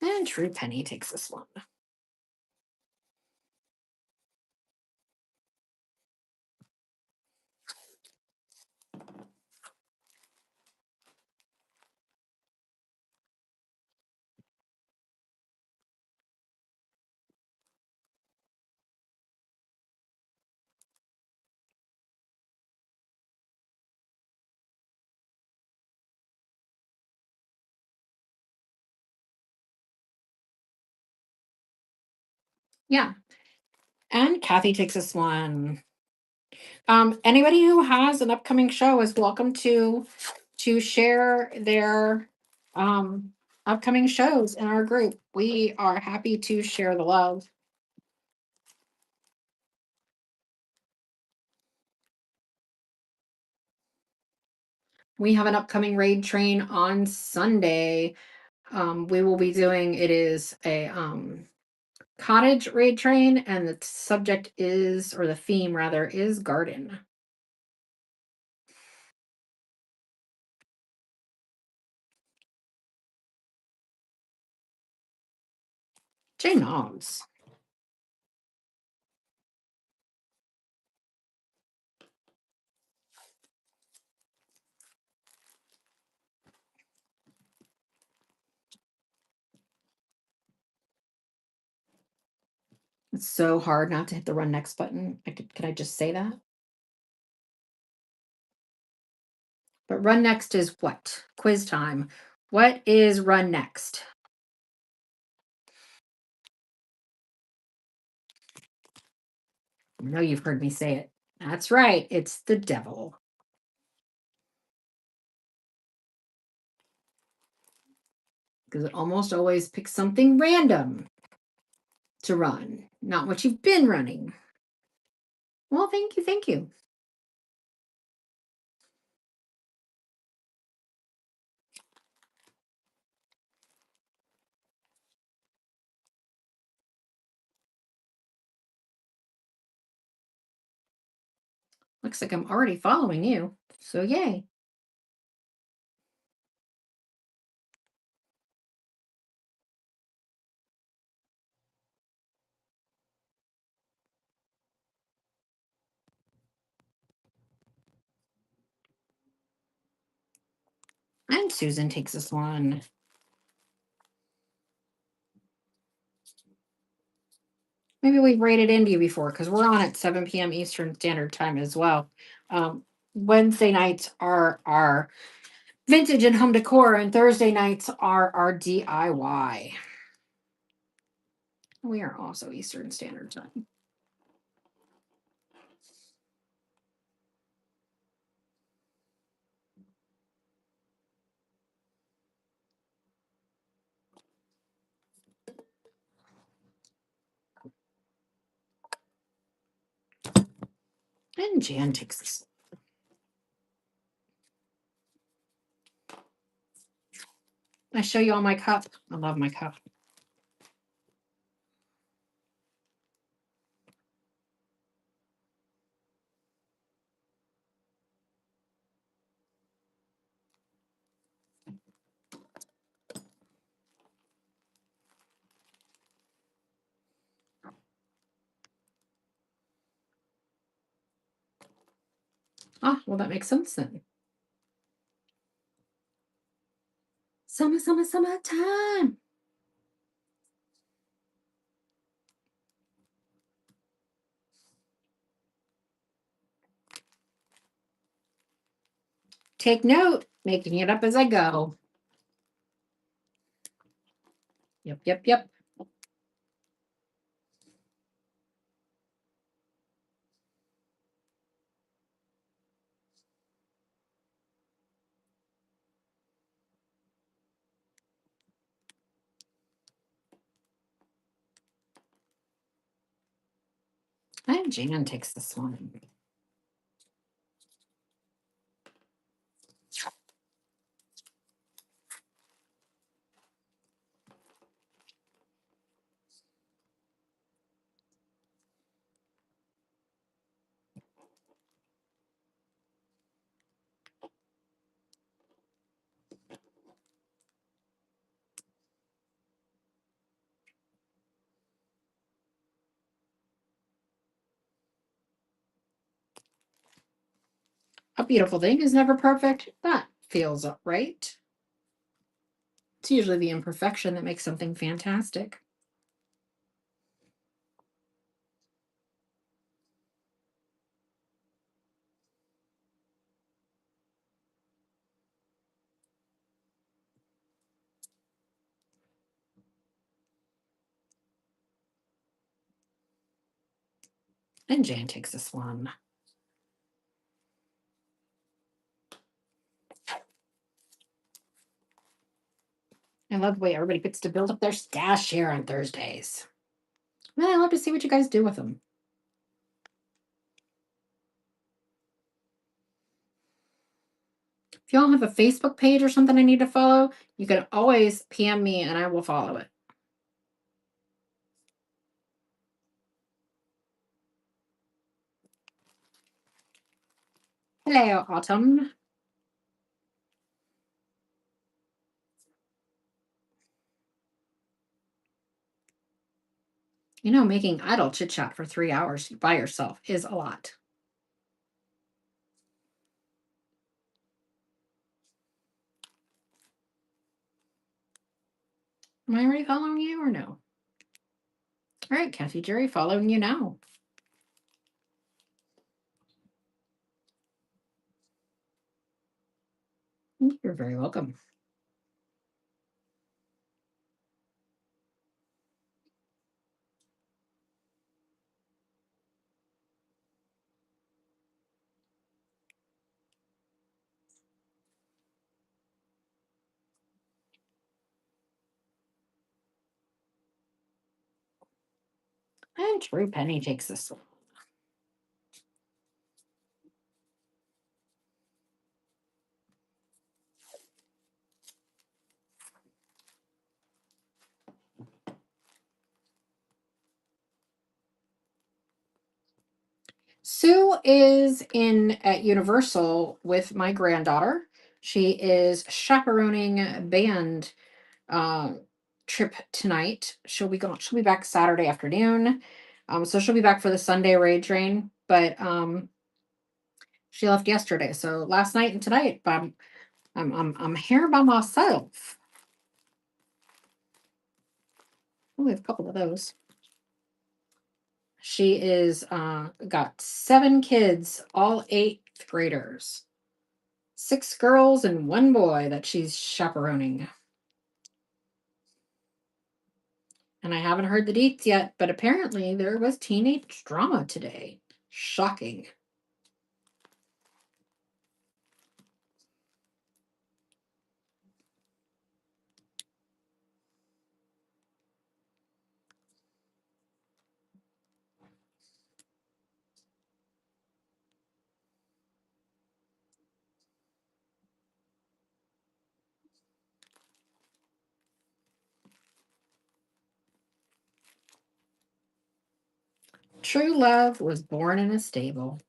And True Penny takes this one. Yeah. And Kathy takes this one. Anybody who has an upcoming show is welcome to share their upcoming shows in our group. We are happy to share the love. We have an upcoming raid train on Sunday. We will be doing, it is a cottage raid train, and the subject is, or the theme rather, is garden. Jay Nogs. It's so hard not to hit the run next button. Can I just say that? But run next is what? Quiz time. What is run next? I know you've heard me say it. That's right. It's the devil. Because it almost always picks something random to run, not what you've been running. Well, thank you. Thank you. Looks like I'm already following you. So, yay. And Susan takes this one. Maybe we've rated into you before because we're on at 7 p.m. Eastern Standard Time as well. Wednesday nights are our vintage and home decor, and Thursday nights are our DIY. We are also Eastern Standard Time. And Jan takes this. I show you all my cup. I love my cup. Ah, well, that makes sense then. Summer, summer, summertime. Take note, making it up as I go. Yep, yep, yep. And Jan takes this one. A beautiful thing is never perfect. That feels right. It's usually the imperfection that makes something fantastic. And Jan takes this one. I love the way everybody gets to build up their stash here on Thursdays. Well, I love to see what you guys do with them. If y'all have a Facebook page or something I need to follow, you can always PM me and I will follow it. Hello, Autumn. You know, making idle chit chat for 3 hours by yourself is a lot. Am I already following you or no? All right, Kathy Jerry, following you now. You're very welcome. And True Penny takes this one. Sue is in at Universal with my granddaughter. She is chaperoning a band uh, trip tonight. She'll be back Saturday afternoon. So she'll be back for the Sunday raid train. But she left yesterday. So last night and tonight, I'm here by myself. Oh, we have a couple of those. She is got 7 kids, all 8th graders. 6 girls and 1 boy that she's chaperoning. And I haven't heard the deets yet, but apparently there was teenage drama today. Shocking. True love was born in a stable.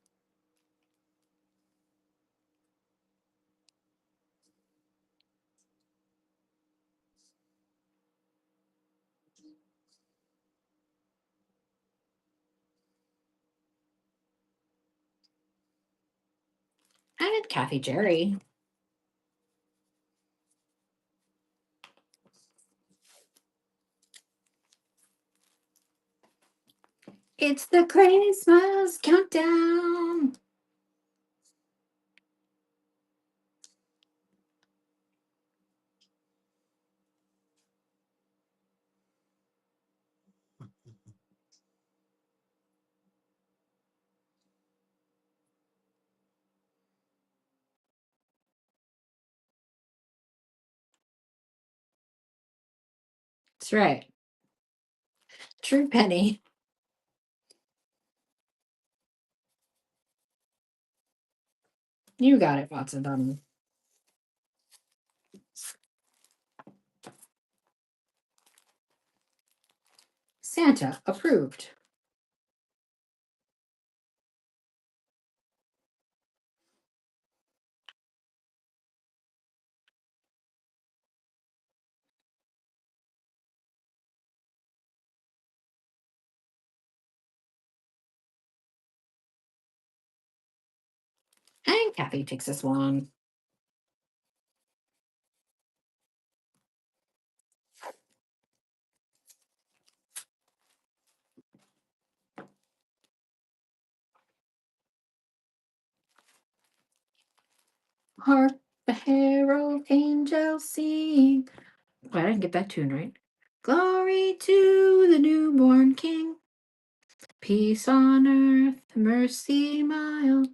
And Kathy Jerry. It's the Christmas countdown. That's right. True Penny. You got it, Watson Donald. Santa approved. And Kathy takes this one. Hark the herald angels sing. Wait, I didn't get that tune right. Glory to the newborn King. Peace on earth, mercy mild.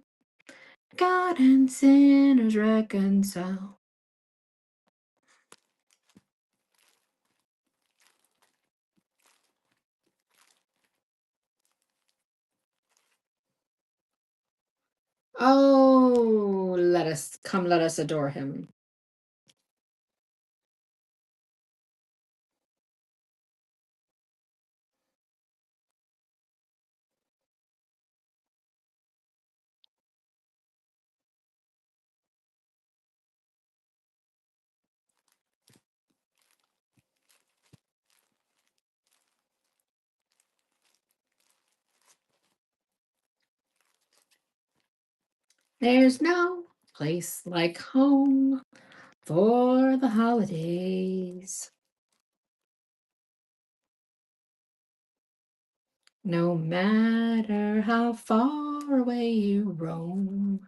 God and sinners reconcile. Oh, let us adore him. There's no place like home for the holidays. No matter how far away you roam.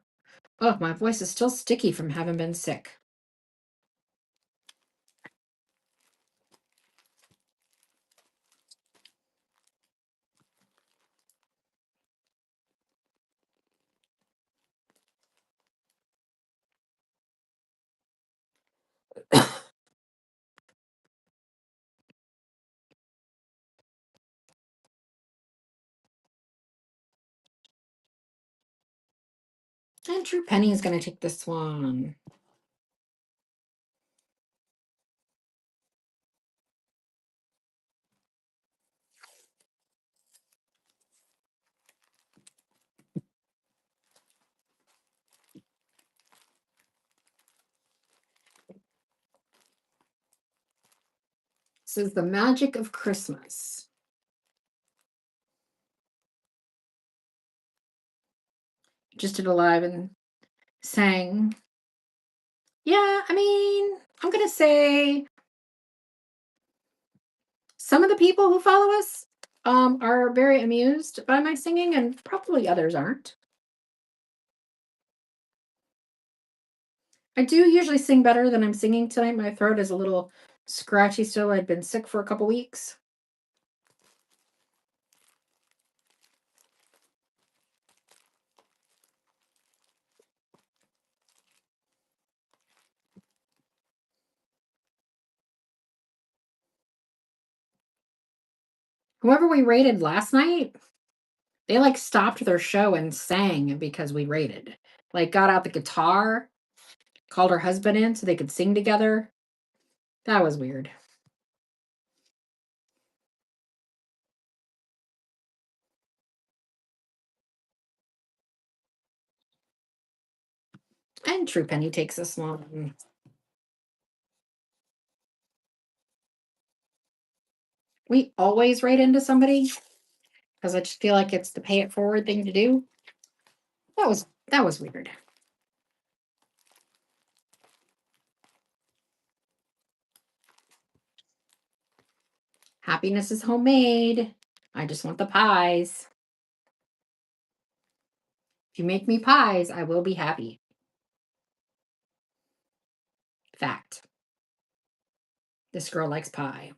Oh, my voice is still sticky from having been sick. Andrew Penny is going to take this one. This is The Magic of Christmas. Just did a live and sang. Yeah, I mean, I'm going to say some of the people who follow us are very amused by my singing, and probably others aren't. I do usually sing better than I'm singing tonight. My throat is a little scratchy still. I'd been sick for a couple weeks. Whoever we rated last night, they like stopped their show and sang because we rated. Like got out the guitar, called her husband in so they could sing together. That was weird. And True Penny takes this one. We always rate into somebody because I just feel like it's the pay it forward thing to do. That was weird. Happiness is homemade. I just want the pies. If you make me pies, I will be happy. Fact. This girl likes pie.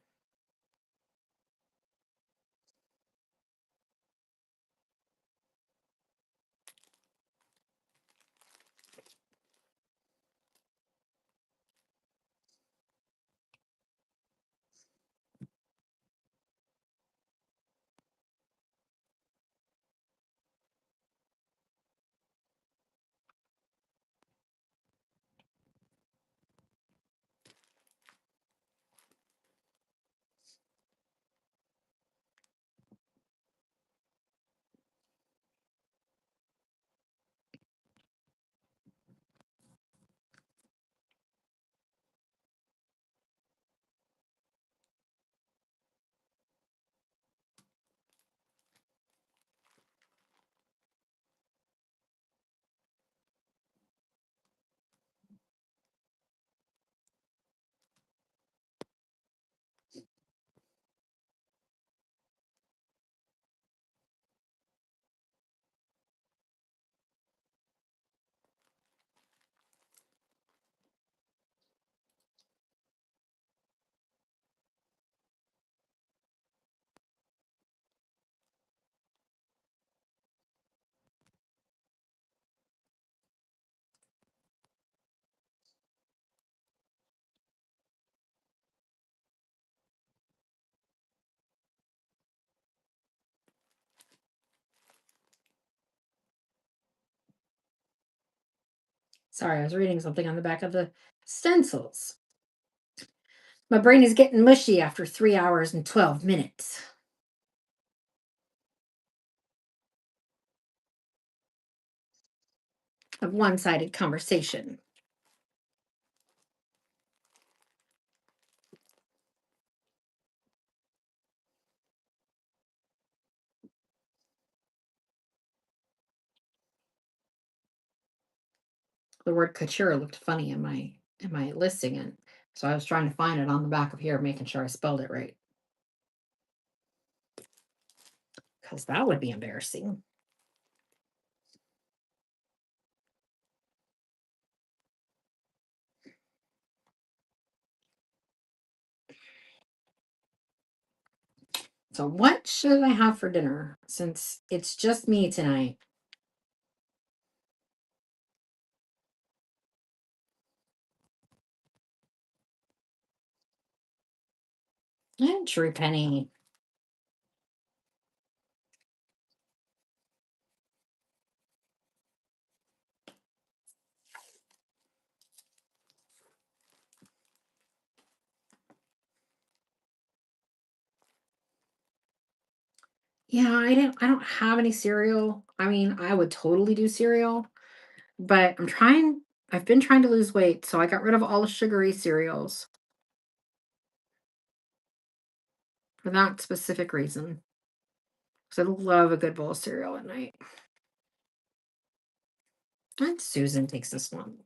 Sorry, I was reading something on the back of the stencils. My brain is getting mushy after 3 hours and 12 minutes of one sided conversation. The word couture looked funny in my listing, and so I was trying to find it on the back of here, making sure I spelled it right. because that would be embarrassing. So what should I have for dinner since it's just me tonight? True penny. Yeah, I don't have any cereal. I mean, I would totally do cereal, but I've been trying to lose weight, so I got rid of all the sugary cereals for that specific reason. Because I love a good bowl of cereal at night. And Susan takes this one.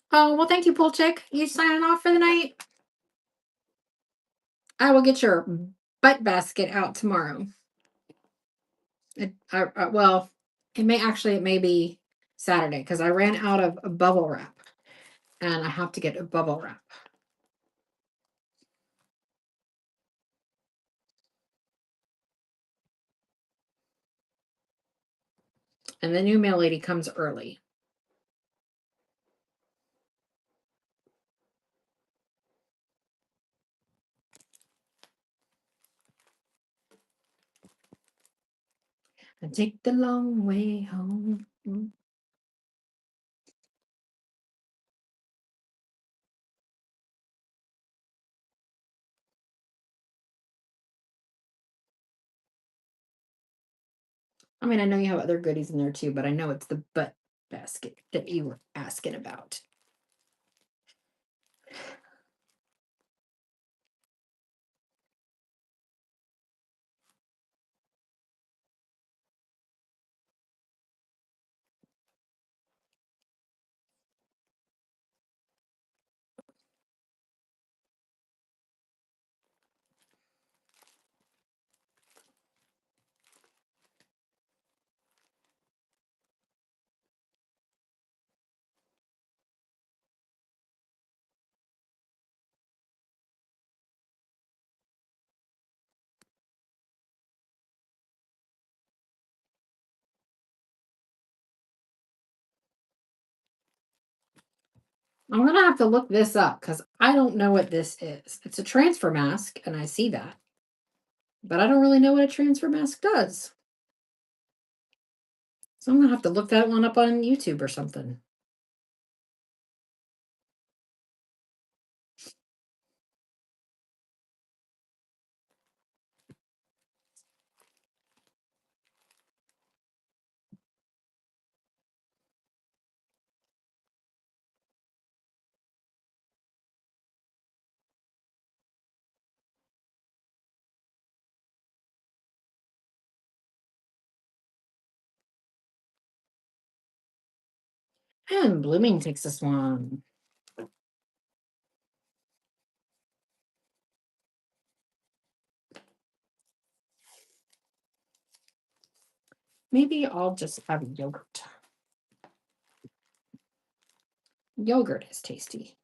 Oh, well, thank you, Pool Chick. You signing off for the night? I will get your butt basket out tomorrow. Well, it may be Saturday because I ran out of a bubble wrap and I have to get a bubble wrap. And the new mail lady comes early. And take the long way home. I mean, I know you have other goodies in there too, but I know it's the butt basket that you were asking about. I'm gonna have to look this up because I don't know what this is. It's a transfer mask, and I see that, but I don't really know what a transfer mask does. So I'm gonna have to look that one up on YouTube or something. And Blooming takes this one. Maybe I'll just have yogurt. Yogurt is tasty.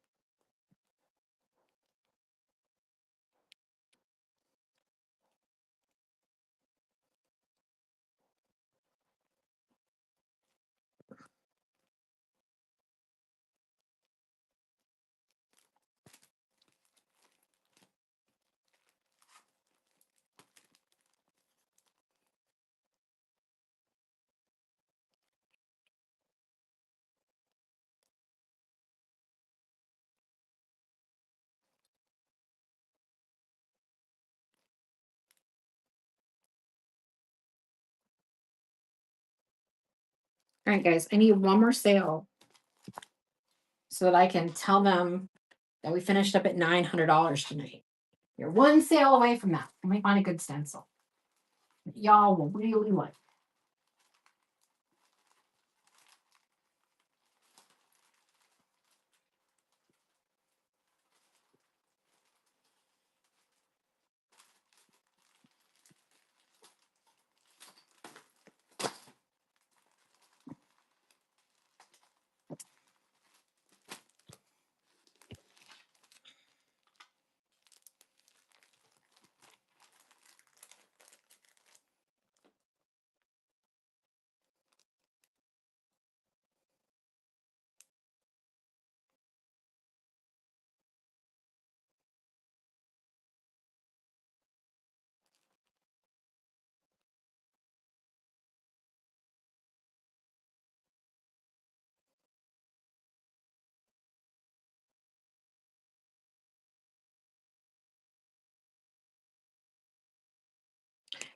All right, guys, I need one more sale so that I can tell them that we finished up at $900 tonight. You're one sale away from that. Let me find a good stencil that y'all will really like.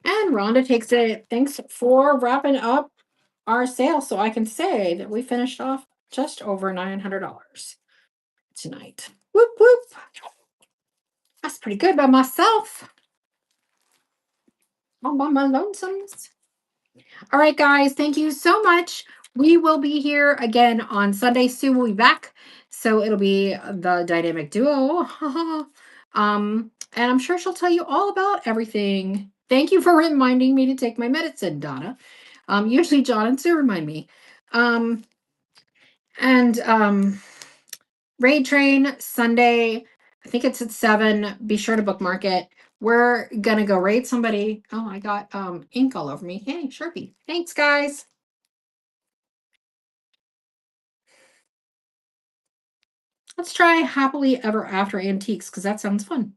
And Rhonda takes it. Thanks for wrapping up our sale so I can say that we finished off just over $900 tonight. Whoop, whoop. That's pretty good by myself. All by my lonesomes. All right, guys, thank you so much. We will be here again on Sunday. Sue will be back. So it'll be the dynamic duo. And I'm sure she'll tell you all about everything. Thank you for reminding me to take my medicine, Donna. Usually John and Sue remind me. And Raid Train Sunday, I think it's at 7. Be sure to bookmark it. We're gonna go raid somebody. Oh, I got ink all over me. Hey, Sharpie. Thanks, guys. Let's try Happily Ever After Antiques because that sounds fun.